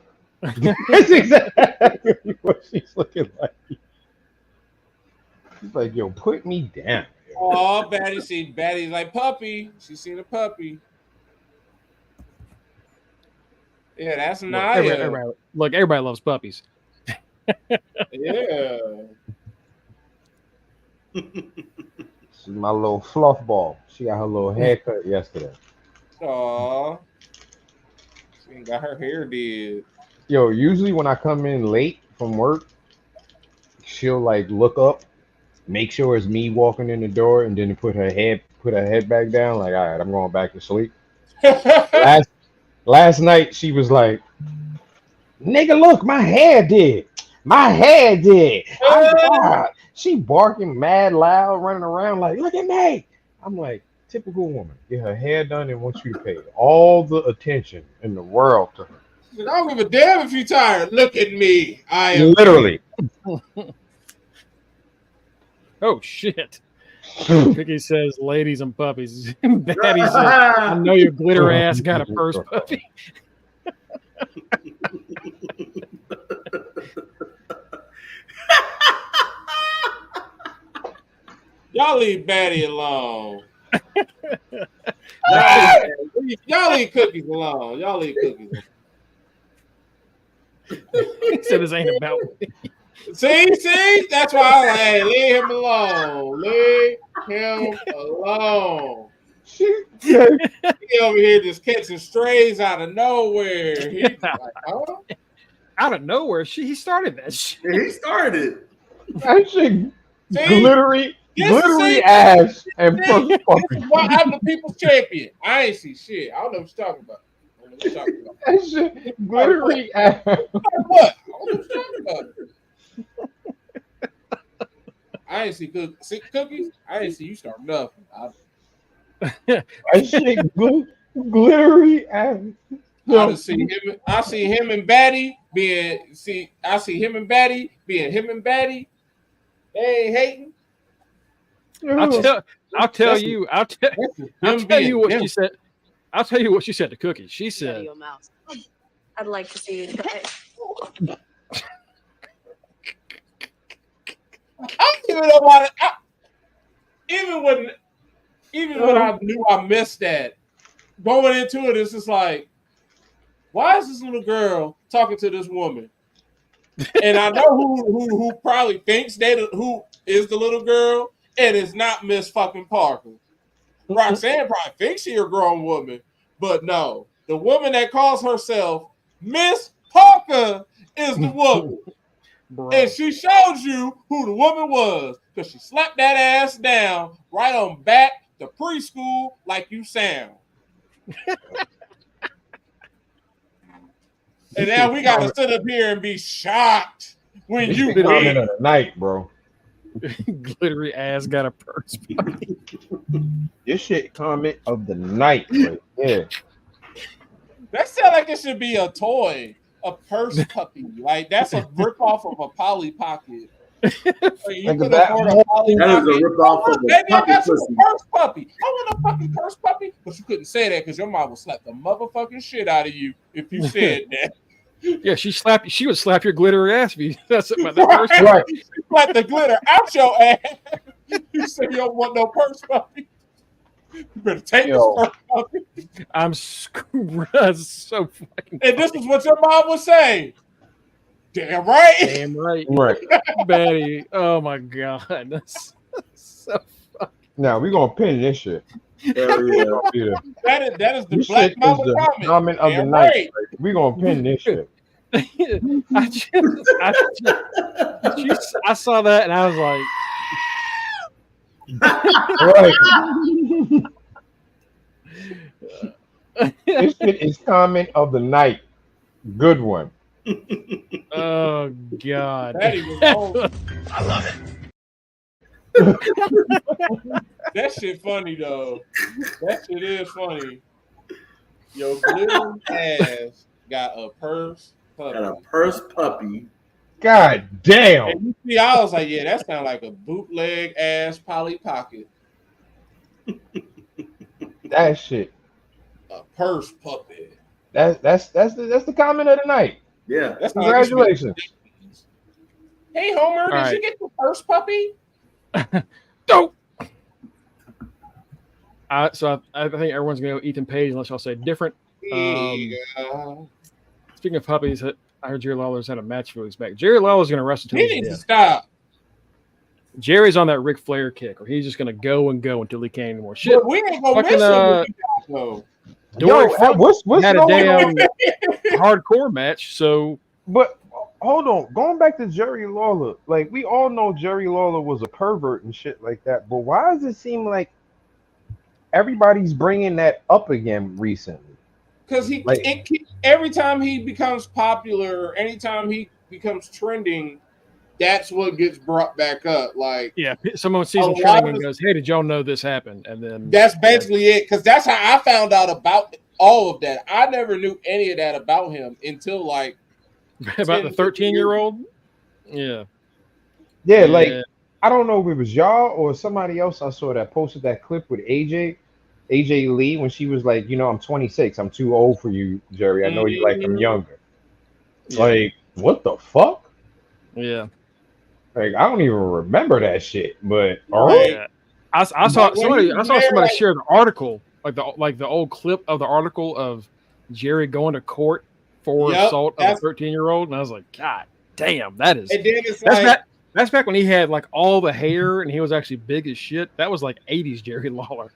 That's exactly what she's looking like. She's like, yo, put me down. Oh, Batty's like puppy. She's seen a puppy. Yeah, that's nice. Everybody loves puppies. Yeah. She's my little fluff ball. She got her little haircut yesterday. Aw. She ain't got her hair did. Yo, usually when I come in late from work, she'll like look up, make sure it's me walking in the door, and then put her head back down. Like, all right, I'm going back to sleep. Last night she was like, "Nigga, look, my hair did. She barking mad loud, running around like, look at me. I'm like, typical woman. Get her hair done and wants you to pay all the attention in the world to her. I don't give a damn if you're tired. Look at me. I am literally. Oh shit. Vicky says, "Ladies and puppies." Betty says, "I know your glitter ass got a first puppy." Y'all leave Batty alone. Y'all leave Cookies alone. Y'all leave Cookies alone. He said this ain't about me. See? That's why I'm like, hey, leave him alone. Leave him alone. He over here just catching strays out of nowhere. He's like, huh? Out of nowhere, he started that shit. Yeah, he started. That shit glittery ass and this is why I'm the people's champion. I ain't see shit. I don't know what you're talking about. That shit glittery ass. What? I don't know what you're talking about. I ain't see cookies. I ain't see you start nothing. That shit glittery ass. I see him and Batty being him and Batty. They ain't hating. I'll tell you what she said. I'll tell you what she said to Cookies. She said, "I'd like to see you try." I don't even know why. Even when I knew I missed that, going into it, it's just like, why is this little girl talking to this woman? And I know who probably thinks who is the little girl, and it's not Miss fucking Parker. Roxanne probably thinks she's a grown woman, but no, the woman that calls herself Miss Parker is the woman. Bro. And she showed you who the woman was because she slapped that ass down right on back to preschool like you sound. And now we got to sit up here and be shocked when This you shit comment win. of the night, bro. Glittery ass got a purse. This shit comment of the night, right there. That sounds like it should be a toy, a purse puppy. Like that's a ripoff of a Polly Pocket. Like, you Like could that afford a whole Polly That is a Pocket. ripoff of a Maybe I got pocket some pussy. purse puppy. I want a fucking purse puppy, but you couldn't say that because your mom would slap the motherfucking shit out of you if you said that. Yeah, she would slap your glittery ass if you that's about that purse. Right. She slapped the glitter out your ass. You say you don't want no purse puppy. You better take this Yo. purse puppy. I'm so fucking. And this is what your mom would say. Damn right. Damn right, Right. Betty. Oh my god, that's so. Now we're gonna pin this shit. Hell yeah. That is the This Black shit is Mama the comment. comment of the Damn night. right. We're gonna pin this shit. I saw that and I was Right. This shit is comment of the night. Good one. like, oh god. Betty was old. I love it. That shit funny though. That shit is funny. Your glitter ass got a purse puppy. Got a purse puppy. God damn. And you see, I was like, yeah, that sounds like a bootleg ass Polly Pocket. That shit. A purse puppy. That's the comment of the night. Yeah. That's Congratulations. Hey Homer, did right. you get the purse puppy? Dope. So I think everyone's gonna go Ethan Page unless y'all say different. Yeah. Speaking of puppies, I heard Jerry Lawler's had a match a few weeks back. Jerry Lawler's gonna wrestle until He he's needs to dead. stop. Jerry's on that Ric Flair kick, or he's just gonna go and go until he can't anymore. Shit. But we ain't gonna Fucking, miss him though. Dory Yo, Funk what's had a going on? damn hardcore match, so But hold on, going back to Jerry Lawler, like we all know Jerry Lawler was a pervert and shit like that. But why does it seem like everybody's bringing that up again recently? Because every time he becomes popular, anytime he becomes trending, that's what gets brought back up. Like, yeah, someone sees him A lot trending of and goes, "Hey, did y'all know this happened?" And then that's basically it. Because that's how I found out about all of that. I never knew any of that about him until like about the 13-year-old. Yeah, Yeah, like I don't know if it was y'all or somebody else I saw that posted that clip with AJ Lee when she was like, I'm 26, I'm too old for you, Jerry. I know you like him younger. Yeah. Like, what the fuck? Yeah. Like, I don't even remember that shit. But all Right. right. Yeah. I saw somebody share an article, like the old clip of the article of Jerry going to court for assault of a 13-year-old, and I was like, God damn, that is. And then it's like that's back when he had like all the hair and he was actually big as shit. That was like 80s Jerry Lawler.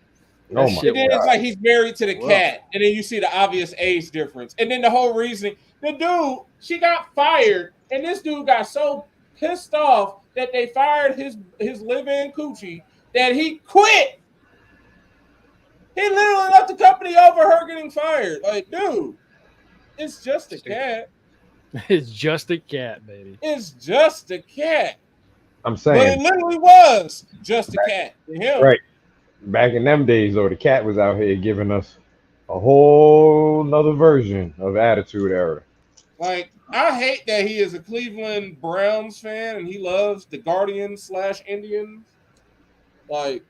Oh my and then God. it's like he's married to the Wow. cat, and then you see the obvious age difference. And then the whole reason, the dude, she got fired, and this dude got so pissed off that they fired his live-in coochie that he quit. He literally left the company over her getting fired. Like, dude, it's just a cat. It's just a cat, baby. It's just a cat. I'm But saying, it literally was just a cat to him. right. Back in them days, though, the cat was out here giving us a whole nother version of Attitude Era. Like, I hate that he is a Cleveland Browns fan and he loves the Guardians/Indians. Like,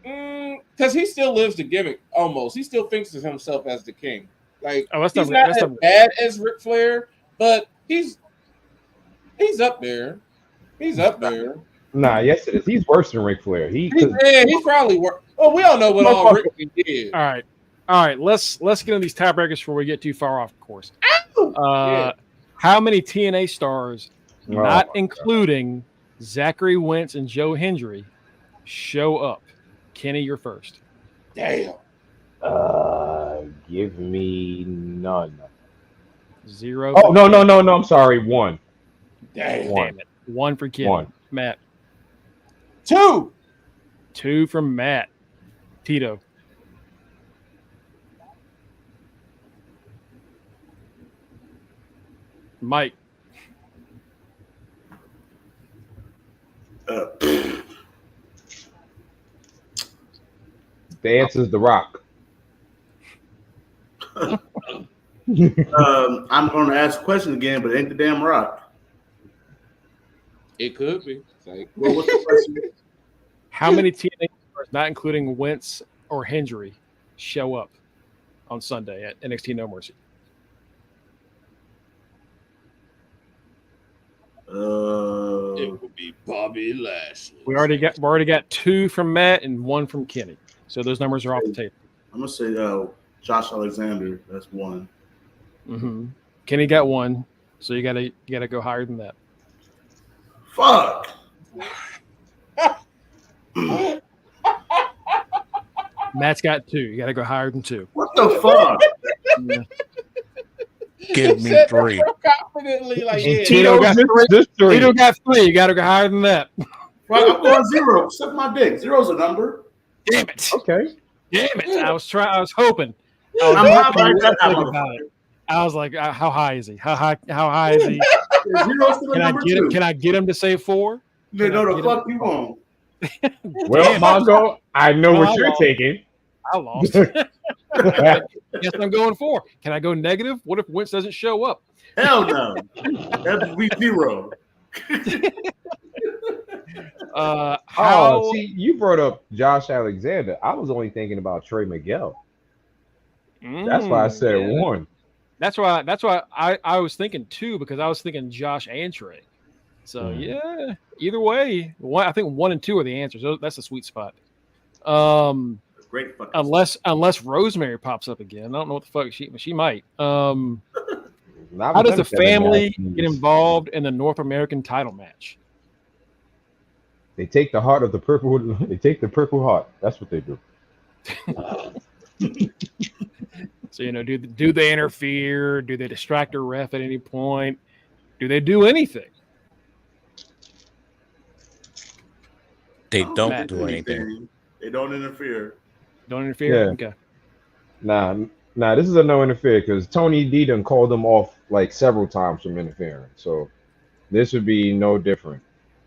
because he still lives the gimmick almost. He still thinks of himself as the king. Like, that's he's not not as bad as Ric Flair, but he's up there. He's up there. Nah, yes, it is. He's worse than Ric Flair. He's probably worse. Well, we all know what all Rick did. All right. Let's get into these tiebreakers before we get too far off course. How many TNA stars, not including Zachary Wentz and Joe Hendry, show up? Kenny, you're first. Damn. Give me none. 0. Oh, no. I'm sorry. One. Damn it. 1 for Kenny. 1. Matt. 2. 2 from Matt. Tito. Mike. The answer is The Rock. I'm going to ask a question again, but it ain't the damn Rock. It could be. Like, Well, what's the question? How many TNA stars, not including Wentz or Hendry, show up on Sunday at NXT No Mercy? it would be Bobby Lashley. We already got 2 from Matt and 1 from Kenny. So those numbers are off the table. I'm going to say Josh Alexander. That's 1. Mm-hmm. Kenny got 1, so you gotta go higher than that. Fuck. Matt's got 2. You gotta go higher than 2. What the fuck? Give me 3. Confidently, like, yeah. Tito got 3. Just 3. Tito got 3. You gotta go higher than that. Fuck, I'm going 0. Suck my dick. 0's a number. Damn it! Okay. Damn it! I was hoping. I'm high by that About it. I was like, how high is he? How high is he? 0's still a number 2. Can I get him to say 4? No, the fuck you want? Well, Mongo, I know what you're taking. I lost. Guess I'm going 4. Can I go negative? What if Wentz doesn't show up? Hell no. That would be 0. See, you brought up Josh Alexander. I was only thinking about Trey Miguel. That's why I said 1. That's why I was thinking 2, because I was thinking Josh and Trey. So yeah, either way, I think 1 and 2 are the answers. That's a sweet spot. Great fucking Unless Rosemary pops up again. I don't know what the fuck she might. How Not does the with them family matches. get involved in the North American title match? They take the heart of the purple. They take the Purple Heart. That's what they do. So do they interfere? Do they distract a ref at any point? Do they do anything? They don't do anything. They don't interfere. Don't interfere? Yeah. Okay. Nah, this is a no interfere because Tony D done called them off like several times from interfering. So this would be no different.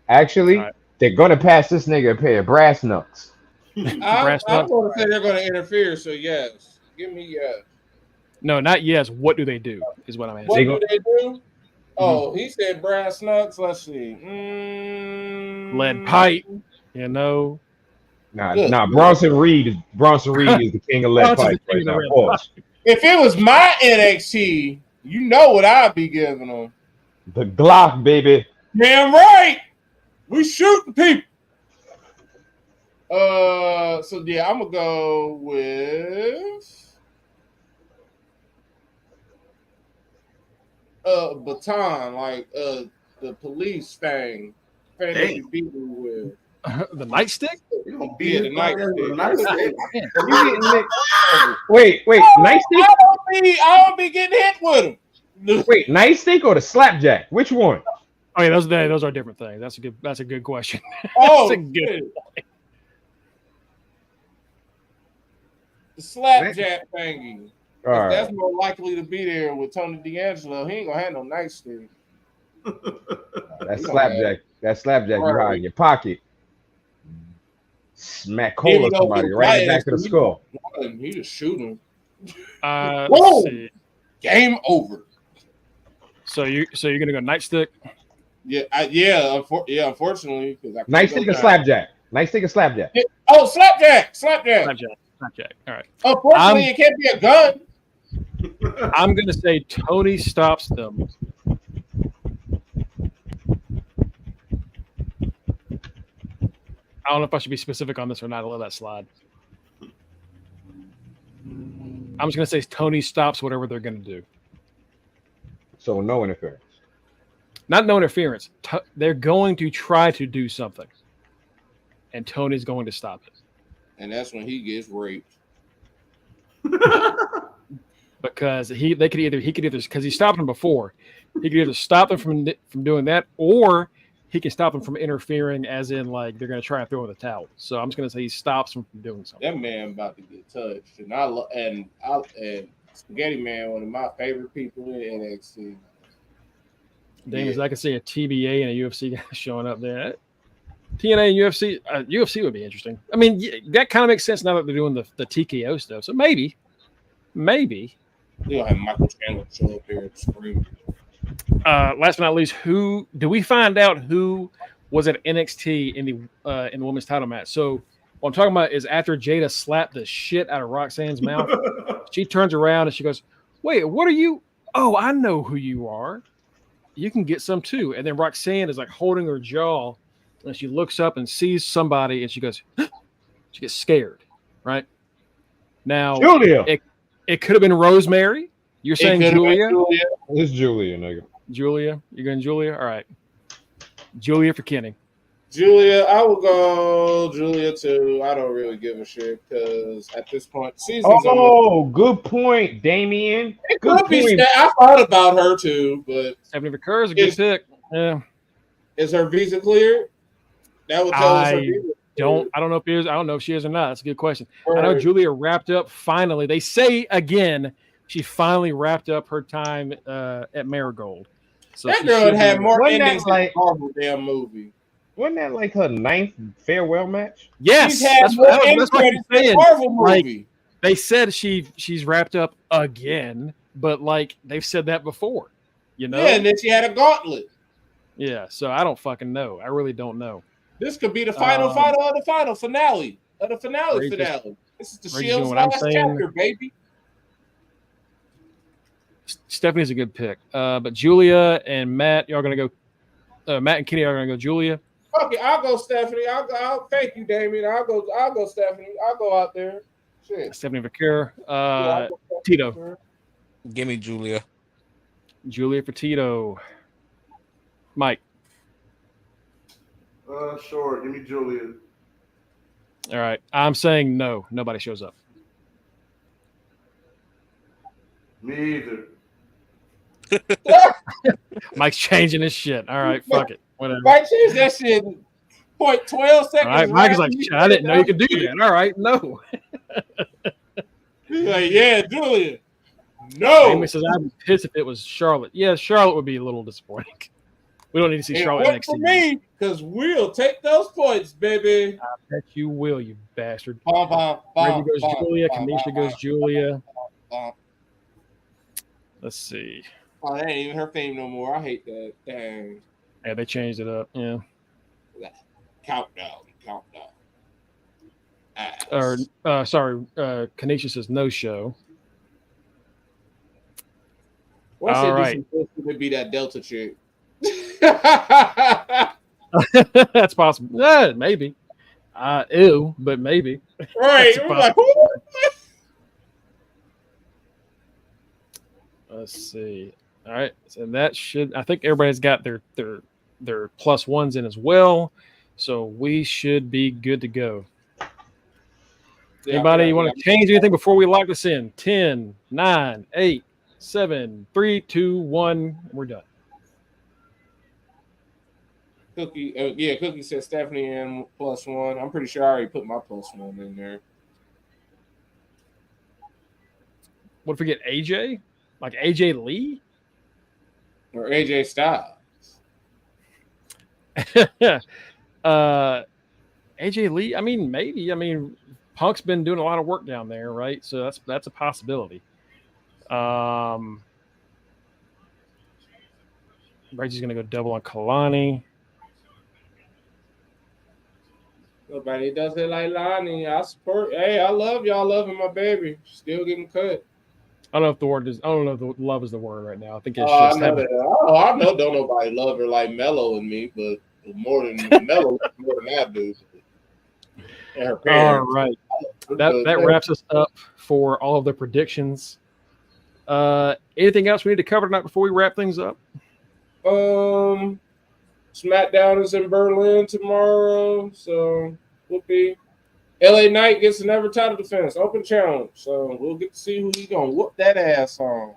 Actually, Right. they're gonna pass this nigga a pair of brass knucks. I'm Brass going nut? to say they're going to interfere, so yes. Give me yes. No, not yes. What do they do? Is what I'm asking. What They do go- they do? Oh, he said brass nuts. Let's see. Lead pipe. Good. Bronson Reed is the king of lead Bronson's pipe the king right of now. lead Pause. If it was my NXT, you know what I'd be giving them. The Glock, baby. Damn right. We shooting people. So yeah, I'm gonna go with baton, like the police thing. Fantasy beating with The nightstick? You gonna yeah, beat the nightstick. Wait, nightstick? I don't be getting hit with them. Wait, nightstick or the slapjack? Which one? Oh yeah, those are different things. That's a good question. Oh, That's a good. the slapjack thingy. All right. That's more likely to be there with Tony D'Angelo. He ain't gonna have no nightstick. That slapjack you hide in your pocket. Smack Here we cola go, somebody right in the back of the skull. He just shoot him. Let's Whoa! see. Game over. So you're gonna go nightstick? Unfortunately, because Nightstick or slapjack? Nightstick or slapjack? Oh, slapjack. Slapjack. All right. Unfortunately, it can't be a gun. I'm gonna say Tony stops them. I don't know if I should be specific on this or not. I'll let that slide. I'm just gonna say Tony stops whatever they're gonna do. So no interference. Not no interference. They're going to try to do something, and Tony's going to stop it. And that's when he gets raped. But because he could either because he stopped him before, he could either stop them from doing that, or he can stop them from interfering, as in like they're going to try and throw in the towel. So I'm just going to say he stops them from doing something. That man about to get touched, and and Spaghetti Man, one of my favorite people in NXT. Damon, I can see a TBA and a UFC guy showing up there. TNA and UFC, UFC would be interesting. I mean, that kind of makes sense now that they're doing the TKO stuff. So maybe. You'll have Michael Chandler show up here and scream. Last but not least, who do we find out who was at NXT in the women's title match? So what I'm talking about is after Jada slapped the shit out of Roxanne's mouth, she turns around and she goes, "Wait, what are you? Oh, I know who you are. You can get some too." And then Roxanne is like holding her jaw, and she looks up and sees somebody, and she goes, she gets scared, right? Now, Julia. It could have been Rosemary. You're saying Julia? It's Julia, nigga. Julia? You're going Julia? All right. Julia for Kenny. Julia, I will go Julia too. I don't really give a shit because at this point, season's good point, Damien. It could be. I thought about her too, but Stephanie McCurr is a good pick. Yeah. Is her visa cleared? That would tell us her visa. I don't know if it is. I don't know if she is or not. That's a good question. Right. I know Julia wrapped up finally. They say again she finally wrapped up her time at Marigold. So that girl had more endings than the Marvel damn movie. Wasn't that like her 9th farewell match? Yes, that's what I'm saying. Marvel movie. Like, they said she's wrapped up again, but like they've said that before, you know. Yeah, and then she had a gauntlet. Yeah, so I don't fucking know. I really don't know. This could be the final of the final finale of the finale. This is the Shield's last chapter, baby. Stephanie's a good pick, but Julia and Matt, y'all gonna go. Matt and Kenny are gonna go Julia. Okay, I'll go Stephanie. I'll thank you, Damien. I'll go Stephanie. I'll go out there. Shit. Stephanie Vaquer. Tito. Give me Julia. Julia for Tito. Mike. Sure. Give me Julia. All right. I'm saying no. Nobody shows up. Me either. Mike's changing his shit. All right. Fuck it. Whatever. Mike changed that shit in 0.12 seconds. All right. Mike is like, I didn't know you could do that. All right. No. He's like, yeah, Julia. No. Amy says, I'd be pissed if it was Charlotte. Yeah, Charlotte would be a little disappointing. We don't need to see Charlotte next season. For me, because we'll take those points, baby. I bet you will, you bastard. Reggie goes Julia. Kanisha goes Julia. Let's see. Oh, that ain't even her theme no more. I hate that. Dang. Yeah, they changed it up. Yeah. Countdown. Kanisha says no show. What's all right. Would be that Delta chick. That's possible. Maybe. Ew, but maybe. Right. Like, let's see. All right. So that I think everybody's got their plus ones in as well. So we should be good to go. Anybody want to change anything before we lock this in? 10, 9, 8, 7, 3, 2, 1. We're done. Cookie said Stephanie and +1. I'm pretty sure I already put my +1 in there. What if we get AJ? Like AJ Lee? Or AJ Styles? AJ Lee? I mean, maybe. I mean, Punk's been doing a lot of work down there, right? So that's a possibility. Reggie's going to go double on Kalani. Nobody does it like Lonnie. I support. Hey, I love y'all loving my baby. Still getting cut. I don't know if the word is. I don't know if the love is the word right now. I think it's just. I know. Don't nobody love her like Mello and me, but more than Mello, more than I do. And her parents. All right. That wraps us up for all of the predictions. Anything else we need to cover tonight before we wrap things up? SmackDown is in Berlin tomorrow, so whoopee. LA Knight gets another title defense, open challenge. So we'll get to see who he gonna whoop that ass on.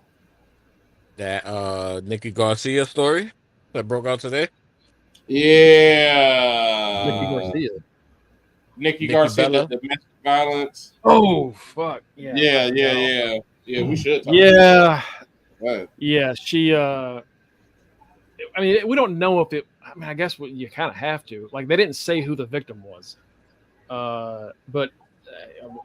That Nikki Garcia story that broke out today. Yeah. Nikki Garcia. Nikki Nikki Garcia, Bella? the domestic violence. Oh fuck. Yeah. We should talk Yeah. about it. Yeah. She. I mean, we don't know if it. I mean, I guess you kind of have to. Like, they didn't say who the victim was. But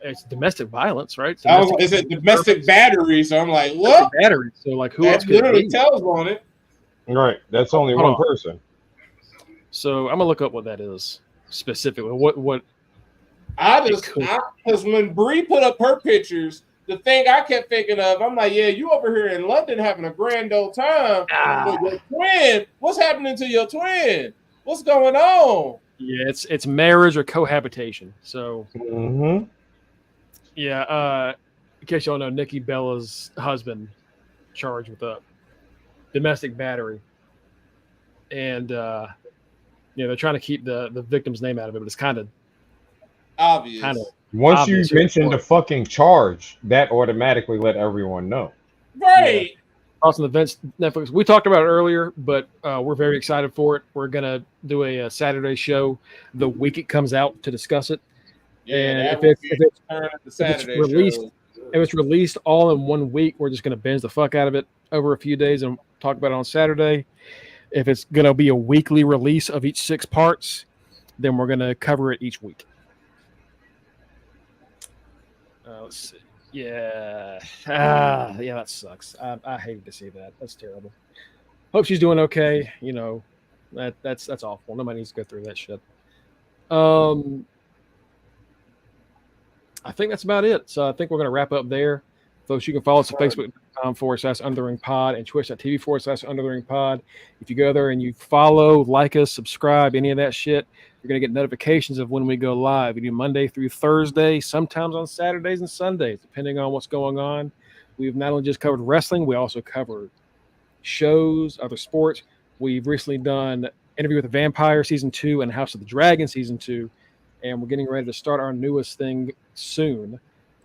it's domestic violence, right? Is it domestic battery? So I'm like, what? Battery. So like, who That else could it literally be? tells on it. Right. That's only Hold one on. person. So I'm gonna look up what that is specifically. What? Because when Bree put up her pictures, the thing I kept thinking of, I'm like, yeah, you over here in London having a grand old time. But your twin, what's happening to your twin? What's going on? Yeah, it's marriage or cohabitation. So yeah, in case y'all know, Nikki Bella's husband charged with a domestic battery, and they're trying to keep the victim's name out of it, but it's kind of obvious. Once obvious. you mention the fucking charge, that automatically let everyone know. Right. Yeah. Awesome events, Netflix. We talked about it earlier, but we're very excited for it. We're gonna do a Saturday show the week it comes out to discuss it. Yeah, and if it's released all in 1 week, we're just gonna binge the fuck out of it over a few days and talk about it on Saturday. If it's gonna be a weekly release of each 6 parts, then we're gonna cover it each week. Let's see. Yeah. Yeah, that sucks. I hated to see that. That's terrible. Hope she's doing okay. You know, that's awful. Nobody needs to go through that shit. I think that's about it. So I think we're going to wrap up there. Folks, you can follow us at Facebook.com/UnderTheRingPod and Twitch.tv/UnderTheRingPod. If you go there and you follow, like us, subscribe, any of that shit, you're going to get notifications of when we go live. We do Monday through Thursday, sometimes on Saturdays and Sundays, depending on what's going on. We've not only just covered wrestling, we also covered shows, other sports. We've recently done Interview with the Vampire Season 2 and House of the Dragon Season 2, and we're getting ready to start our newest thing soon.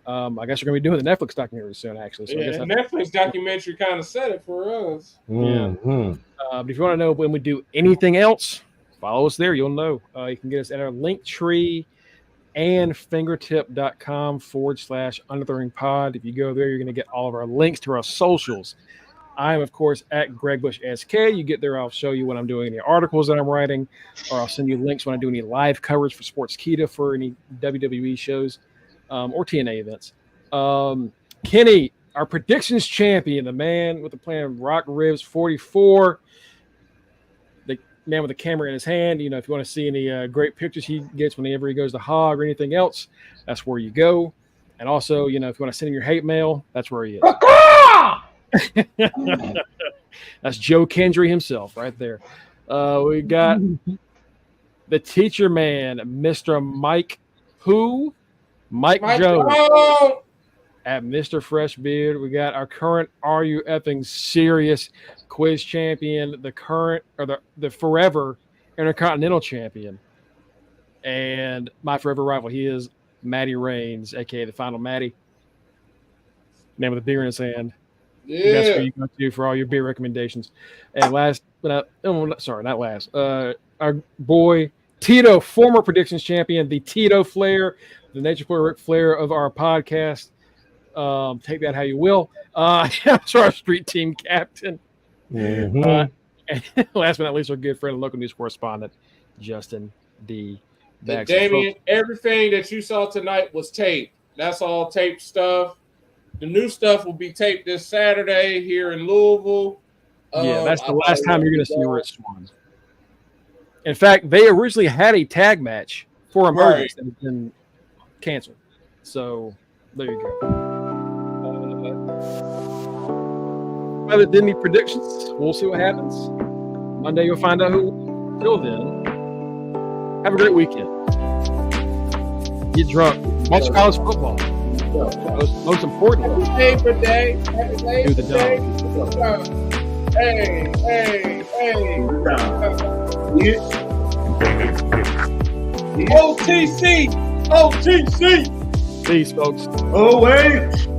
I guess we're going to be doing the Netflix documentary soon, actually. So yeah, I guess the Netflix documentary kind of said it for us. Yeah. But if you want to know when we do anything else, follow us there. You'll know. You can get us at our link tree and fingertip.com/UnderTheRingPod. If you go there, you're going to get all of our links to our socials. I am, of course, at Greg Bush SK. You get there, I'll show you when I'm doing any articles that I'm writing, or I'll send you links when I do any live coverage for Sportskeeda for any WWE shows or TNA events. Kenny, our predictions champion, the man with the plan, Rock Ribs 44, the man with the camera in his hand. You know, if you want to see any great pictures he gets whenever he goes to Hog or anything else, that's where you go. And also, you know, if you want to send him your hate mail, that's where he is. That's Joe Kendry himself right there. We got the teacher man, Mr. Mike Jones at Mr. Freshbeard. We got our current Are You Effing Serious quiz champion, the current or the forever Intercontinental champion, and my forever rival. He is Matty Reigns, aka the Final Matty. Man with a beer in his hand. Yeah. That's where you go to for all your beer recommendations. And last, but not last. Our boy Tito, former predictions champion, the Tito Flair, the Nature Boy Ric Flair of our podcast. Take that how you will. That's our street team captain. And last but not least, our good friend and local news correspondent, Justin D. Baxter. Damien, everything that you saw tonight was taped. That's all taped stuff. The new stuff will be taped this Saturday here in Louisville. Yeah, that's the last time you're going to see Rich Swann. In fact, they originally had a tag match for Emergence that has been canceled. So there you go. Well, it didn't need predictions. We'll see what happens. Monday, you'll find out who. Till then, have a great weekend. Get drunk. Watch college football. Most importantly, happy day. Do the dog. Hey. OTC. OTC. Peace, folks. Oh, wait.